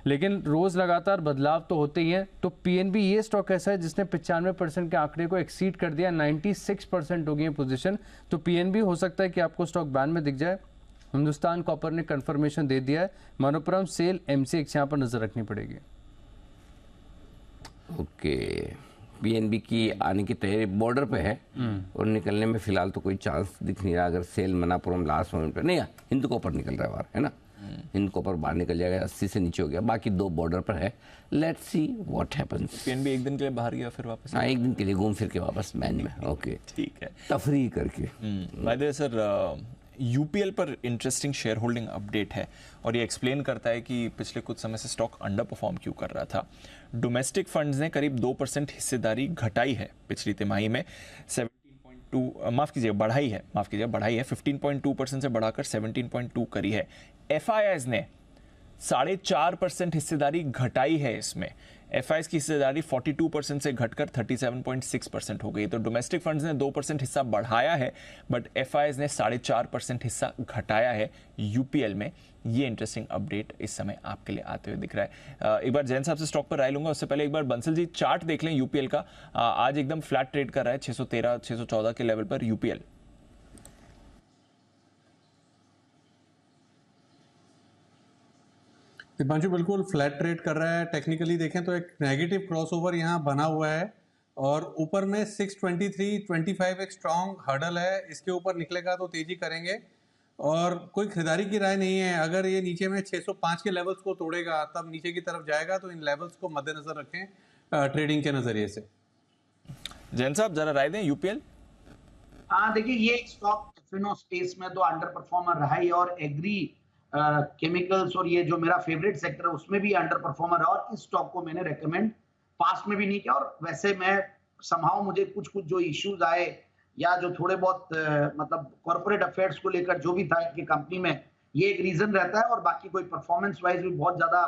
लेकिन रोज लगातार बदलाव तो होते ही हैं। तो पीएनबी ये स्टॉक ऐसा है जिसने 95% के आंकड़े को एक्सीड कर दिया, 96% हो गई है पोजीशन। तो पीएनबी हो सकता है कि आपको स्टॉक बैन में दिख जाए। हिंदुस्तान कॉपर ने कंफर्मेशन दे दिया है। मनोपुरम, सेल, एमसीएक्स यहाँ पर नजर रखनी पड़ेगी। ओके, पीएनबी की आने की तैयारी बॉर्डर पे है और निकलने में फिलहाल तो कोई चांस दिख नहीं रहा। अगर सेल, मनापुरम लास्ट मोमेंट पे नहीं, हिंद कॉपर निकल रहा है बाहर, है ना? हिंद कॉपर बाहर निकल जाएगा, 80 से नीचे हो गया, बाकी 2 बॉर्डर पर है। Let's see what happens. PNB एक दिन के लिए बाहर गया, फिर वापस? हाँ, एक दिन के लिए घूम फिर के वापस बैन में। ओके, ठीक है, तफरी करके। By the way sir, UPL पर इंटरेस्टिंग शेयर होल्डिंग अपडेट है और ये एक्सप्लेन करता है कि पिछले कुछ समय से स्टॉक अंडर परफॉर्म क्यों कर रहा था। डोमेस्टिक फंड्स ने करीब 2% हिस्सेदारी घटाई है पिछली तिमाही में, 17.2 बढ़ाई है 15.2% से बढ़ाकर 17.2 करी है। एफआईआईज ने 4.5% हिस्सेदारी घटाई है इसमें। एफआईज की हिस्सेदारी 42% से घटकर 37.6% हो गई। तो डोमेस्टिक फंड्स ने 2% हिस्सा बढ़ाया है, बट एफआईज ने 4.5% हिस्सा घटाया है यूपीएल में। ये इंटरेस्टिंग अपडेट इस समय आपके लिए आते हुए दिख रहा है। एक बार जैन साहब से स्टॉक पर राय लूंगा, उससे पहले एक बार बंसल जी चार्ट देख लें यूपीएल का। आज एकदम फ्लैट ट्रेड कर रहा है 613 614 के लेवल पर यूपीएल। दीपांशु बिल्कुल फ्लैट ट्रेड कर रहा है। टेक्निकली देखें तो एक नेगेटिव क्रॉसओवर यहाँ बना हुआ है और ऊपर में 623.25 एक स्ट्रॉन्ग हर्डल है। इसके ऊपर निकलेगा तो तेजी करेंगे और कोई खरीदारी की राय नहीं है। अगर ये नीचे में 605 के लेवल्स को तोड़ेगा तब नीचे की तरफ जाएगा, तो इन लेवल्स को मद्देनजर रखें ट्रेडिंग के नजरिए से। जैन साहब जरा राय दें यूपीएल। हाँ देखिए, ये एक स्टॉक एफएनओ स्पेस में तो अंडर परफॉर्मर रहा है और एग्री केमिकल्स और ये जो मेरा फेवरेट सेक्टर है उसमें भी अंडर परफॉर्मर है। और इस स्टॉक को मैंने रेकमेंड पास्ट में भी नहीं किया। और वैसे मैं समहाउ मुझे कुछ जो इश्यूज आए या जो थोड़े बहुत मतलब कॉर्पोरेट अफेयर्स को लेकर जो भी था कि कंपनी में, ये एक रीजन रहता है। और बाकी कोई परफॉर्मेंस वाइज भी बहुत ज्यादा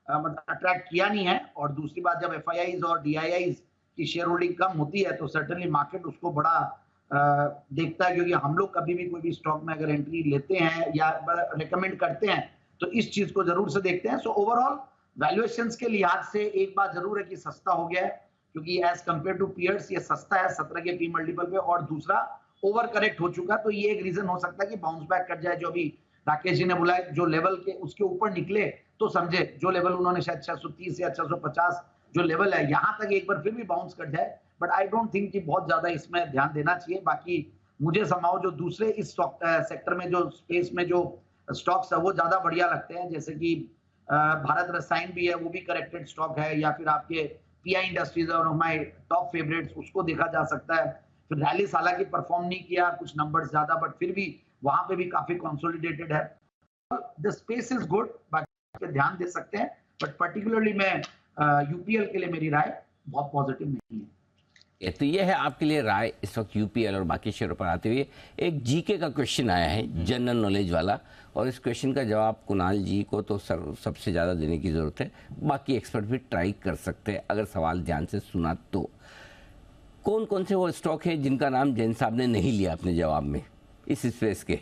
मतलब अट्रैक्ट किया नहीं है। और दूसरी बात, जब एफआईआईज और डीआईआईज की शेयर होल्डिंग कम होती है तो सर्टेनली मार्केट उसको बड़ा देखता है, क्योंकि हम लोग कभी भी कोई भी स्टॉक में अगर एंट्री लेते हैं या रेकमेंड करते हैं तो इस चीज को जरूर से देखते हैं। सो ओवरऑल वैल्यूएशंस के लिहाज से एक बात जरूर है कि सस्ता हो गया है, क्योंकि एज कंपेयर टू पीयर्स ये सस्ता है 17 के पी मल्टीपल पे। और दूसरा ओवर करेक्ट हो चुका, तो ये एक रीजन हो सकता है कि बाउंस बैक कर जाए। जो अभी राकेश जी ने बोला जो लेवल के उसके ऊपर निकले तो समझे, जो लेवल उन्होंने शायद 630 या 650 जो लेवल है यहाँ तक एक बार फिर भी बाउंस कर जाए, बट आई डोंट थिंक कि बहुत ज्यादा इसमें ध्यान देना चाहिए। बाकी मुझे समाओ जो दूसरे इस स्टॉक सेक्टर में जो स्पेस में जो स्टॉक्स है वो ज्यादा बढ़िया लगते हैं, जैसे कि भारत रसायन भी है, वो भी करेक्टेड स्टॉक है, या फिर आपके पीआई इंडस्ट्रीज है, माय टॉप फेवरेट्स, उसको देखा जा सकता है। फिर रैलिस हालांकि परफॉर्म नहीं किया कुछ नंबर्स ज्यादा, बट फिर भी वहां पे भी काफी कंसोलिडेटेड है। द स्पेस इज गुड, बाकी ध्यान दे सकते हैं, बट पर्टिकुलरली मैं यूपीएल के लिए मेरी राय बहुत पॉजिटिव नहीं है। तो ये है आपके लिए राय इस वक्त यूपीएल और बाकी शेयरों पर आते हुए। एक जीके का क्वेश्चन आया है, जनरल नॉलेज वाला, और इस क्वेश्चन का जवाब कुणाल जी को तो सबसे ज़्यादा देने की ज़रूरत है। बाकी एक्सपर्ट भी ट्राई कर सकते हैं अगर सवाल ध्यान से सुना तो। कौन कौन से वो स्टॉक है जिनका नाम जैन साहब ने नहीं लिया अपने जवाब में इस स्पेस के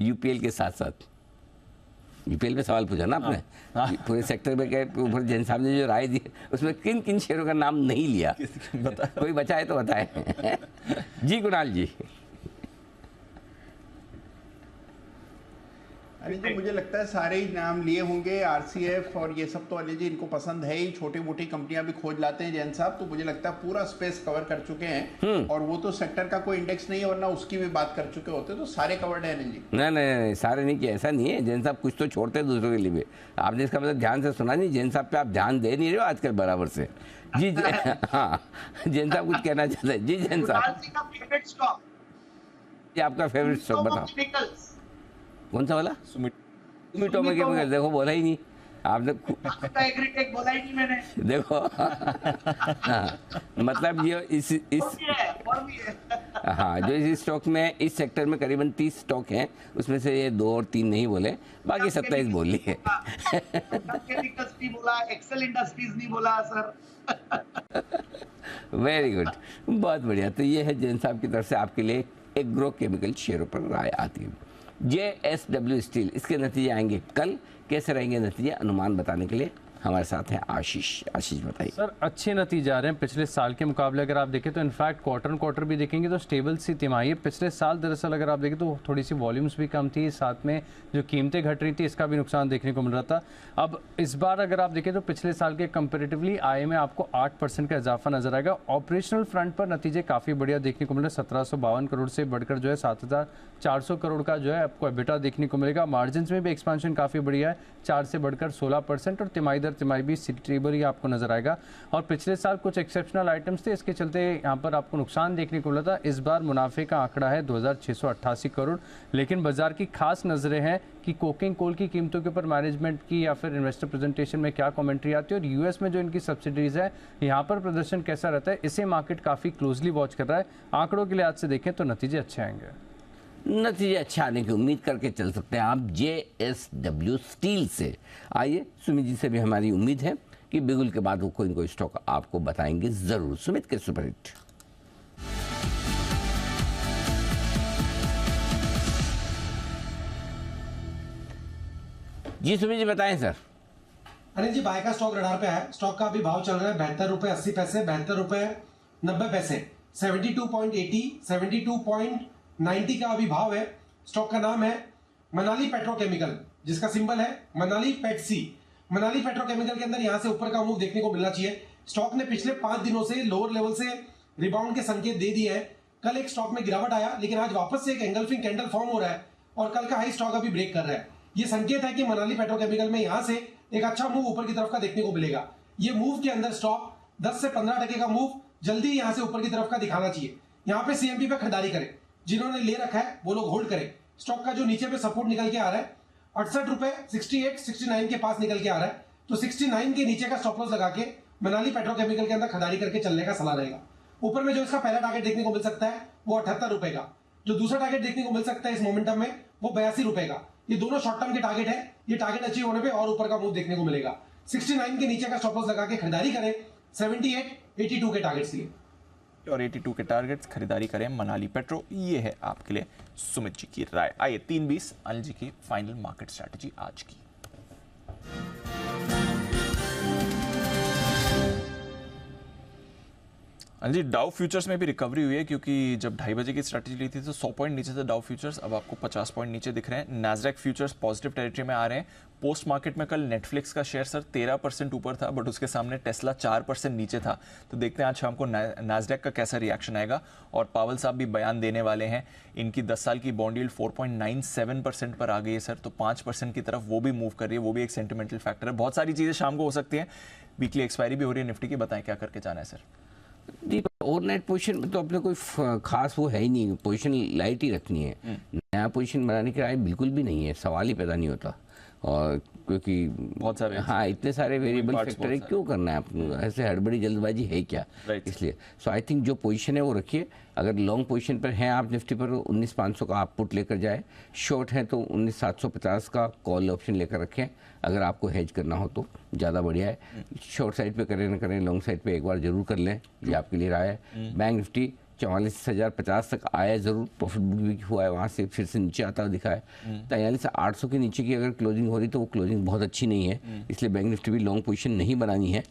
यूपीएल के साथ साथ? यूपीएल में सवाल पूछा ना आपने, पूरे सेक्टर में के ऊपर जैन साहब ने जो राय दी उसमें किन किन शेयरों का नाम नहीं लिया, कोई बचा है तो बताए। जी कुणाल जी। अनिल जी मुझे लगता है सारे ही नाम लिए होंगे, आरसीएफ और ये सब तो अनिल जी इनको पसंद है ही। छोटी मोटी कंपनियां भी खोज लाते हैं जैन साहब, तो मुझे लगता है पूरा स्पेस कवर कर चुके हैं। और वो तो सेक्टर का कोई इंडेक्स नहीं है, वरना उसकी भी बात कर चुके होते, तो सारे कवर्ड है अनिल जी। नहीं सारे नहीं किया, ऐसा नहीं है। जैन साहब कुछ तो छोड़ते हैं दूसरों के लिए भी। आपने इसका मतलब ध्यान से सुना नहीं, जैन साहब पे आप ध्यान दे नहीं रहे हो आजकल बराबर से। जी हाँ, जैन साहब कुछ कहना चाहते हैं। जी जैन साहब, आपका फेवरेट स्टॉक बताओ। कौन सा वाला? Sumitomo chemical. देखो बोला ही नहीं आपने, एग्रीटेक बोला ही नहीं मैंने। देखो मतलब ये इस हाँ, जो इस स्टॉक में इस सेक्टर में करीबन 30 स्टॉक हैं, उसमें से ये 2 और 3 नहीं बोले, बाकी 27 बोली है। केमिकल्स नहीं बोला, एक्सेल इंडस्ट्रीज नहीं बोला सर। वेरी गुड, बहुत बढ़िया। तो ये है जैन साहब की तरफ से आपके लिए एग्रो केमिकल शेयरों पर राय आती है। JSW स्टील, इसके नतीजे आएंगे कल। कैसे रहेंगे नतीजे, अनुमान बताने के लिए हमारे साथ हैं आशीष बताइए। सर अच्छे नतीजे आ रहे हैं पिछले साल के मुकाबले। अगर आप देखें तो इनफैक्ट क्वार्टर भी देखेंगे तो स्टेबल सी तिमाही है। पिछले साल दरअसल अगर आप देखें तो थोड़ी सी वॉल्यूम्स भी कम थी, साथ में जो कीमतें घट रही थी इसका भी नुकसान देखने को मिल रहा था। अब इस बार अगर आप देखें तो पिछले साल के कंपेरेटिवली आय में आपको 8% का इजाफा नजर आएगा। ऑपरेशनल फ्रंट पर नतीजे काफ़ी बढ़िया देखने को मिल रहे हैं। 1752 करोड़ से बढ़कर जो है 7400 करोड़ का जो है आपको एबिटा देखने को मिलेगा। मार्जिन में भी एक्सपेंशन काफ़ी बढ़िया है, 4 से बढ़कर 16%, और तिमाही दर तिमाही भी स्टेबल ही आपको नजर आएगा। और पिछले साल कुछ एक्सेप्शनल आइटम्स थे, इसके चलते यहाँ पर आपको नुकसान देखने को मिला था। इस बार मुनाफे का आंकड़ा है 2688 करोड़, लेकिन बाजार की खास नजरें हैं कि कोकिंग कोल की कीमतों के ऊपर मैनेजमेंट की या फिर इन्वेस्टर प्रेजेंटेशन में क्या कमेंट्री आती है, और यूएस में जो इनकी सब्सिडीज है यहाँ पर प्रदर्शन कैसा रहता है, इसे मार्केट काफ़ी क्लोजली वॉच कर रहा है। आंकड़ों के लिहाज से देखें तो नतीजे अच्छे आएंगे। नतीजे अच्छे आने की उम्मीद करके चल सकते हैं आप JSW स्टील से। आइए सुमित जी से भी हमारी उम्मीद है कि बिगुल के बाद वो कोई न कोई स्टॉक आपको बताएंगे जरूर। सुमित के सुपरहिट। जी सुमित जी बताएं सर। अनिल जी बाय का स्टॉक रडार पे है। स्टॉक का अभी भाव चल रहा है 72 रुपए 80 पैसे, 72 रुपए 90 पैसे, 72.80, 72.90 का अभी भाव है। स्टॉक का नाम है मनाली पेट्रोकेमिकल, जिसका सिंबल है मनाली पेटसी। मनाली पेट्रोकेमिकल के अंदर यहां से ऊपर का मूव देखने को मिलना चाहिए। स्टॉक ने पिछले 5 दिनों से लोअर लेवल से रिबाउंड के संकेत दे दिए हैं। कल एक स्टॉक में गिरावट आया, लेकिन आज वापस से एक एंगल्फिंग कैंडल फॉर्म हो रहा है और कल का हाई स्टॉक अभी ब्रेक कर रहा है। ये संकेत है कि मनाली पेट्रोकेमिकल में यहां से एक अच्छा मूव ऊपर की तरफ का देखने को मिलेगा। ये मूव के अंदर स्टॉक 10 से 15% का मूव जल्दी यहां से ऊपर की तरफ का दिखाना चाहिए। यहां पे CMP पे खरीदारी करें, जिन्होंने ले रखा है वो लोग होल्ड करें। स्टॉक का जो नीचे पे सपोर्ट निकल के आ रहा है 68 रुपए 68 69 के पास निकल के आ रहा है, तो 69 के नीचे का स्टॉप लॉस लगा के मनाली पेट्रोकेमिकल के अंदर खरीदारी करके चलने का सलाह रहेगा। ऊपर में जो इसका पहला टारगेट देखने को मिल सकता है वो 78 रुपए का, जो दूसरा टारगेट देखने को मिल सकता है इस मोमेंटम में वो 82 रुपए का। ये दोनों शॉर्ट टर्म के टारगेट है। ये टारगेट अचीव होने पे और ऊपर का मूव देखने को मिलेगा। 69 के नीचे का स्टॉप लॉस लगा के खरीदारी करें 78 82 के टारगेट्स लिए, और 82 के टारगेट्स खरीदारी करें मनाली पेट्रो। ये है आपके लिए सुमित जी की राय। आइए 3:20 अनिल जी की फाइनल मार्केट स्ट्रैटेजी आज की। अनिल जी डाउ फ्यूचर्स में भी रिकवरी हुई है, क्योंकि जब 2:30 बजे की स्ट्रैटेजी ली थी तो 100 पॉइंट नीचे थे डाउ फ्यूचर्स, अब आपको 50 पॉइंट नीचे दिख रहे हैं। नैस्डैक फ्यूचर्स पॉजिटिव टेरिटरी में आ रहे हैं। पोस्ट मार्केट में कल नेटफ्लिक्स का शेयर सर 13% ऊपर था, बट उसके सामने टेस्ला 4% नीचे था। तो देखते हैं आज शाम को नैस्डैक का कैसा रिएक्शन आएगा। और पावल साहब भी बयान देने वाले हैं। इनकी 10 साल की बॉन्ड यील्ड 4.97% पर आ गई है सर, तो 5% की तरफ वो भी मूव कर रही है। वो भी एक सेंटिमेंटल फैक्टर है। बहुत सारी चीज़ें शाम को हो सकती हैं। वीकली एक्सपायरी भी हो रही है निफ्टी की, बताएं क्या करके जाना है सर। जी ओवरनाइट पोजीशन में तो अपने कोई खास वो है ही नहीं, पोजीशन लाइट ही रखनी है। नया पोजीशन बनाने की राय बिल्कुल भी नहीं है, सवाल ही पैदा नहीं होता। और क्योंकि बहुत सारे हाँ इतने सारे वेरिएबल फैक्टर है, क्यों करना है आपको ऐसे हड़बड़ी जल्दबाजी है क्या, इसलिए सो आई थिंक जो पोजीशन है वो रखिए। अगर लॉन्ग पोजीशन पर हैं आप निफ्टी पर 19,500 का आप पुट लेकर जाए, शॉर्ट है तो 19,750 का कॉल ऑप्शन लेकर रखें। अगर आपको हेज करना हो तो ज़्यादा बढ़िया है। शॉर्ट साइड पे करें ना करें, लॉन्ग साइड पे एक बार जरूर कर लें, ये आपके लिए राय है। बैंक निफ्टी 44,050 तक आया जरूर, प्रॉफिट बुक भी हुआ है, वहाँ से फिर से नीचे आता हुआ दिखा है। 43,800 के नीचे की अगर क्लोजिंग हो रही तो वो क्लोजिंग बहुत अच्छी नहीं है, इसलिए बैंक निफ्टी भी लॉन्ग पोजीशन नहीं बनानी है।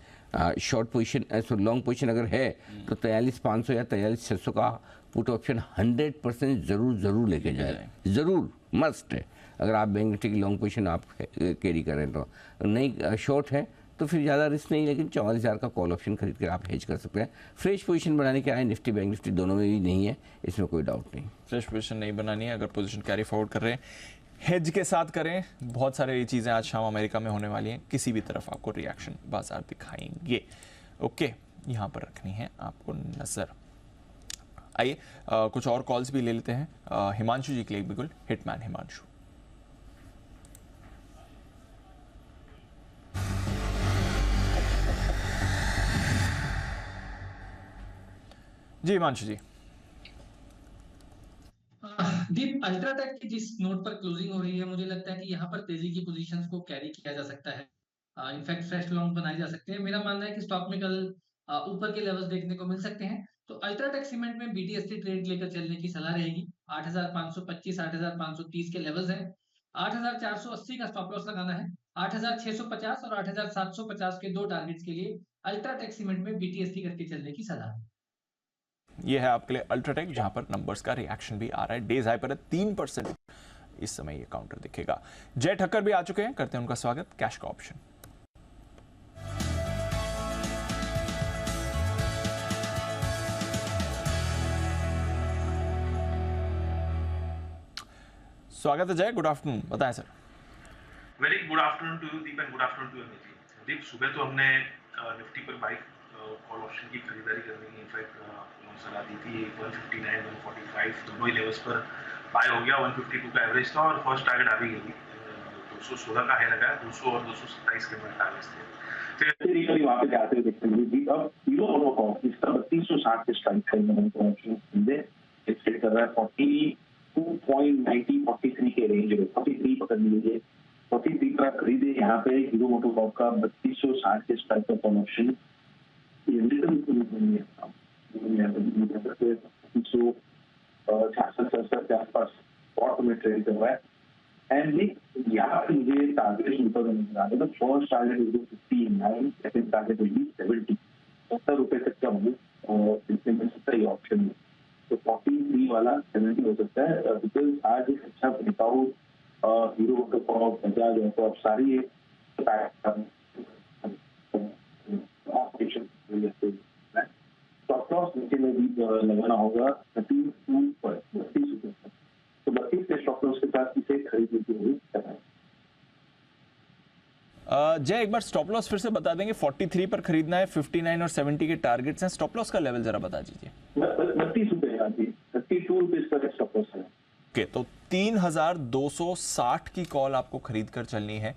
शॉर्ट पोजीशन लॉन्ग पोजीशन अगर है तो 43,500 या 43,600 का पुट ऑप्शन 100% जरूर लेके जाए, जरूर मस्ट है। अगर आप बैंक निफ्टी की लॉन्ग पोजीशन आप कैरी करें तो नहीं, शॉर्ट है तो फिर ज़्यादा रिस्क नहीं, लेकिन 44,000 का कॉल ऑप्शन खरीद कर आप हेज कर सकते हैं। फ्रेश पोजीशन बनाने के आए निफ्टी बैंक निफ्टी दोनों में भी नहीं है, इसमें कोई डाउट नहीं। फ्रेश पोजीशन नहीं बनानी है, अगर पोजीशन कैरी फॉरवर्ड कर रहे हैं हेज के साथ करें। बहुत सारे ये चीज़ें आज शाम अमेरिका में होने वाली हैं, किसी भी तरफ आपको रिएक्शन बाजार दिखाएंगे। ओके, यहाँ पर रखनी है आपको नज़र। आइए कुछ और कॉल्स भी ले लेते हैं। हिमांशु जी के लिए बिल्कुल हिटमैन हिमांशु। जी हिमांशु जी। दीप अल्ट्राटेक की जिस नोट पर क्लोजिंग हो रही है, मुझे लगता है कि यहाँ पर तेजी की पोजीशंस को कैरी किया जा सकता है। इनफैक्ट फ्रेश लॉन्ग बनाए जा सकते हैं। मेरा मानना है कि स्टॉक में कल ऊपर के लेवल्स देखने को मिल सकते हैं। तो अल्ट्राटेक सीमेंट में BTST ट्रेड लेकर चलने की सलाह रहेगी। 8,525 8,530 के लेवल्स हैं। 8,480 का स्टॉप लॉस लगाना है। 8,650 और 8,750 के दो टारगेट्स के लिए अल्ट्राटेक सीमेंट में BTST करके चलने की सलाह है। ये है आपके लिए अल्ट्राटेक, जहां पर नंबर्स का रिएक्शन भी आ रहा है। डेज हाई पर 3% इस समय ये काउंटर दिखेगा। जय ठक्कर भी आ चुके हैं, करते हैं उनका स्वागत। कैश का ऑप्शन स्वागत है जय, गुड आफ्टरनून, बताएं sir. Very good afternoon to you Deep and good afternoon to Anil. Deep सुबह तो हमने निफ्टी पर बाई कॉल ऑप्शन की खरीदारी करने की इनफैक्ट सलाह दी थी। 159 145 दोनों ही लेवल्स पर बाय हो गया। 152 का एवरेज था और फर्स्ट टारगेट आ भी गई 216 का है लगा है। 200 और 227 के मेरे टारगेट्स थे। फिर रिकवरी वहां पे जाते हुए देखते हैं। अब हीरो मोटोकॉर्प इसका 3260 के स्ट्राइक है। मैंने ऑप्शन खरीदे, ट्रेड कर रहा है 40 2.90 43 के रेंज में, 43 पकड़ लीजिए, 43 पर खरीदे। यहाँ पे हीरो मोटोकॉर्प का 3260 के स्ट्राइक का कॉल ऑप्शन 66 के आसपास स्पॉट में ट्रेड कर रहा है। एंड यहाँ पे मुझे टारगेट ऊपर नजर आ रहा है। तो first target is 59, second target is 70, 70 रुपए तक का मुझे और इसमें मिल सकता है ये ऑप्शन में। तो 43 वाला 70 हो सकता है, बिकॉज आज एक अच्छा breakout hero MotoCorp, Bajaj auto सारी स्टॉप लॉस नीचे में भी लगाना होगा 32 पर 32 रुपए तक। तो 32 के स्टॉप लॉस के साथ इसे खरीदने की होगी। जय एक बार स्टॉप लॉस फिर से बता देंगे। 43 पर खरीदना है, 59 और 70 के टारगेट्स हैं। स्टॉप लॉस का लेवल जरा बता दीजिए। 32 रुपए, 32 रुपीज का स्टॉप लॉस है। ओके, तो 3260 की कॉल आपको खरीद कर चलनी है।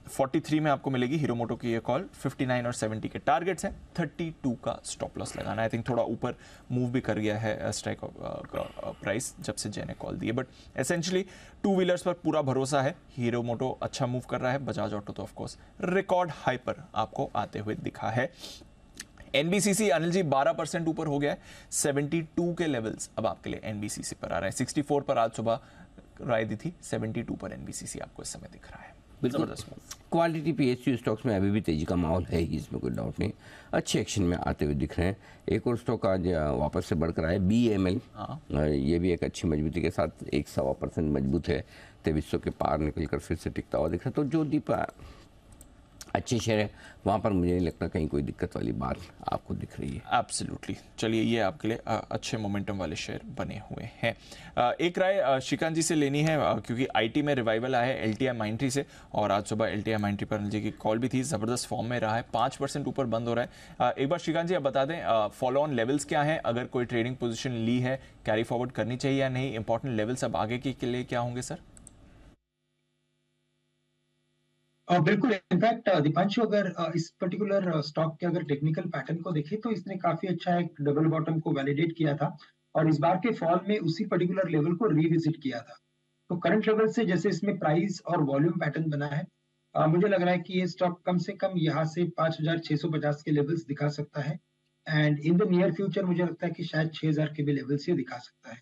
43 में आपको मिलेगी हीरो मोटो की ये कॉल। 59 और 70 के टारगेट्स हैं, 32 का स्टॉप लॉस लगाना। आई थिंक थोड़ा ऊपर मूव भी कर गया है स्ट्राइक का प्राइस जब से जय ने कॉल दी है, बट एसेंशियली टू व्हीलर्स पर पूरा भरोसा है। हीरो मोटो अच्छा मूव कर रहा है, बजाज ऑटो तो ऑफकोर्स रिकॉर्ड हाई पर आपको आते हुए दिखा है। एनबीसीसी अनिल जी 12% ऊपर हो गया है, 72 के लेवल्स अब आपके लिए एनबीसीसी पर आ रहे हैं। 64 पर आज सुबह राय दी थी, 72 पर एनबीसीसी आपको इस समय दिख रहा है। बिल्कुल क्वालिटी पीएसयू स्टॉक्स में अभी भी तेजी का माहौल है ही, इसमें कोई डाउट नहीं। अच्छे एक्शन में आते हुए दिख रहे हैं। एक और स्टॉक आज वापस से बढ़कर आया BML, ये भी एक अच्छी मजबूती के साथ 1.25% मजबूत है, 2300 के पार निकलकर फिर से टिकता हुआ दिख रहा है। तो जो दीपा अच्छे शेयर है वहाँ पर मुझे नहीं लगता कहीं कोई दिक्कत वाली बात आपको दिख रही है। एब्सोल्युटली। चलिए, ये आपके लिए अच्छे मोमेंटम वाले शेयर बने हुए हैं। एक राय श्रीकांत जी से लेनी है, क्योंकि आईटी में रिवाइवल आया है LTI Mindtree से, और आज सुबह LTI Mindtree पर जी की कॉल भी थी, ज़बरदस्त फॉर्म में रहा है, 5% ऊपर बंद हो रहा है। एक बार श्रीकांत जी आप बता दें फॉलो ऑन लेवल्स क्या हैं, अगर कोई ट्रेडिंग पोजिशन ली है कैरी फॉरवर्ड करनी चाहिए या नहीं, इंपॉर्टेंट लेवल्स अब आगे के लिए क्या होंगे सर? बिल्कुल, इनफैक्ट दीपांशु अगर इस पर्टिकुलर स्टॉक के अगर टेक्निकल पैटर्न को देखें तो इसने काफी अच्छा एक डबल बॉटम को वैलिडेट किया था और इस बार के फॉल में उसी पर्टिकुलर लेवल को रिविजिट किया था। तो करंट लेवल से जैसे इसमें प्राइस और वॉल्यूम पैटर्न बना है, मुझे लग रहा है कि ये स्टॉक कम से कम यहाँ से 5650 के लेवल्स दिखा सकता है and in the near future मुझे लगता है कि शायद 6000 के भी लेवल्स ये दिखा सकता है।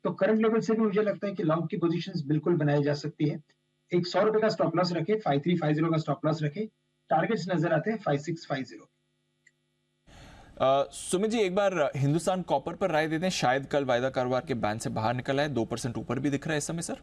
तो करंट लेवल से भी मुझे लगता है कि लॉन्ग की पोजीशंस बिल्कुल बनाई जा सकती है। एक 100 रुपए का स्टॉप लॉस रखे, 5350 का स्टॉप लॉस रखे, टारगेट्स नजर आते हैं 5650। सुमित जी एक बार हिंदुस्तान कॉपर पर राय देते हैं, शायद कल वायदा कारोबार के बैंड से बाहर निकला है, 2% ऊपर भी दिख रहा है इस समय सर।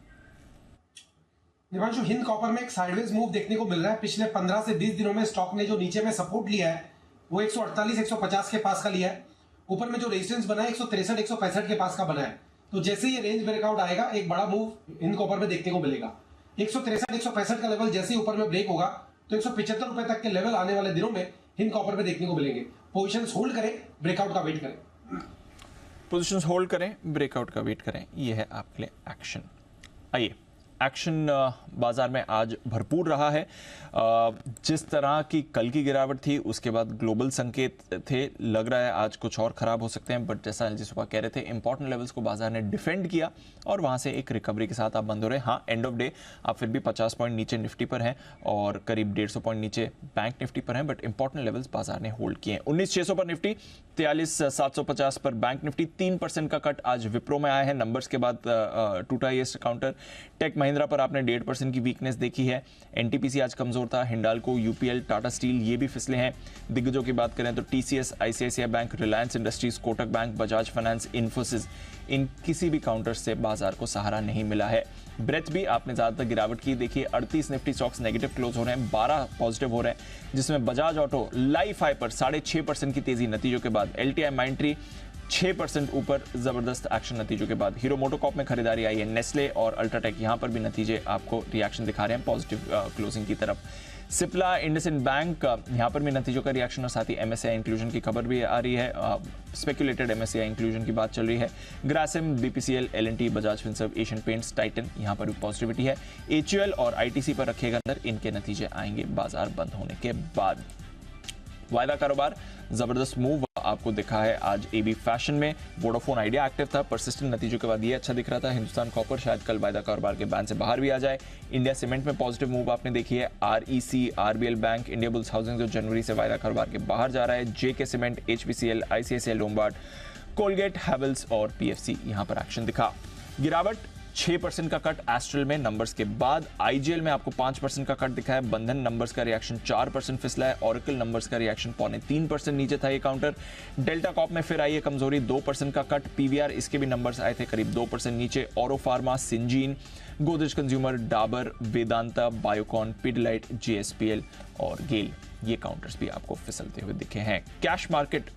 दिवांशु, हिंद कॉपर में एक साइडवेज मूव देखने को मिल रहा है। पिछले 15 से 20 दिनों में स्टॉक ने जो नीचे में सपोर्ट लिया है वो 148-150 के पास का लिया है, ऊपर में जो रेजिस्टेंस बना है 163-165 के पास का बना है। तो जैसे ये रेंज ब्रेकआउट आएगा एक बड़ा मूव हिंद कॉपर में देखने को मिलेगा। 163-165 का लेवल जैसे ही ऊपर में ब्रेक होगा तो 175 रुपए तक के लेवल आने वाले दिनों में हिंद कॉपर में देखने को मिलेंगे। पोजीशंस होल्ड करें, ब्रेकआउट का वेट करें। पोजीशंस होल्ड करें, ब्रेकआउट का वेट करें, ये है आपके लिए एक्शन। आइए, एक्शन बाजार में आज भरपूर रहा है। जिस तरह की कल की गिरावट थी उसके बाद ग्लोबल संकेत थे, लग रहा है आज कुछ और खराब हो सकते हैं, बट जैसा अनिल सुबह कह रहे थे इंपॉर्टेंट लेवल्स को बाजार ने डिफेंड किया और वहां से एक रिकवरी के साथ आप बंद हो रहे हैं। हाँ, एंड ऑफ डे आप फिर भी 50 पॉइंट नीचे निफ्टी पर हैं और करीब 150 पॉइंट नीचे बैंक निफ्टी पर हैं, बट इंपॉर्टेंट लेवल्स बाजार ने होल्ड किए हैं। 19,600 पर निफ्टी, 43,750 पर बैंक निफ्टी। 3% का कट आज विप्रो में आया है, नंबर्स के बाद टूटा ये काउंटर। टेक महिंद्रा पर आपने 1.5% की वीकनेस देखी है। एनटीपीसी आज कमजोर था, हिंडाल्को, यूपीएल, टाटा स्टील ये भी फिसले हैं। दिग्गजों की बात करें तो TCS, ICICI bank, Reliance industries, Kotak bank, Bajaj finance, Infosys, इन किसी भी काउंटर से बाजार को सहारा नहीं मिला है। ब्रेथ भी आपने ज्यादातर गिरावट की देखिए, 38 निफ्टी स्टॉक्स नेगेटिव क्लोज हो रहे हैं, 12 पॉजिटिव हो रहे हैं, जिसमें बजाज ऑटो लाइफ हाई पर 6.5% की तेजी नतीजों के बाद। एलटीआई माइंट्री 6% ऊपर, जबरदस्त एक्शन नतीजों के बाद। हीरो मोटोकॉर्प में खरीदारी आई है, नेस्ले और अल्ट्राटेक यहां पर भी नतीजे आपको रिएक्शन दिखा रहे हैं पॉजिटिव क्लोजिंग की तरफ। सिप्ला, इंडसइंड बैंक यहां पर भी नतीजों का रिएक्शन और साथ ही एमएससीआई इंक्लूजन की खबर भी आ रही है, स्पेक्युलेटेड एमएससीआई इंक्लूजन की बात चल रही है। ग्रासिम, बीपीसीएल, एलएनटी, बजाज फिनसर्व, एशियन पेंट्स, टाइटन यहां पर भी पॉजिटिविटी है। एचयूएल और आईटीसी पर रखिएगा नजर, इनके नतीजे आएंगे बाजार बंद होने के बाद। वायदा कारोबार जबरदस्त मूव आपको दिखा है आज एबी फैशन में। वोडाफोन आइडिया एक्टिव था, परसिस्टेंट नतीजों के बाद ये अच्छा दिख रहा था। हिंदुस्तान कॉपर शायद कल वायदा कारोबार के बैन से बाहर भी आ जाए। इंडिया सीमेंट में पॉजिटिव मूव आपने देखी है। REC, RBL bank, India bulls housing जो जनवरी से वायदा कारोबार के बाहर जा रहा है। JK cement, HPCL, ICICI Lombard, Colgate, Havells और PFC यहां पर एक्शन दिखा। गिरावट 6% का कट एस्ट्रल में नंबर्स के बाद। IGL में आपको 5% का कट दिखा है। बंधन नंबर्स का रिएक्शन 4% फिसला है। ओरेकल नंबर्स का रिएक्शन 3.25% नीचे था ये काउंटर। डेल्टा कॉप में फिर आई है कमजोरी, 2% का कट। PVR इसके भी नंबर्स आए थे करीब 2% नीचे। औरो pharma, Syngene, Godrej consumer, Dabur, Vedanta, Biocon, Pidilite, JSPL और गेल ये काउंटर्स भी आपको फिसलते हुए दिखे हैं। कैश मार्केट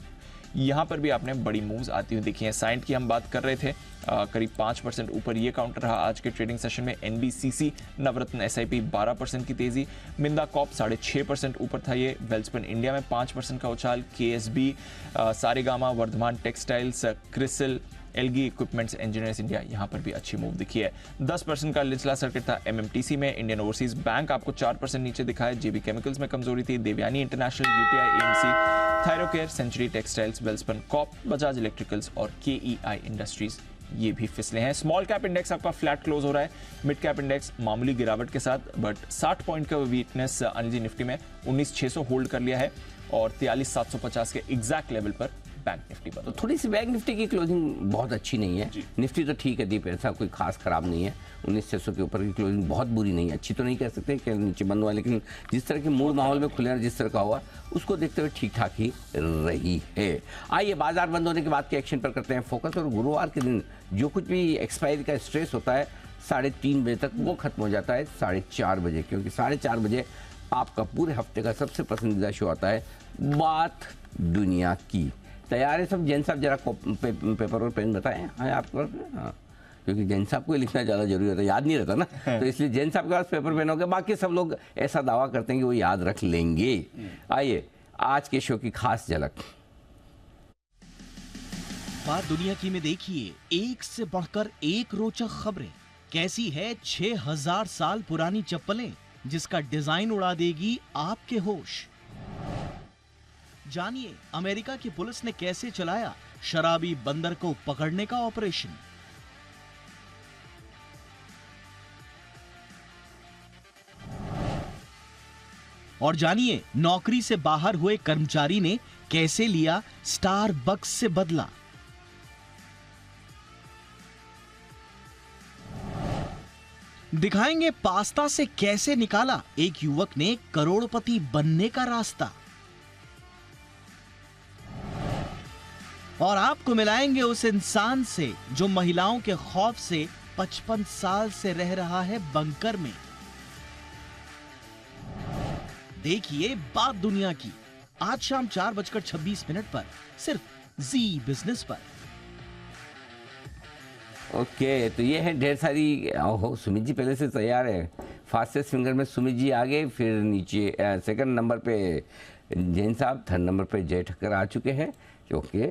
यहां पर भी आपने बड़ी मूव्स आती हुई देखी हैं। साइंट की हम बात कर रहे थे, करीब 5% ऊपर ये काउंटर रहा आज के ट्रेडिंग सेशन में। NBCC, नवरत्न SIP 12% की तेजी। मिंदा कॉप 6.5% ऊपर था ये। वेल्सपन इंडिया में 5% का उछाल। KSB, सारेगामा, वर्धमान टेक्सटाइल्स, क्रिसिल, एलगी इक्विपमेंट्स, इंजीनियर्स इंडिया यहां पर भी अच्छी मूव दिखी है। 10% का निचला सर्किट था MMTC में। इंडियन ओवरसीज बैंक आपको 4% नीचे दिखा है। JB केमिकल्स में कमजोरी थी। देवयानी इंटरनेशनल, UTI, AMC, थायरोकेयर, सेंचुरी टेक्सटाइल्स, वेल्सपन कॉप, बजाज इलेक्ट्रिकल्स और KEI इंडस्ट्रीज ये भी फिसले हैं। स्मॉल कैप इंडेक्स आपका फ्लैट क्लोज हो रहा है। मिड कैप इंडेक्स मामूली गिरावट के साथ, बट 60 पॉइंट का वीकनेस अनिल जी निफ्टी में 19,600 होल्ड कर लिया है और 43,750 के एग्जैक्ट लेवल पर बैंक निफ्टी बंद। तो थोड़ी सी बैंक निफ्टी की क्लोजिंग बहुत अच्छी नहीं है। निफ्टी तो ठीक है दीप, ऐसा कोई खास खराब नहीं है। 19,600 के ऊपर की क्लोजिंग बहुत बुरी नहीं है, अच्छी तो नहीं कह सकते कि नीचे बंद हुआ, लेकिन जिस तरह के मूड माहौल में खुले जिस तरह का हुआ उसको देखते हुए ठीक ठाक ही रही है। आइए बाजार बंद होने के बाद के एक्शन पर करते हैं फोकस। और गुरुवार के दिन जो कुछ भी एक्सपायरी का स्ट्रेस होता है 3:30 बजे तक वो खत्म हो जाता है 4:30 बजे, क्योंकि 4:30 बजे आपका पूरे हफ्ते का सबसे पसंदीदा शो आता है बात दुनिया की। तैयार है सब? जैन साहब जरा पेपर और पेन बताएं। हाँ आपको, हाँ, क्योंकि जैन साहब को लिखना ज़्यादा जरूरी होता है, याद नहीं रहता ना, तो इसलिए जैन साहब के पास पेपर पेन हो गया। बाकी सब लोग ऐसा दावा करते हैं कि वो याद रख लेंगे। आइए आज के शो की खास झलक। बात दुनिया की में देखिए एक से बढ़कर एक रोचक खबरें। कैसी है 6000 साल पुरानी चप्पलें जिसका डिजाइन उड़ा देगी आपके होश। जानिए अमेरिका की पुलिस ने कैसे चलाया शराबी बंदर को पकड़ने का ऑपरेशन। और जानिए नौकरी से बाहर हुए कर्मचारी ने कैसे लिया स्टारबक्स से बदला। दिखाएंगे पास्ता से कैसे निकाला एक युवक ने करोड़पति बनने का रास्ता। और आपको मिलाएंगे उस इंसान से जो महिलाओं के खौफ से 55 साल से रह रहा है बंकर में। देखिए बात दुनिया की आज शाम 4:26 पर सिर्फ जी बिजनेस पर। ओके, तो ये है ढेर सारी। ओहो, सुमित जी पहले से तैयार है। फास्टेस्ट फिंगर में सुमित जी आगे, फिर नीचे सेकंड नंबर पे जैन साहब, थर्ड नंबर पे जय ठक्कर आ चुके हैं। ओके,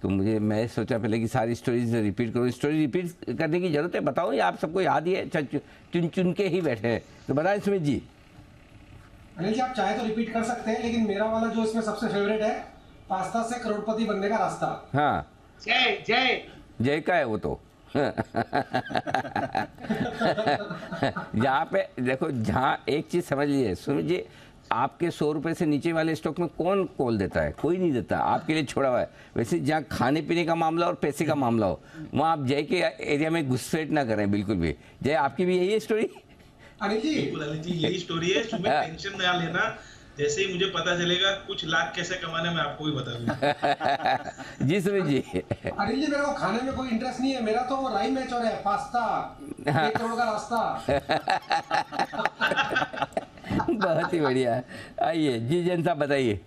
तो मैं सोचा पहले कि सारी स्टोरीज रिपीट करूँ। स्टोरी रिपीट करने की जरूरत है? बताओ, ये आप सबको याद ही है, चुन चुन के ही बैठे हैं, तो बताएं सुमित जी। अनिल जी आप चाहे तो रिपीट कर सकते हैं, लेकिन मेरा वाला जो इसमें सबसे फेवरेट है, पास्ता से करोड़पति बनने का रास्ता। हाँ, जय जय जय का है वो तो। जहाँ पे देखो, जहाँ एक चीज समझ लीजिए सुमित जी, आपके 100 रुपए से नीचे वाले स्टॉक में कौन कॉल देता है? कोई नहीं देता, आपके लिए छोड़ा हुआ है। वैसे जहाँ खाने पीने का मामला और पैसे का मामला हो, वहाँ आप जय के एरिया में घुसपैठ ना करें बिल्कुल भी। जय, आपकी भी यही है स्टोरी? अनिल जी बिल्कुल अनिल जी यही स्टोरी है। सुमित टेंशन ना लेना, जैसे ही मुझे पता चलेगा कुछ लाख कैसे कमाने मैं आपको भी बता दूंगा। जी सुमित जी। अनिल जी मेरे को खाने में कोई इंटरेस्ट नहीं है, मेरा तो वो राइम मैच हो रहा है, पास्ता 1 करोड़ का रास्ता। बहुत ही बढ़िया। आइए जी जैन साहब बताइए।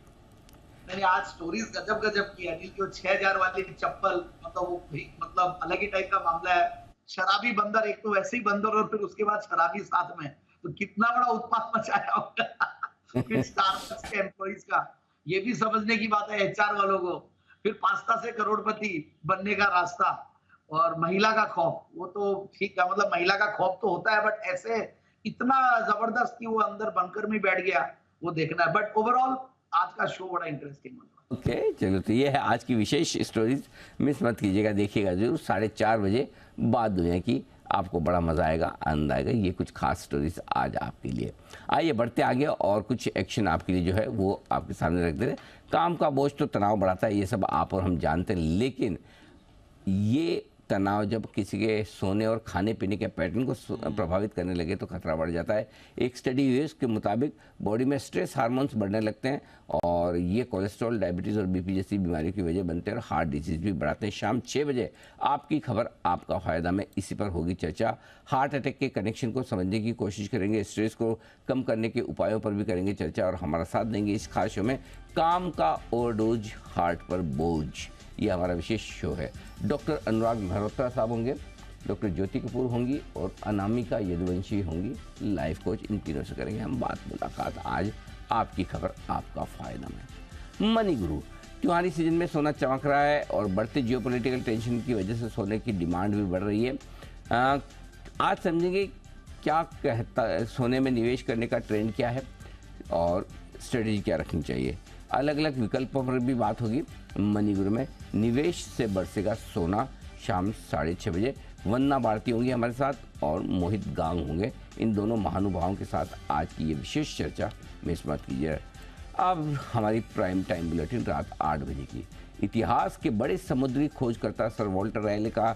नहीं, आज स्टोरीज गजब गजब की है। अनिल की 6000 वाली चप्पल, मतलब वो भी मतलब अलग ही टाइप का मामला है। शराबी बंदर, एक तो वैसे ही बंदर और फिर उसके बाद शराबी साथ में, तो कितना बड़ा उत्पात मचाया होगा फिर स्टारबक्स के एम्प्लॉइज का। ये भी समझने की बात है HR वालों को। फिर पास्ता से करोड़पति बनने का रास्ता और महिला का खौफ, वो तो ठीक है, मतलब महिला का खौफ तो होता है, बट ऐसे इतना जबरदस्त कि वो अंदर बंकर में बैठ गया, वो देखना है। बट ओवरऑल आज का शो बड़ा इंटरेस्टिंग होगा। ओके, चलो तो ये है आज की विशेष स्टोरीज, मिस मत कीजिएगा, देखिएगा जरूर 4:30 बजे बात दुनिया की, आपको बड़ा मजा आएगा, आनंद आएगा। ये कुछ खास स्टोरीज आज आपके लिए। आइए बढ़ते आगे और कुछ एक्शन आपके लिए जो है वो आपके सामने रख दे रहे। काम का बोझ तो तनाव बढ़ाता है, ये सब आप और हम जानते हैं, लेकिन ये तनाव जब किसी के सोने और खाने पीने के पैटर्न को प्रभावित करने लगे तो खतरा बढ़ जाता है। एक स्टडी यूएस के मुताबिक बॉडी में स्ट्रेस हार्मोन्स बढ़ने लगते हैं और ये कोलेस्ट्रॉल, डायबिटीज़ और बीपी जैसी बीमारियों की वजह बनते हैं और हार्ट डिजीज भी बढ़ाते हैं। शाम 6 बजे आपकी खबर आपका फ़ायदा में इसी पर होगी चर्चा। हार्ट अटैक के कनेक्शन को समझने की कोशिश करेंगे, स्ट्रेस को कम करने के उपायों पर भी करेंगे चर्चा और हमारा साथ देंगे इस खास शो में काम का ओवरडोज, हार्ट पर बोझ, ये हमारा विशेष शो है। डॉक्टर अनुराग मल्होत्रा साहब होंगे, डॉक्टर ज्योति कपूर होंगी और अनामिका यदुवंशी होंगी लाइफ कोच। इन तीनों से करेंगे हम बात मुलाकात आज आपकी खबर आपका फ़ायदा में। मनी गुरु, त्योहारी सीजन में सोना चमक रहा है और बढ़ते जियोपॉलिटिकल टेंशन की वजह से सोने की डिमांड भी बढ़ रही है। आज समझेंगे क्या कहता है, सोने में निवेश करने का ट्रेंड क्या है और स्ट्रेटजी क्या रखनी चाहिए। अलग अलग विकल्पों पर भी बात होगी मनी गुरु में। निवेश से बरसेगा सोना, शाम 6:30 बजे। वंदना भारती होंगी हमारे साथ और मोहित गांग होंगे। इन दोनों महानुभावों के साथ आज की ये विशेष चर्चा मिस मत कीजिए। अब हमारी प्राइम टाइम बुलेटिन रात 8 बजे की। इतिहास के बड़े समुद्री खोजकर्ता सर वॉल्टर रायले का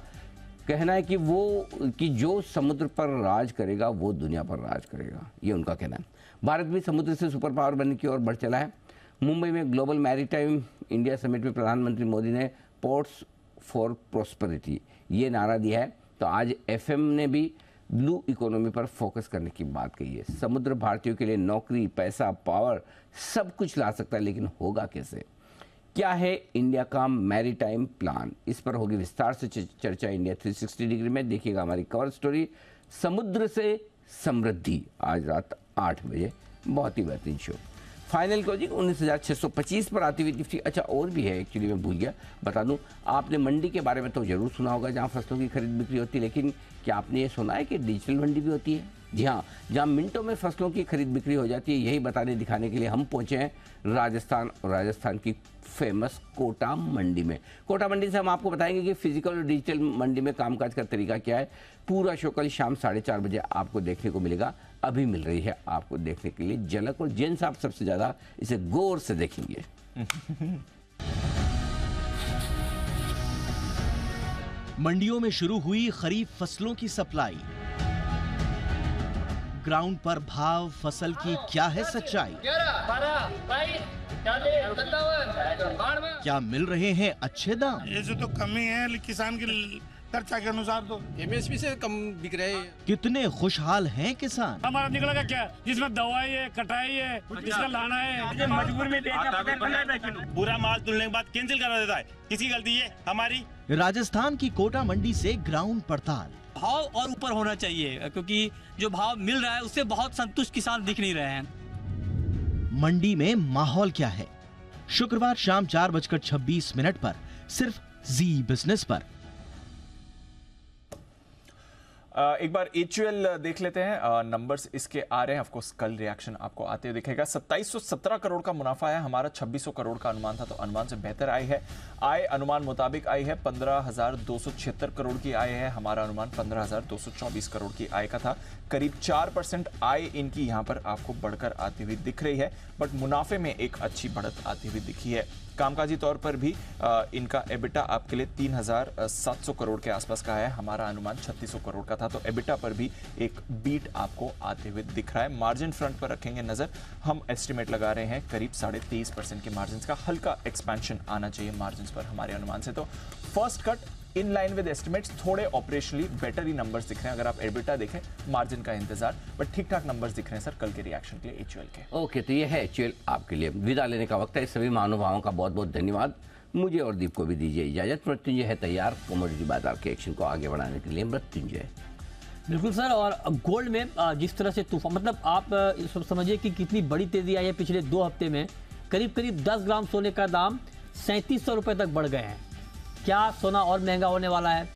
कहना है कि जो समुद्र पर राज करेगा वो दुनिया पर राज करेगा, ये उनका कहना है। भारत भी समुद्र से सुपर पावर बनने की ओर बढ़ चला है। मुंबई में ग्लोबल मैरीटाइम इंडिया समिट में प्रधानमंत्री मोदी ने पोर्ट्स फॉर प्रॉस्पेरिटी ये नारा दिया है, तो आज एफएम ने भी ब्लू इकोनॉमी पर फोकस करने की बात कही है। समुद्र भारतीयों के लिए नौकरी, पैसा, पावर सब कुछ ला सकता है, लेकिन होगा कैसे? क्या है इंडिया का मैरीटाइम प्लान? इस पर होगी विस्तार से चर्चा इंडिया 360 डिग्री में। देखिएगा हमारी कवर स्टोरी समुद्र से समृद्धि, आज रात 8 बजे। बहुत ही बेहतरीन शो। फाइनल क्लोजिंग 19,625 पर आती हुई निफ्टी। अच्छा, और भी है, एक्चुअली मैं भूल गया बता दूं, आपने मंडी के बारे में तो जरूर सुना होगा जहां फसलों की खरीद बिक्री होती है, लेकिन क्या आपने ये सुना है कि डिजिटल मंडी भी होती है? जी हाँ, जहां मिनटों में फसलों की खरीद बिक्री हो जाती है। यही बताने दिखाने के लिए हम पहुंचे हैं राजस्थान और राजस्थान की फेमस कोटा मंडी में। कोटा मंडी से हम आपको बताएंगे कि फिजिकल और डिजिटल मंडी में कामकाज का तरीका क्या है। पूरा शो कल शाम 4:30 बजे आपको देखने को मिलेगा। अभी मिल रही है आपको देखने के लिए झलक, और जेन साहब सबसे ज्यादा इसे गौर से देखेंगे। मंडियों में शुरू हुई खरीफ फसलों की सप्लाई। ग्राउंड पर भाव फसल की क्या है सच्चाई? क्या मिल रहे हैं अच्छे दाम? ये जो तो कमी है किसान की खर्चा के अनुसार, तो एमएसपी से कम बिक रहे हैं। कितने खुशहाल हैं किसान? हमारा निकलेगा क्या, जिसमें दवाई है, कटाई है, जिसका लाना है, मजबूर में बुरा माल तुलने के बाद कैंसिल करा देता है। किसकी गलती है? हमारी। राजस्थान की कोटा मंडी से ग्राउंड पड़ताल। भाव और ऊपर होना चाहिए, क्योंकि जो भाव मिल रहा है उससे बहुत संतुष्ट किसान दिख नहीं रहे हैं। मंडी में माहौल क्या है? शुक्रवार शाम 4:26 पर सिर्फ जी बिजनेस पर। एक बार HUL देख लेते हैं। नंबर्स इसके आ रहे हैं। ऑफकोर्स कल रिएक्शन आपको आते हुए दिखेगा। 2717 करोड़ का मुनाफा है। हमारा 2600 करोड़ का अनुमान था, तो अनुमान से बेहतर आई है। आय अनुमान मुताबिक आई है 15,276 करोड़ की आय है। हमारा अनुमान 15,224 करोड़ की आय का था। करीब 4% आय इनकी यहाँ पर आपको बढ़कर आती हुई दिख रही है, बट मुनाफे में एक अच्छी बढ़त आती हुई दिखी है। कामकाजी तौर पर भी इनका एबिटा आपके लिए 3,700 करोड़ के आसपास का है। हमारा अनुमान 3,600 करोड़ का था, तो एबिटा पर भी एक बीट आपको आते हुए दिख रहा है। मार्जिन फ्रंट पर रखेंगे नजर, हम एस्टिमेट लगा रहे हैं करीब 23.5% के मार्जिन का हल्का एक्सपेंशन आना चाहिए मार्जिन पर हमारे अनुमान से। तो first cut in line with estimates, थोड़े ऑपरेशनली बेटर ही नंबर्स दिख रहे हैं। अगर आप एबिटा देखें, मार्जिन का इंतजार, बट ठीक ठाक नंबर्स दिख रहे हैं सर कल के रिएक्शन के लिए HUL के। ओके, तो ये है HUL आपके लिए। विदा लेने का वक्त है। सभी महानुभावों का बहुत बहुत धन्यवाद। मुझे और दीप को भी दीजिए इजाजत। मृत्युंजय है तैयार कमोडिटी बाजार के एक्शन को आगे बढ़ाने के लिए। मृत्युंजय। बिल्कुल सर, और गोल्ड में जिस तरह से तूफान, मतलब आप समझिए कि कितनी बड़ी तेजी आई है पिछले 2 हफ्ते में। करीब 10 ग्राम सोने का दाम 3700 रुपए तक बढ़ गए हैं। क्या सोना और महंगा होने वाला है?